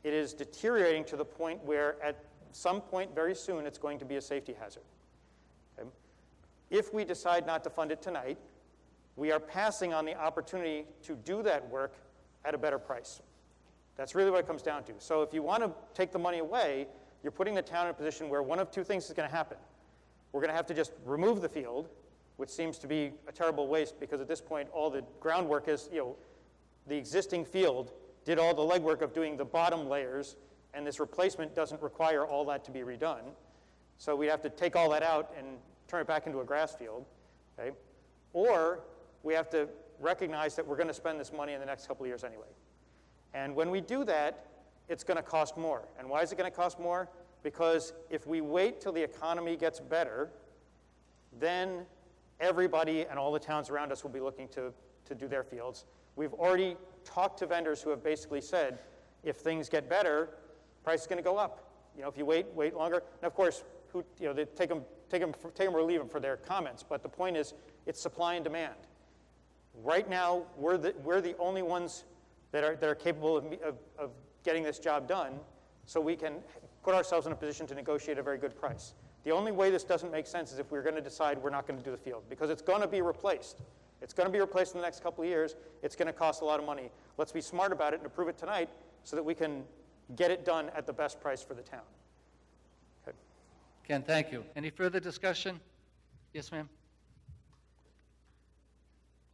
It is deteriorating to the point where at some point very soon it's going to be a safety hazard. Okay? If we decide not to fund it tonight, we are passing on the opportunity to do that work at a better price. That's really what it comes down to. So if you want to take the money away, you're putting the town in a position where one of two things is going to happen. We're going to have to just remove the field, which seems to be a terrible waste because at this point all the groundwork is, the existing field did all the legwork of doing the bottom layers, and this replacement doesn't require all that to be redone. So we have to take all that out and turn it back into a grass field. Okay? Or we have to recognize that we're going to spend this money in the next couple of years anyway. And when we do that, it's going to cost more. And why is it going to cost more? Because if we wait till the economy gets better, then everybody and all the towns around us will be looking to do their fields. We've already talked to vendors who have basically said, if things get better, price is going to go up. You know, if you wait longer. And of course, they take them or leave them for their comments. But the point is, it's supply and demand. Right now, we're the only ones that are capable of getting this job done, so we can put ourselves in a position to negotiate a very good price. The only way this doesn't make sense is if we're going to decide we're not going to do the field, because it's going to be replaced. It's going to be replaced in the next couple of years. It's going to cost a lot of money. Let's be smart about it and approve it tonight so that we can get it done at the best price for the town. Okay. Ken, thank you. Any further discussion? Yes, ma'am?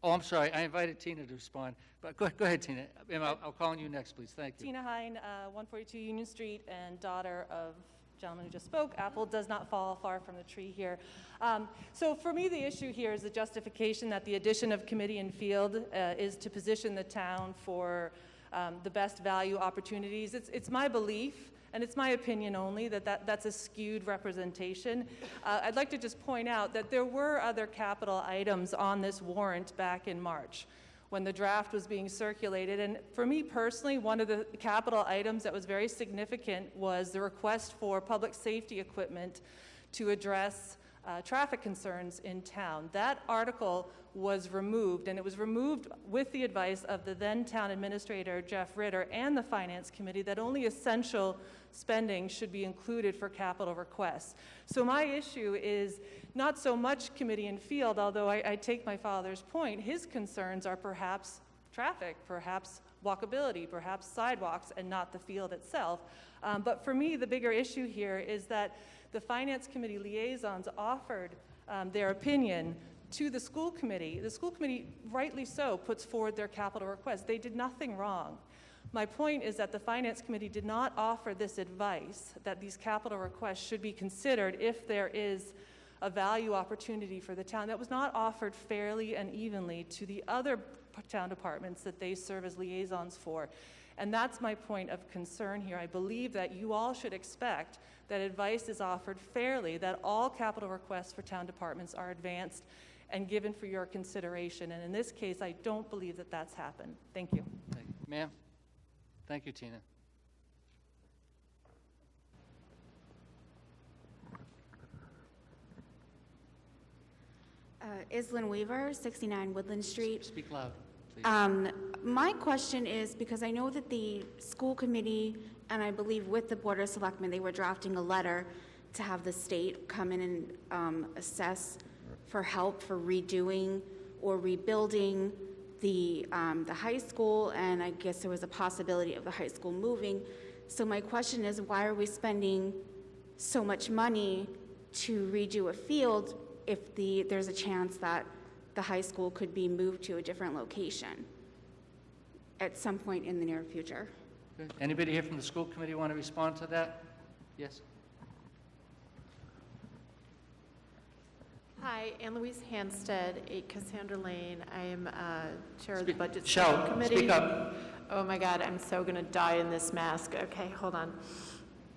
Oh, I'm sorry, I invited Tina to respond, but go ahead, Tina. Ma'am, I'll call on you next, please. Thank you. Tina Hine, 142 Union Street, and daughter of gentleman who just spoke. Apple does not fall far from the tree here. So for me, the issue here is the justification that the addition of committee and field is to position the town for the best value opportunities. It's my belief, and it's my opinion only, that's a skewed representation. I'd like to just point out that there were other capital items on this warrant back in March when the draft was being circulated. And for me personally, one of the capital items that was very significant was the request for public safety equipment to address traffic concerns in town. That article was removed, and it was removed with the advice of the then town administrator, Jeff Ritter, and the Finance Committee, that only essential spending should be included for capital requests. So my issue is not so much committee and field, although I take my father's point. His concerns are perhaps traffic, perhaps walkability, perhaps sidewalks, and not the field itself. But for me, the bigger issue here is that the Finance Committee liaisons offered their opinion to the school committee. The school committee, rightly so, puts forward their capital requests. They did nothing wrong. My point is that the Finance Committee did not offer this advice that these capital requests should be considered if there is a value opportunity for the town. That was not offered fairly and evenly to the other town departments that they serve as liaisons for. And that's my point of concern here. I believe that you all should expect that advice is offered fairly, that all capital requests for town departments are advanced and given for your consideration. And in this case, I don't believe that that's happened. Thank you. Ma'am? Thank you, Tina. Islyn Weaver, 69 Woodland Street. Speak loud, please. My question is, because I know that the school committee, and I believe with the Board of Selectmen, they were drafting a letter to have the state come in and assess for help for redoing or rebuilding the high school, and I guess there was a possibility of the high school moving. So my question is, why are we spending so much money to redo a field if there's a chance that the high school could be moved to a different location at some point in the near future? Good. Anybody here from the school committee want to respond to that? Yes? Hi, Ann Louise Hanstead, 8 Cassandra Lane. I am chair of the Budget Shout. Subcommittee. Speak up. Oh my God, I'm so going to die in this mask. Okay, hold on.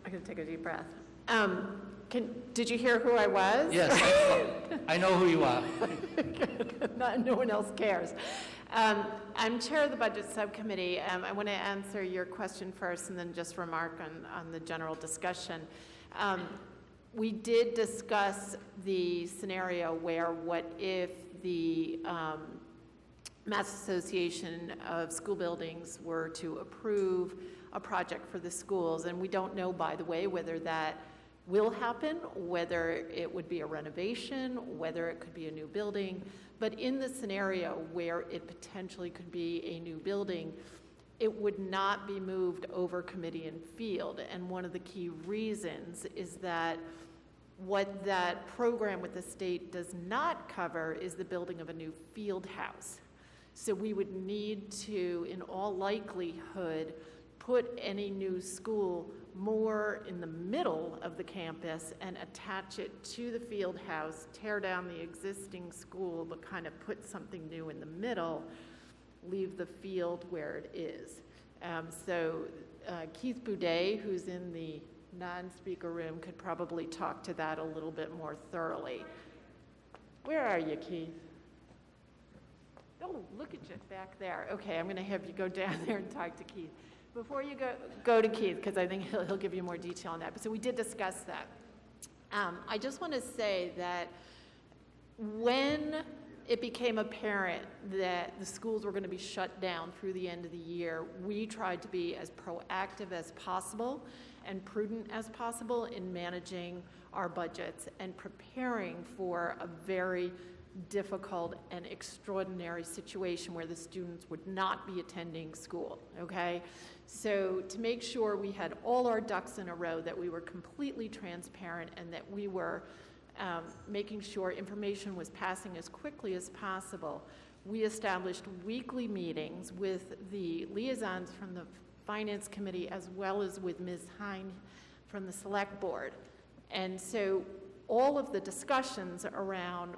I'm going to take a deep breath. Did you hear who I was? Yes, I know who you are. No one else cares. I'm chair of the Budget Subcommittee. I want to answer your question first and then just remark on the general discussion. We did discuss the scenario where what if the Mass Association of School Buildings were to approve a project for the schools, and we don't know, by the way, whether that will happen, whether it would be a renovation, whether it could be a new building. But in the scenario where it potentially could be a new building, it would not be moved over committee and field. And one of the key reasons is that what that program with the state does not cover is the building of a new field house. So we would need to, in all likelihood, put any new school more in the middle of the campus and attach it to the field house, tear down the existing school, but kind of put something new in the middle, leave the field where it is. Keith Boudet, who's in the non-speaker room, could probably talk to that a little bit more thoroughly. Where are you, Keith? Oh, look at you back there. Okay, I'm going to have you go down there and talk to Keith. Before you go to Keith, because I think he'll give you more detail on that. But so we did discuss that. I just want to say that when it became apparent that the schools were going to be shut down through the end of the year, we tried to be as proactive as possible and prudent as possible in managing our budgets and preparing for a very difficult and extraordinary situation where the students would not be attending school, okay? So to make sure we had all our ducks in a row, that we were completely transparent and that we were making sure information was passing as quickly as possible, we established weekly meetings with the liaisons from the Finance Committee as well as with Ms. Hine from the Select Board. And so all of the discussions around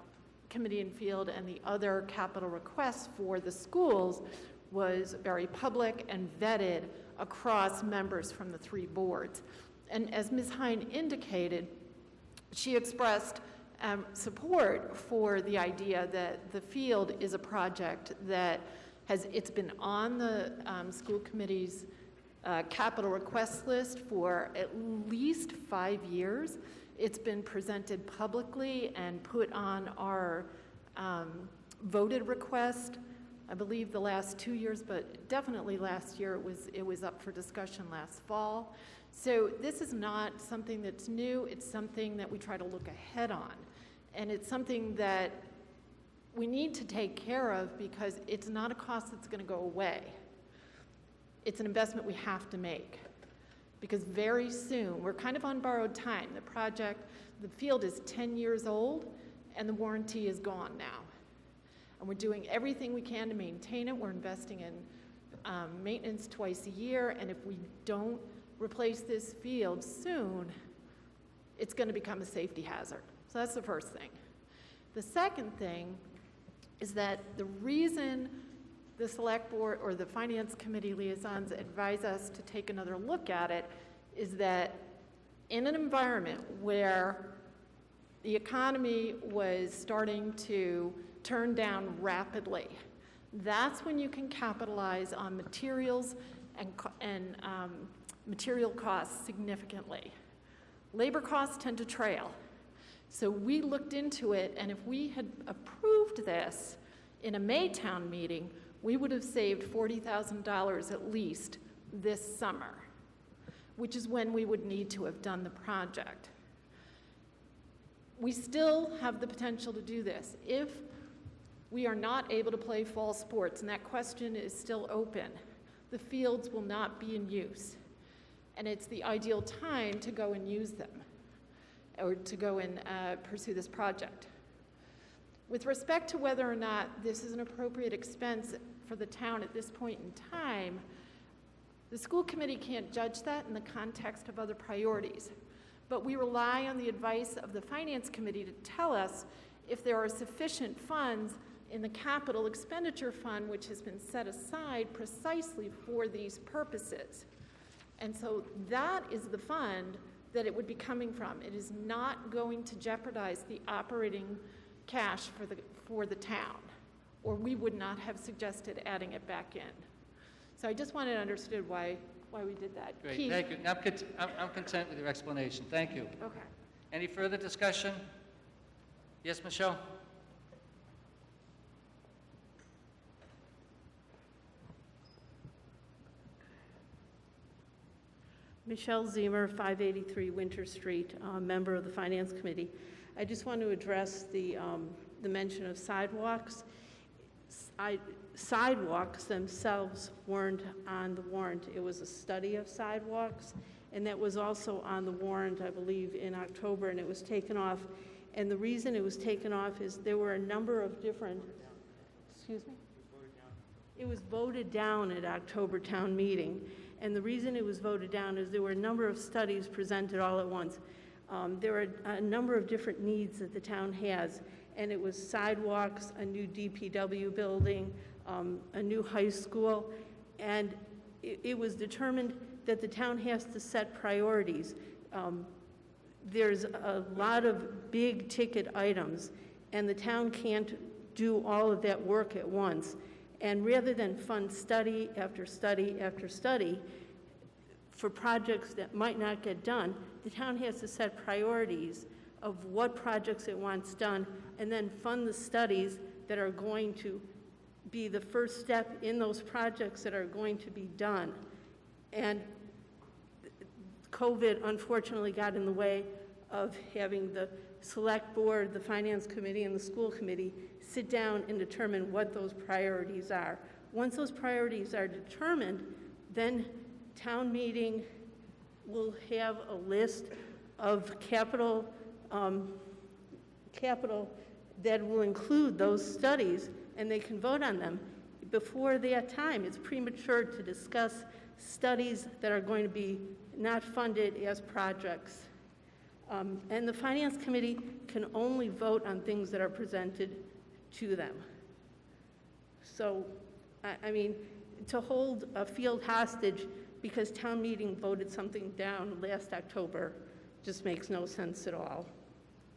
Committee and Field and the other capital requests for the schools was very public and vetted across members from the three boards. And as Ms. Hine indicated, she expressed support for the idea that the field is a project that it's been on the school committee's capital request list for at least 5 years. It's been presented publicly and put on our voted request, I believe the last 2 years, but definitely last year it was up for discussion last fall. So this is not something that's new. It's something that we try to look ahead on. And it's something that we need to take care of because it's not a cost that's going to go away. It's an investment we have to make. Because very soon, we're kind of on borrowed time. The field is 10 years old, and the warranty is gone now. And we're doing everything we can to maintain it. We're investing in maintenance twice a year, and if we don't replace this field soon, it's going to become a safety hazard. So that's the first thing. The second thing is that the reason the Select Board or the Finance Committee liaisons advise us to take another look at it is that in an environment where the economy was starting to turn down rapidly, that's when you can capitalize on materials and material costs significantly. Labor costs tend to trail. So we looked into it, and if we had approved this in a Maytown meeting, we would have saved $40,000 at least this summer, which is when we would need to have done the project. We still have the potential to do this. If we are not able to play fall sports, and that question is still open, the fields will not be in use. And it's the ideal time to go and use them, or to go and pursue this project. With respect to whether or not this is an appropriate expense for the town at this point in time, the school committee can't judge that in the context of other priorities. But we rely on the advice of the Finance Committee to tell us if there are sufficient funds in the capital expenditure fund, which has been set aside precisely for these purposes. And so that is the fund that it would be coming from. It is not going to jeopardize the operating cash for the town, or we would not have suggested adding it back in. So I just wanted to understand why we did that. Great, Keith? thank you. I'm content with your explanation. Thank you. Okay. Any further discussion? Yes, Michelle? Michelle Zemer, 583 Winter Street, member of the Finance Committee. I just want to address the mention of sidewalks. Sidewalks themselves weren't on the warrant. It was a study of sidewalks, and that was also on the warrant, I believe, in October, and it was taken off. And the reason it was taken off is there were a number of different, excuse me? It was voted down at October town meeting. And the reason it was voted down is there were a number of studies presented all at once. There are a number of different needs that the town has, and it was sidewalks, a new DPW building, a new high school, and it was determined that the town has to set priorities. There's a lot of big ticket items, and the town can't do all of that work at once. And rather than fund study after study after study for projects that might not get done, the town has to set priorities of what projects it wants done, and then fund the studies that are going to be the first step in those projects that are going to be done. And COVID unfortunately got in the way of having the select board, the finance committee, and the school committee sit down and determine what those priorities are. Once those priorities are determined, then town meeting will have a list of capital that will include those studies, and they can vote on them. Before that time, it's premature to discuss studies that are going to be not funded as projects. And the finance committee can only vote on things that are presented to them. So, I mean, to hold a field hostage because town meeting voted something down last October just makes no sense at all.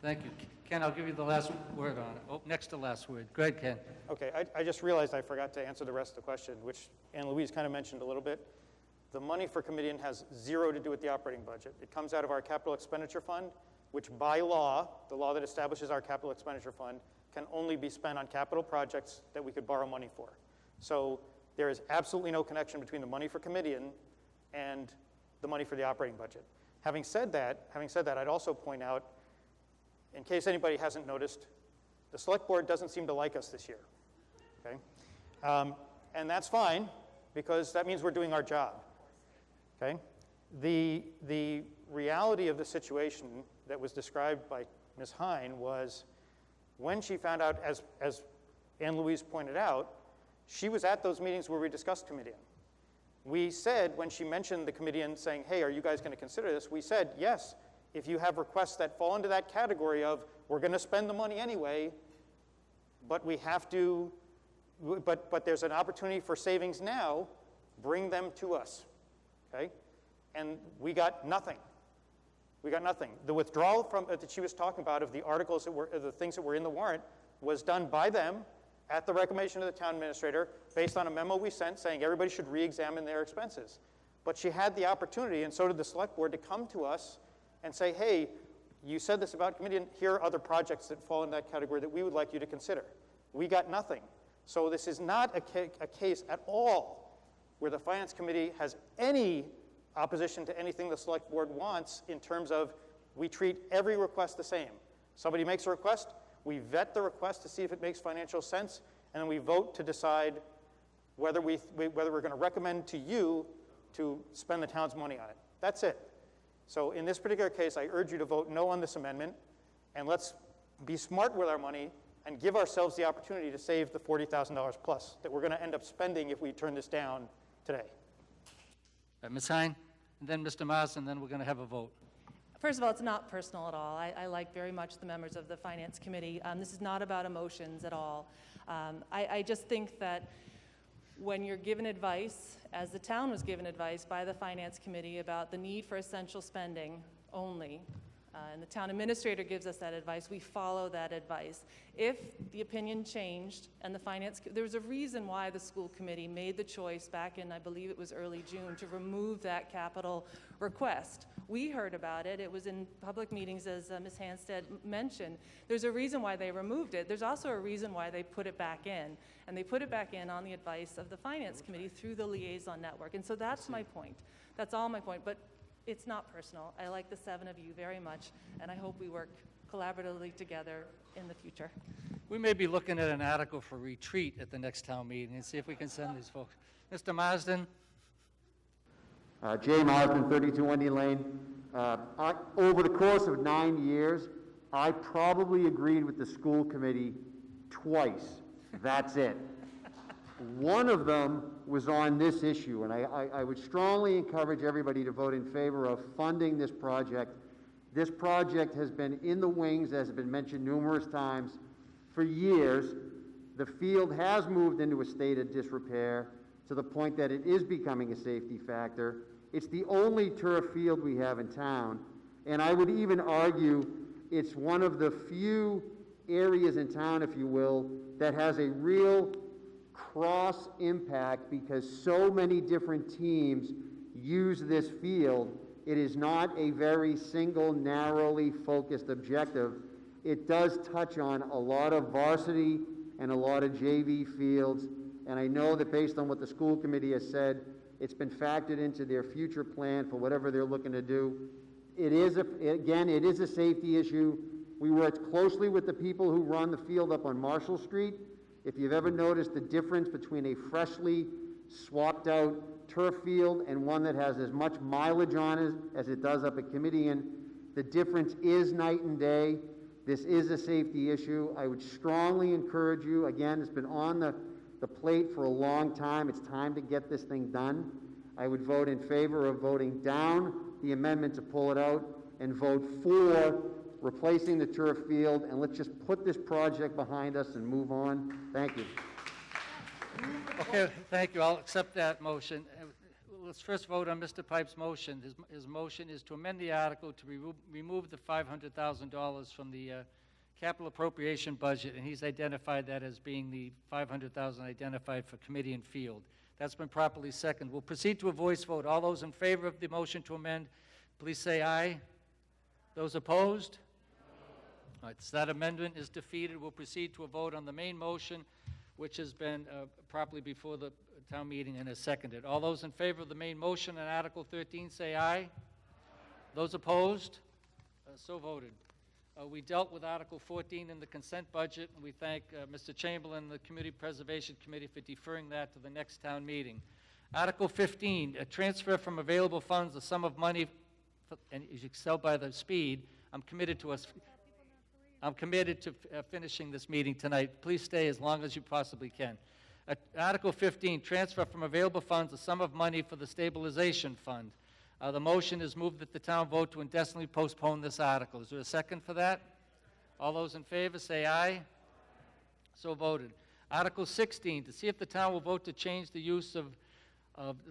Thank you. Ken, I'll give you the last word on it. Oh, next to last word. Go ahead, Ken. Okay, I just realized I forgot to answer the rest of the question, which Ann Louise kind of mentioned a little bit. The money for Comedian has zero to do with the operating budget. It comes out of our capital expenditure fund, which by law, the law that establishes our capital expenditure fund, can only be spent on capital projects that we could borrow money for. So there is absolutely no connection between the money for Comedian and the money for the operating budget. Having said that, I'd also point out, in case anybody hasn't noticed, the select board doesn't seem to like us this year, okay? And that's fine, because that means we're doing our job, okay? The reality of the situation that was described by Ms. Hine was when she found out, as Ann Louise pointed out, she was at those meetings where we discussed Comedian. We said, when she mentioned the Comedian saying, hey, are you guys going to consider this? We said, yes, if you have requests that fall into that category of we're going to spend the money anyway, but we have to, but there's an opportunity for savings now, bring them to us, okay? And we got nothing. We got nothing. The withdrawal from that she was talking about of the articles that were, the things that were in the warrant, was done by them at the recommendation of the town administrator based on a memo we sent saying everybody should re-examine their expenses. But she had the opportunity, and so did the select board, to come to us and say, hey, you said this about Comedian, here are other projects that fall in that category that we would like you to consider. We got nothing. So this is not a case at all where the Finance Committee has any opposition to anything the Select Board wants in terms of we treat every request the same. Somebody makes a request, we vet the request to see if it makes financial sense, and then we vote to decide whether we're going to recommend to you to spend the town's money on it. That's it. So in this particular case, I urge you to vote no on this amendment, and let's be smart with our money and give ourselves the opportunity to save the $40,000 plus that we're going to end up spending if we turn this down today. Ms. Hine, and then Mr. Marsden, and then we're going to have a vote. First of all, it's not personal at all. I like very much the members of the Finance Committee. This is not about emotions at all. I just think that when you're given advice, as the town was given advice by the Finance Committee about the need for essential spending only, and the town administrator gives us that advice, we follow that advice. If the opinion changed and there was a reason why the school committee made the choice back in, I believe it was early June, to remove that capital request. We heard about it. It was in public meetings, as Ms. Hanstead mentioned. There's a reason why they removed it. There's also a reason why they put it back in. And they put it back in on the advice of the Finance Committee through the liaison network. And so that's my point. That's all my point. But it's not personal. I like the seven of you very much, and I hope we work collaboratively together in the future. We may be looking at an article for retreat at the next town meeting and see if we can send these folks. Mr. Marsden? Jay Marsden, 32 Wendy Lane. Over the course of 9 years, I probably agreed with the school committee twice. That's it. One of them was on this issue, and I would strongly encourage everybody to vote in favor of funding this project. This project has been in the wings, as has been mentioned numerous times, for years. The field has moved into a state of disrepair. to the point that it is becoming a safety factor. It's the only turf field we have in town, and I would even argue it's one of the few areas in town, if you will, that has a real cross impact because so many different teams use this field. It is not a very single, narrowly focused objective. It does touch on a lot of varsity and a lot of JV fields, and I know that based on what the school committee has said, it's been factored into their future plan for whatever they're looking to do. It is, it is a safety issue. We worked closely with the people who run the field up on Marshall Street. If you've ever noticed the difference between a freshly swapped out turf field and one that has as much mileage on it as it does up at Comedian, the difference is night and day. This is a safety issue. I would strongly encourage you, again, it's been on the plate for a long time. It's time to get this thing done. I would vote in favor of voting down the amendment to pull it out and vote for replacing the turf field, and let's just put this project behind us and move on. Thank you. Okay, thank you. I'll accept that motion. Let's first vote on Mr. Pipe's motion. His motion is to amend the article to remove the $500,000 from the capital appropriation budget, and he's identified that as being the $500,000 identified for committee and field. That's been properly seconded. We'll proceed to a voice vote. All those in favor of the motion to amend, please say aye. Those opposed? All right, so that amendment is defeated. We'll proceed to a vote on the main motion, which has been properly before the town meeting and is seconded. All those in favor of the main motion on Article 13, say aye. Those opposed? So voted. We dealt with Article 14 in the consent budget, and we thank Mr. Chamberlain and the Community Preservation Committee for deferring that to the next town meeting. Article 15, a transfer from available funds, a sum of money, and as you can tell by the speed, I'm committed to finishing this meeting tonight. Please stay as long as you possibly can. Article 15, transfer from available funds, a sum of money for the stabilization fund. The motion is moved that the town vote to indefinitely postpone this article. Is there a second for that? All those in favor say aye. So voted. Article 16, to see if the town will vote to change the use of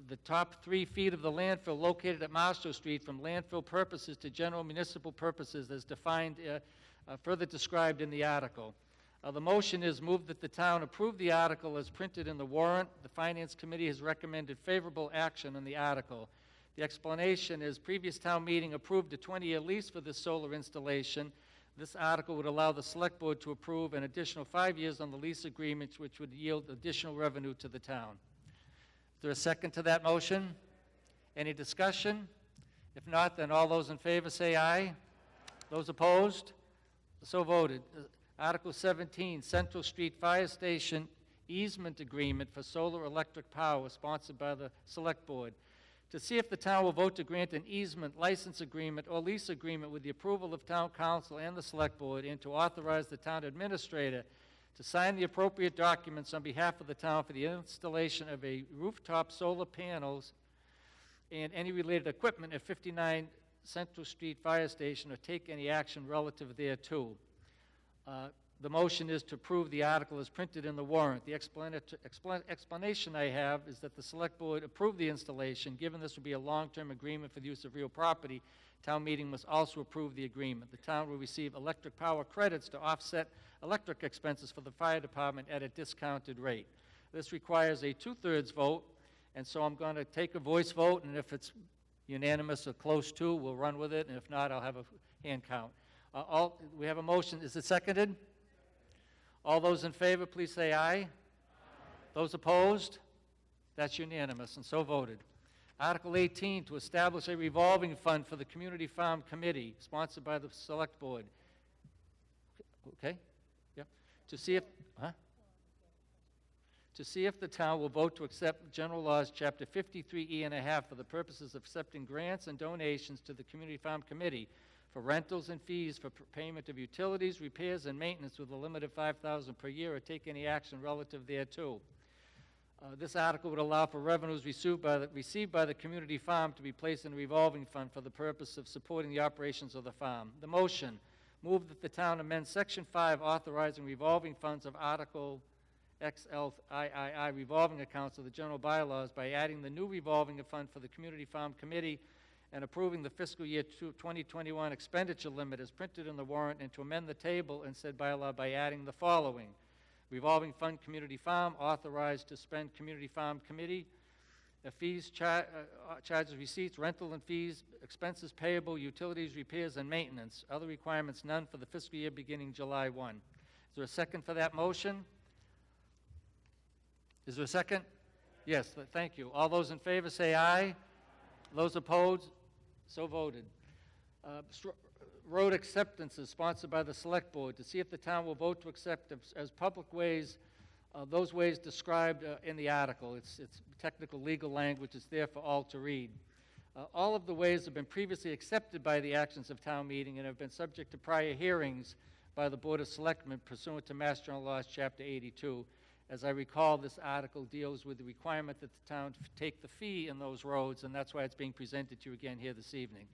the top 3 feet of the landfill located at Marshall Street from landfill purposes to general municipal purposes as defined, further described in the article. The motion is moved that the town approve the article as printed in the warrant. The Finance Committee has recommended favorable action on the article. The explanation is previous town meeting approved a 20-year lease for this solar installation. This article would allow the Select Board to approve an additional 5 years on the lease agreements, which would yield additional revenue to the town. Is there a second to that motion? Any discussion? If not, then all those in favor say aye. Those opposed? So voted. Article 17, Central Street Fire Station easement agreement for solar electric power, sponsored by the Select Board. To see if the town will vote to grant an easement, license agreement, or lease agreement with the approval of town council and the Select Board, and to authorize the town administrator to sign the appropriate documents on behalf of the town for the installation of a rooftop solar panels and any related equipment at 59 Central Street Fire Station, or take any action relative thereto. The motion is to approve the article as printed in the warrant. The explanation I have is that the Select Board approved the installation. Given this will be a long-term agreement for the use of real property, town meeting must also approve the agreement. The town will receive electric power credits to offset electric expenses for the fire department at a discounted rate. This requires a 2/3 vote, and so I'm going to take a voice vote, and if it's unanimous or close to, we'll run with it, and if not, I'll have a hand count. We have a motion. Is it seconded? All those in favor, please say aye. Those opposed? That's unanimous, and so voted. Article 18, to establish a revolving fund for the Community Farm Committee, sponsored by the Select Board. Okay? Yep. To see if the town will vote to accept General Laws, Chapter 53E1/2 for the purposes of accepting grants and donations to the Community Farm Committee for rentals and fees for payment of utilities, repairs, and maintenance with a limit of $5,000 per year, or take any action relative thereto. This article would allow for revenues received by the community farm to be placed in a revolving fund for the purpose of supporting the operations of the farm. The motion, move that the town amend Section 5 authorizing revolving funds of Article XLIII revolving accounts of the general bylaws by adding the new revolving fund for the Community Farm Committee and approving the fiscal year 2021 expenditure limit as printed in the warrant, and to amend the table in said bylaw by adding the following: revolving fund Community Farm, authorized to spend Community Farm Committee, fees, charges, receipts, rental and fees, expenses payable, utilities, repairs, and maintenance. Other requirements, none for the fiscal year beginning July 1. Is there a second for that motion? Is there a second? Yes, thank you. All those in favor say aye. Those opposed? So voted. Road acceptances sponsored by the Select Board to see if the town will vote to accept as public ways those ways described in the article. It's technical legal language. It's there for all to read. All of the ways have been previously accepted by the actions of town meeting and have been subject to prior hearings by the Board of Selectmen pursuant to Mass General Laws, Chapter 82. As I recall, this article deals with the requirement that the town take the fee in those roads, and that's why it's being presented to you again here this evening.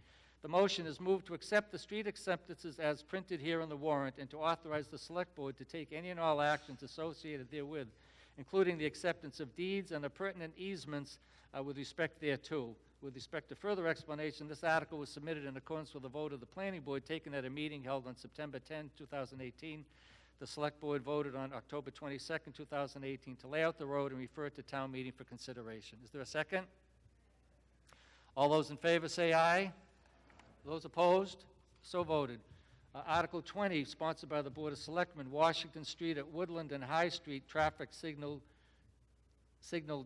The motion is moved to accept the street acceptances as printed here in the warrant and to authorize the Select Board to take any and all actions associated therewith, including the acceptance of deeds and the pertinent easements with respect thereto. With respect to further explanation, this article was submitted in accordance with the vote of the Planning Board taken at a meeting held on September 10, 2018. The Select Board voted on October 22nd, 2018 to lay out the road and refer it to town meeting for consideration. Is there a second? All those in favor say aye. Those opposed? So voted. Article 20, sponsored by the Board of Selectmen, Washington Street at Woodland and High Street traffic signaled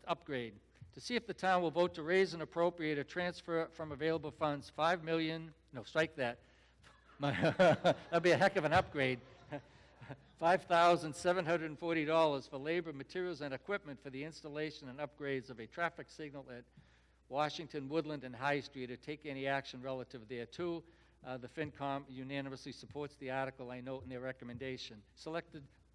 upgrade. To see if the town will vote to raise and appropriate a transfer from available funds $5 million, no, strike that. That'd be a heck of an upgrade. $5,740 for labor, materials, and equipment for the installation and upgrades of a traffic signal at Washington, Woodland, and High Street, to take any action relative thereto. The FinCom unanimously supports the article, I note in their recommendation.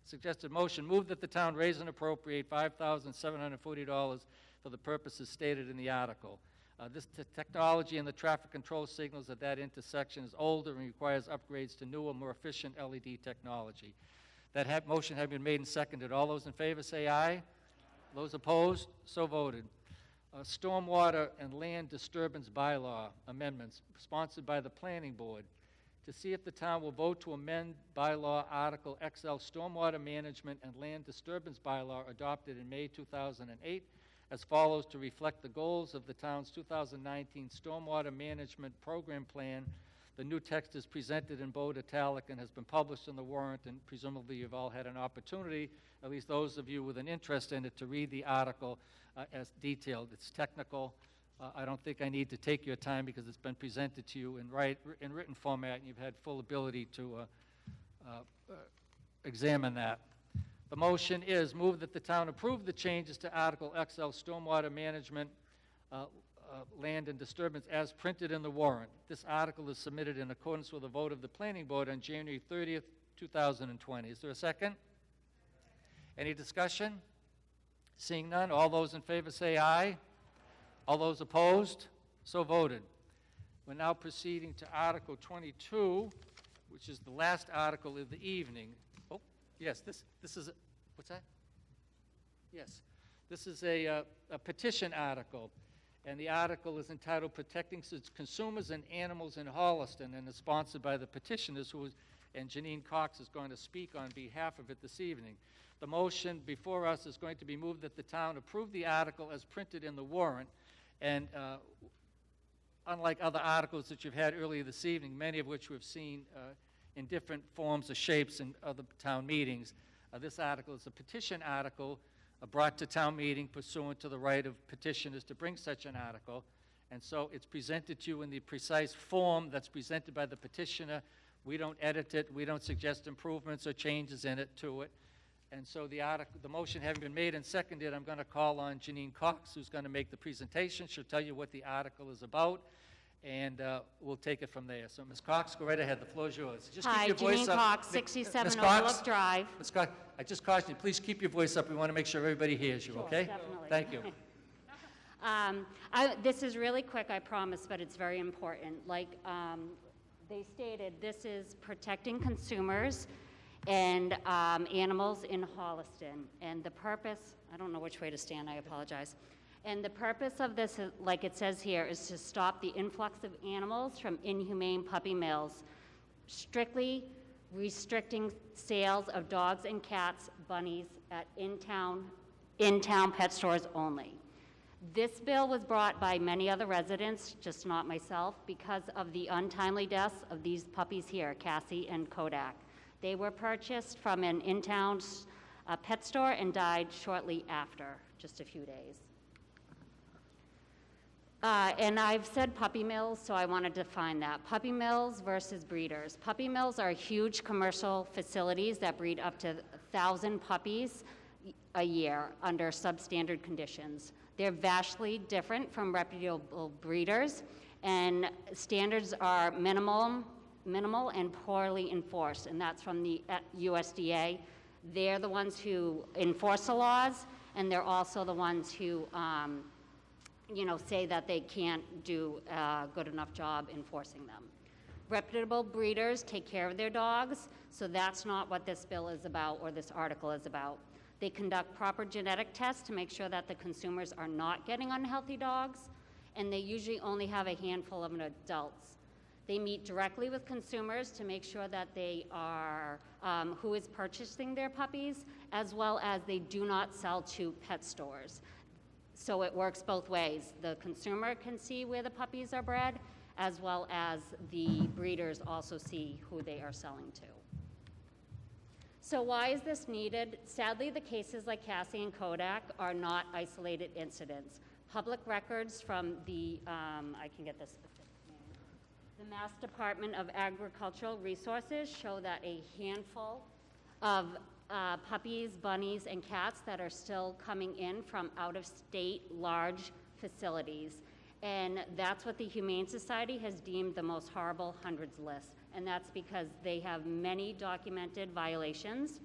Suggested motion, move that the town raise and appropriate $5,740 for the purposes stated in the article. This technology and the traffic control signals at that intersection is older and requires upgrades to newer, more efficient LED technology. That motion had been made and seconded. All those in favor say aye. Those opposed? So voted. Stormwater and land disturbance bylaw amendments sponsored by the Planning Board to see if the town will vote to amend bylaw Article XL Stormwater Management and Land Disturbance Bylaw adopted in May 2008 as follows to reflect the goals of the town's 2019 Stormwater Management Program Plan. The new text is presented in bold italic and has been published in the warrant, and presumably you've all had an opportunity, at least those of you with an interest in it, to read the article as detailed. It's technical. I don't think I need to take your time because it's been presented to you in written format, and you've had full ability to examine that. The motion is move that the town approve the changes to Article XL Stormwater Management Land and Disturbance as printed in the warrant. This article is submitted in accordance with a vote of the Planning Board on January 30th, 2020. Is there a second? Any discussion? Seeing none, all those in favor say aye. All those opposed? So voted. We're now proceeding to Article 22, which is the last article of the evening. Oh, yes, this is, what's that? Yes, this is a petition article, and the article is entitled Protecting Consumers and Animals in Holliston, and is sponsored by the petitioners, and Janine Cox is going to speak on behalf of it this evening. The motion before us is going to be moved that the town approve the article as printed in the warrant, and unlike other articles that you've had earlier this evening, many of which we've seen in different forms or shapes in other town meetings, this article is a petition article brought to town meeting pursuant to the right of petitioners to bring such an article. And so it's presented to you in the precise form that's presented by the petitioner. We don't edit it. We don't suggest improvements or changes in it to it. And so the motion having been made and seconded, I'm going to call on Janine Cox, who's going to make the presentation. She'll tell you what the article is about, and we'll take it from there. So, Ms. Cox, go right ahead. The floor is yours. Just Hi, keep your voice Janine up. Cox, 67 Ms. Cox? Overlook Drive. Ms. Cox, I just caution you, please keep your voice up. We want to make sure everybody hears you, okay? Definitely. Thank you. This is really quick, I promise, but it's very important. Like they stated, this is protecting consumers and animals in Holliston. And the purpose, I don't know which way to stand, I apologize. And the purpose of this, like it says here, is to stop the influx of animals from inhumane puppy mills, strictly restricting sales of dogs and cats, bunnies at in-town pet stores only. This bill was brought by many other residents, just not myself, because of the untimely deaths of these puppies here, Cassie and Kodak. They were purchased from an in-town pet store and died shortly after, just a few days. And I've said puppy mills, so I want to define that. Puppy mills versus breeders. Puppy mills are huge commercial facilities that breed up to 1,000 puppies a year under substandard conditions. They're vastly different from reputable breeders, and standards are minimal and poorly enforced, and that's from the USDA. They're the ones who enforce the laws, and they're also the ones who say that they can't do a good enough job enforcing them. Reputable breeders take care of their dogs, so that's not what this bill is about or this article is about. They conduct proper genetic tests to make sure that the consumers are not getting unhealthy dogs, and they usually only have a handful of adults. They meet directly with consumers to make sure that they are who is purchasing their puppies, as well as they do not sell to pet stores. So it works both ways. The consumer can see where the puppies are bred, as well as the breeders also see who they are selling to. So why is this needed? Sadly, the cases like Cassie and Kodak are not isolated incidents. Public records from the, I can get the specific name, the Mass Department of Agricultural Resources show that a handful of puppies, bunnies, and cats that are still coming in from out-of-state large facilities. And that's what the Humane Society has deemed the most horrible hundreds list. And that's because they have many documented violations.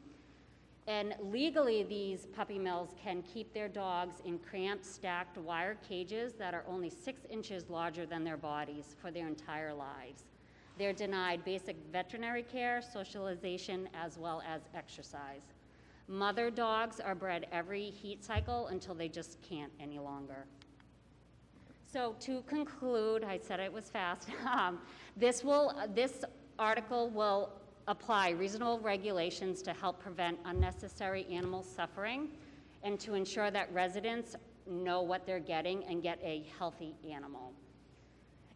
And legally, these puppy mills can keep their dogs in cramped, stacked wire cages that are only 6 inches larger than their bodies for their entire lives. They're denied basic veterinary care, socialization, as well as exercise. Mother dogs are bred every heat cycle until they just can't any longer. So to conclude, I said it was fast, this article will apply reasonable regulations to help prevent unnecessary animal suffering and to ensure that residents know what they're getting and get a healthy animal.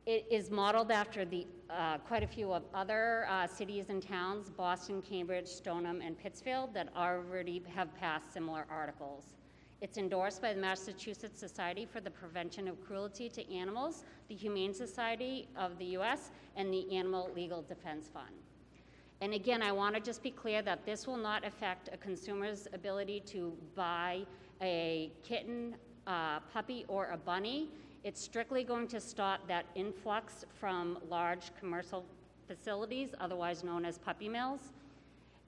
It is modeled after quite a few of other cities and towns, Boston, Cambridge, Stoneham, and Pittsfield, that already have passed similar articles. It's endorsed by the Massachusetts Society for the Prevention of Cruelty to Animals, the Humane Society of the U.S., and the Animal Legal Defense Fund. And again, I want to just be clear that this will not affect a consumer's ability to buy a kitten, puppy, or a bunny. It's strictly going to stop that influx from large commercial facilities, otherwise known as puppy mills.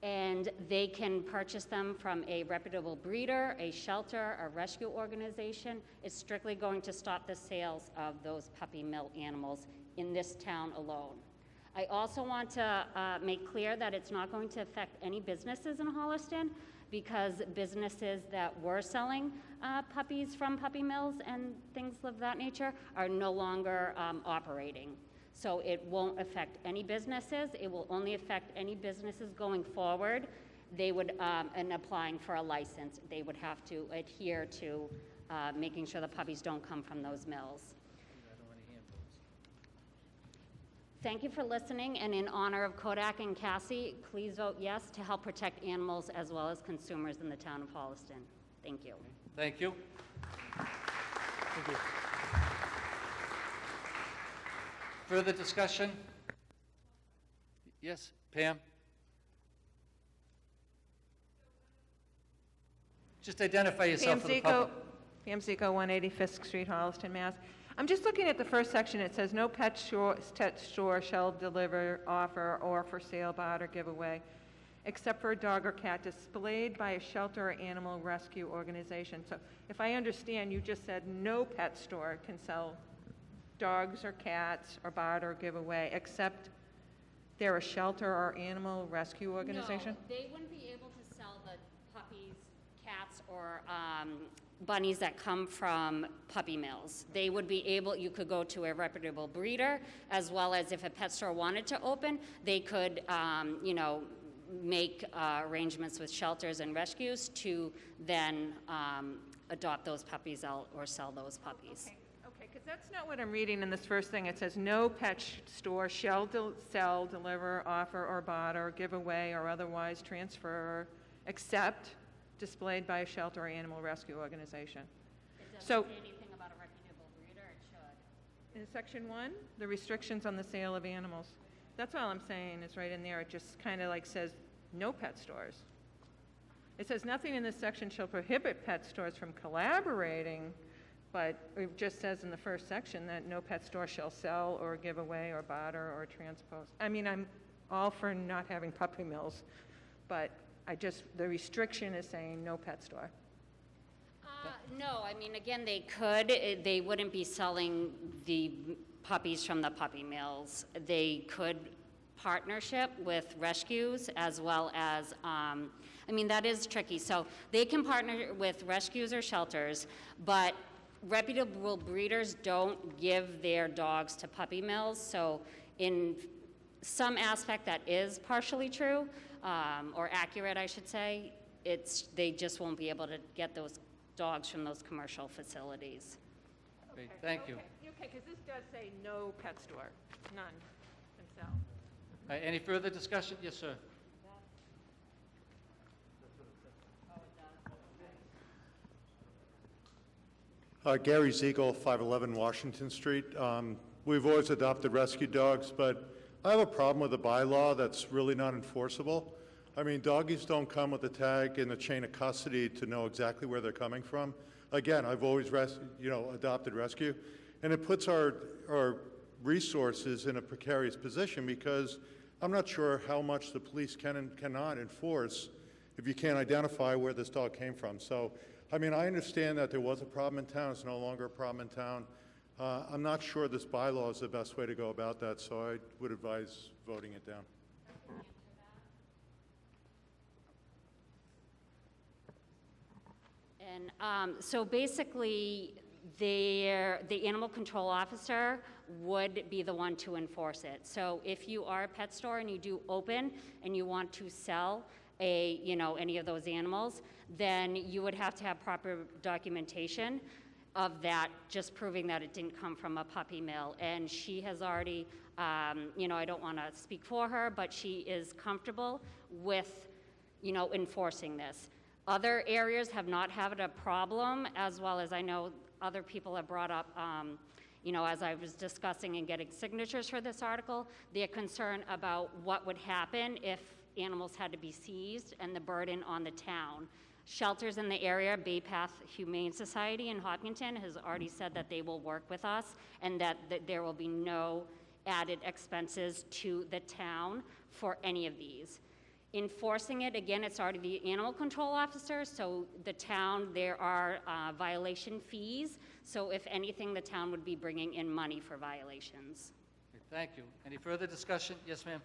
And they can purchase them from a reputable breeder, a shelter, a rescue organization. It's strictly going to stop the sales of those puppy mill animals in this town alone. I also want to make clear that it's not going to affect any businesses in Holliston, because businesses that were selling puppies from puppy mills and things of that nature are no longer operating. So it won't affect any businesses. It will only affect any businesses going forward. They would, and applying for a license, they would have to adhere to making sure the puppies don't come from those mills. Thank you for listening, and in honor of Kodak and Cassie, please vote yes to help protect animals as well as consumers in the town of Holliston. Thank you. Thank you. Thank you. Further discussion? Yes, Pam? Just identify yourself for the public. Pam Zico, 180 Fisk Street, Holliston, Mass. I'm just looking at the first section. It says, no pet store shall deliver, offer, or for sale, barter, give away, except for a dog or cat displayed by a shelter or animal rescue organization. So if I understand, you just said no pet store can sell dogs or cats or barter or give away, except They're a shelter or animal rescue organization? No, they wouldn't be able to sell the puppies, cats, or bunnies that come from puppy mills. They would be able, you could go to a reputable breeder, as well as if a pet store wanted to open, they could, make arrangements with shelters and rescues to then adopt those puppies out or sell those puppies. Okay, because that's not what I'm reading in this first thing. It says, "No pet store shall sell, deliver, offer, or barter, give away, or otherwise transfer, except displayed by a shelter or animal rescue organization." It doesn't So, say anything about a reputable breeder, it should. in Section 1, the restrictions on the sale of animals. That's all I'm saying is right in there. It just kind of like says, no pet stores. It says nothing in this section shall prohibit pet stores from collaborating, but it just says in the first section that no pet store shall sell or give away or barter or transpose. I mean, I'm all for not having puppy mills, but the restriction is saying no pet store. No, I mean, again, they could, they wouldn't be selling the puppies from the puppy mills. They could partnership with rescues as well as, that is tricky. So they can partner with rescues or shelters, but reputable breeders don't give their dogs to puppy mills. So in some aspect that is partially true, or accurate, I should say. They just won't be able to get those dogs from those commercial facilities. Great, thank you. Okay, because this does say no pet store, none can sell. Any further discussion? Yes, sir. Gary Ziegel, 511 Washington Street. We've always adopted rescue dogs, but I have a problem with the bylaw that's really not enforceable. I mean, doggies don't come with a tag in the chain of custody to know exactly where they're coming from. Again, I've always adopted rescue, and it puts our resources in a precarious position because I'm not sure how much the police can and cannot enforce if you can't identify where this dog came from. So, I mean, I understand that there was a problem in town. It's no longer a problem in town. I'm not sure this bylaw is the best way to go about that, so I would advise voting it down. And so basically, the animal control officer would be the one to enforce it. So if you are a pet store and you do open and you want to sell any of those animals, then you would have to have proper documentation of that, just proving that it didn't come from a puppy mill. And she has already, I don't want to speak for her, but she is comfortable with, enforcing this. Other areas have not had a problem, as well as I know other people have brought up, as I was discussing and getting signatures for this article, they're concerned about what would happen if animals had to be seized and the burden on the town. Shelters in the area, Bay Path Humane Society in Hopkinton has already said that they will work with us and that there will be no added expenses to the town for any of these. Enforcing it, again, it's already the animal control officer, so the town, there are violation fees. So if anything, the town would be bringing in money for violations. Okay, thank you. Any further discussion? Yes, ma'am.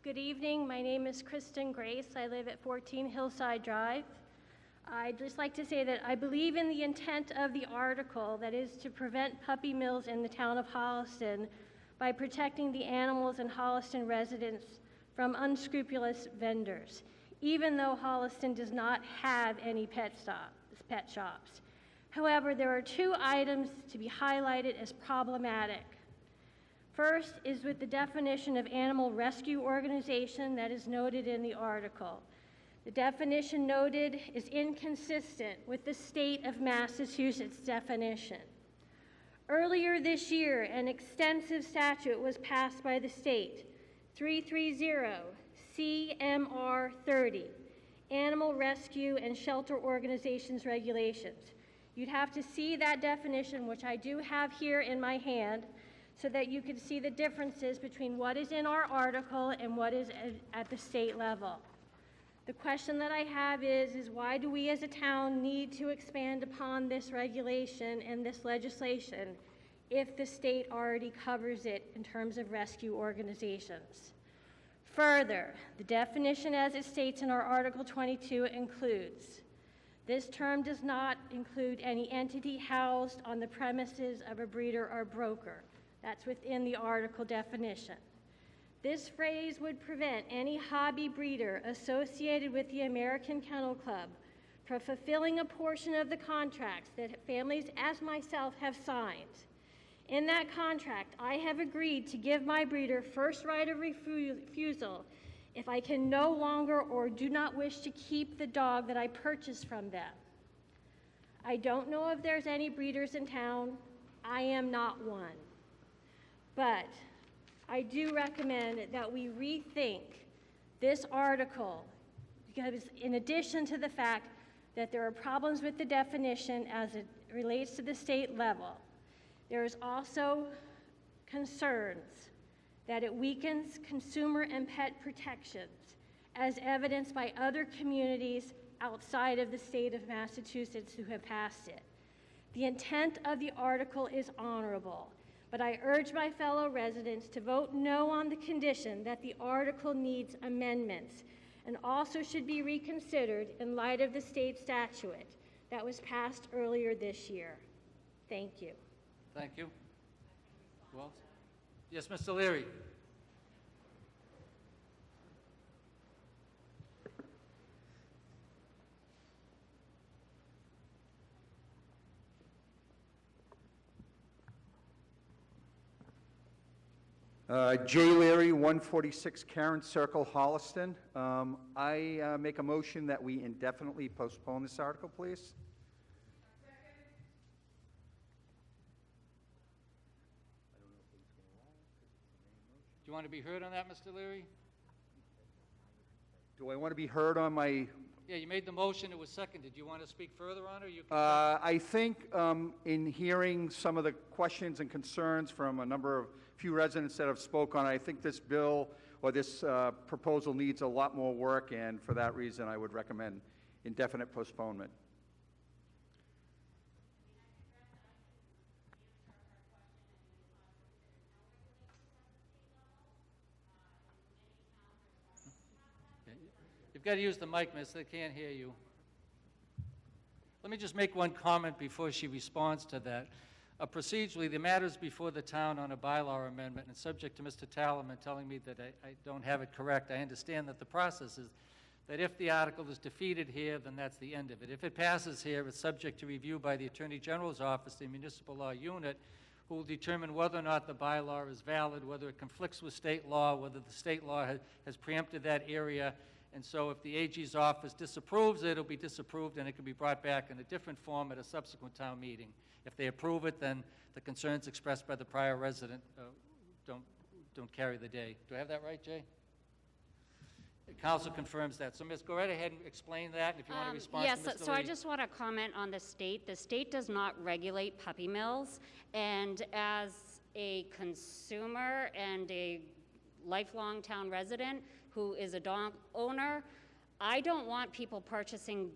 Good evening. My name is Kristen Grace. I live at 14 Hillside Drive. I'd just like to say that I believe in the intent of the article, that is to prevent puppy mills in the town of Holliston by protecting the animals and Holliston residents from unscrupulous vendors, even though Holliston does not have any pet shops. However, there are two items to be highlighted as problematic. First is with the definition of animal rescue organization that is noted in the article. The definition noted is inconsistent with the state of Massachusetts definition. Earlier this year, an extensive statute was passed by the state, 330 CMR 30, Animal Rescue and Shelter Organizations Regulations. You'd have to see that definition, which I do have here in my hand, so that you can see the differences between what is in our article and what is at the state level. The question that I have is why do we as a town need to expand upon this regulation and this legislation if the state already covers it in terms of rescue organizations? Further, the definition as it states in our Article 22 includes, this term does not include any entity housed on the premises of a breeder or broker. That's within the article definition. This phrase would prevent any hobby breeder associated with the American Kennel Club from fulfilling a portion of the contracts that families as myself have signed. In that contract, I have agreed to give my breeder first right of refusal if I can no longer or do not wish to keep the dog that I purchased from them. I don't know if there's any breeders in town. I am not one. But I do recommend that we rethink this article, because in addition to the fact that there are problems with the definition as it relates to the state level, there is also concerns that it weakens consumer and pet protections, as evidenced by other communities outside of the state of Massachusetts who have passed it. The intent of the article is honorable, but I urge my fellow residents to vote no on the condition that the article needs amendments and also should be reconsidered in light of the state statute that was passed earlier this year. Thank you. Thank you. Who else? Yes, Mr. Leary. Jay Leary, 146 Karen Circle, Holliston. I make a motion that we indefinitely postpone this article, please. Do you want to be heard on that, Mr. Leary? Do I want to be heard on my... Yeah, you made the motion, it was seconded. Do you want to speak further on it, or you can... I think in hearing some of the questions and concerns from a number of few residents that have spoken, I think this bill or this proposal needs a lot more work, and for that reason, I would recommend indefinite postponement. You've got to use the mic, miss, they can't hear you. Let me just make one comment before she responds to that. Procedurally, the matters before the town on a bylaw amendment, and subject to Mr. Talaman telling me that I don't have it correct, I understand that the process is that if the article is defeated here, then that's the end of it. If it passes here, it's subject to review by the Attorney General's office, the municipal law unit, who will determine whether or not the bylaw is valid, whether it conflicts with state law, whether the state law has preempted that area. And so if the AG's office disapproves it, it'll be disapproved, and it can be brought back in a different form at a subsequent town meeting. If they approve it, then the concerns expressed by the prior resident don't carry the day. Do I have that right, Jay? The council confirms that. So, Ms., go right ahead and explain that if you want to respond to Mr. Yes, so I Lee. just want to comment on the state. The state does not regulate puppy mills, and as a consumer and a lifelong town resident who is a dog owner, I don't want people purchasing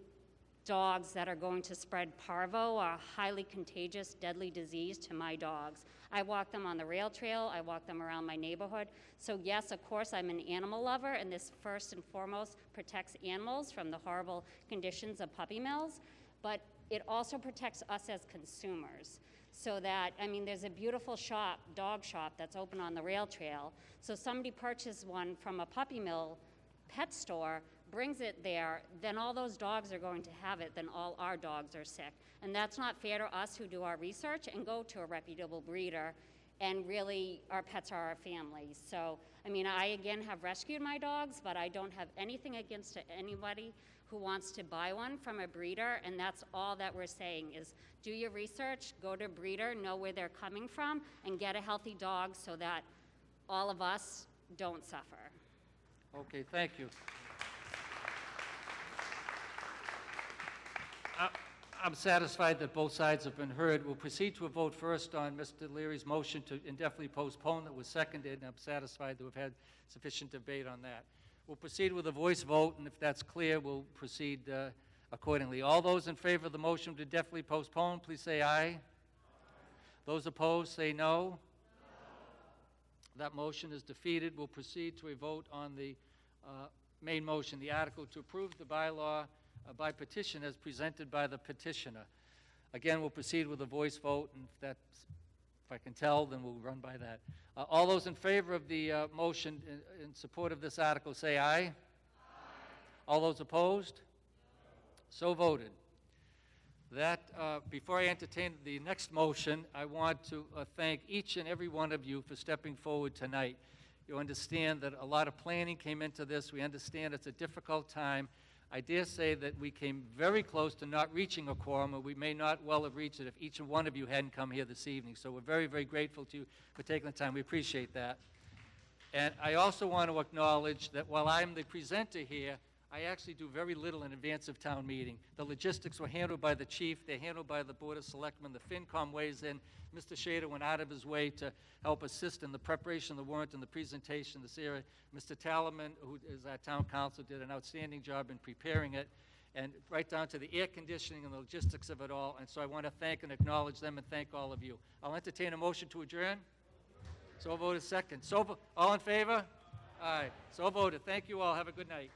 dogs that are going to spread parvo or a highly contagious, deadly disease to my dogs. I walk them on the rail trail, I walk them around my neighborhood. So yes, of course, I'm an animal lover, and this first and foremost protects animals from the horrible conditions of puppy mills, but it also protects us as consumers. So that, I mean, there's a beautiful shop, dog shop, that's open on the rail trail. So somebody purchases one from a puppy mill pet store, brings it there, then all those dogs are going to have it, then all our dogs are sick. And that's not fair to us who do our research and go to a reputable breeder, and really, our pets are our families. So, I mean, I again have rescued my dogs, but I don't have anything against anybody who wants to buy one from a breeder, and that's all that we're saying is do your research, go to a breeder, know where they're coming from, and get a healthy dog so that all of us don't suffer. Okay, thank you. I'm satisfied that both sides have been heard. We'll proceed to a vote first on Mr. Leary's motion to indefinitely postpone that was seconded, and I'm satisfied that we've had sufficient debate on that. We'll proceed with a voice vote, and if that's clear, we'll proceed accordingly. All those in favor of the motion to definitely postpone, please say aye. Those opposed, say no. That motion is defeated. We'll proceed to a vote on the main motion, the article to approve the bylaw by petition as presented by the petitioner. Again, we'll proceed with a voice vote, and if I can tell, then we'll run by that. All those in favor of the motion in support of this article, say aye. Aye. All those opposed? So voted. That, before I entertain the next motion, I want to thank each and every one of you for stepping forward tonight. You understand that a lot of planning came into this. We understand it's a difficult time. I dare say that we came very close to not reaching a quorum, or we may not well have reached it if each and one of you hadn't come here this evening. So we're very, very grateful to you for taking the time. We appreciate that. And I also want to acknowledge that while I'm the presenter here, I actually do very little in advance of town meeting. The logistics were handled by the chief. They're handled by the Board of Selectmen. The FinCom weighs in. Mr. Shader went out of his way to help assist in the preparation of the warrant and the presentation of this area. Mr. Talaman, who is our town council, did an outstanding job in preparing it, and right down to the air conditioning and the logistics of it all. And so I want to thank and acknowledge them and thank all of you. I'll entertain a motion to adjourn. So voted second. All in favor? Aye. So voted. Thank you all. Have a good night.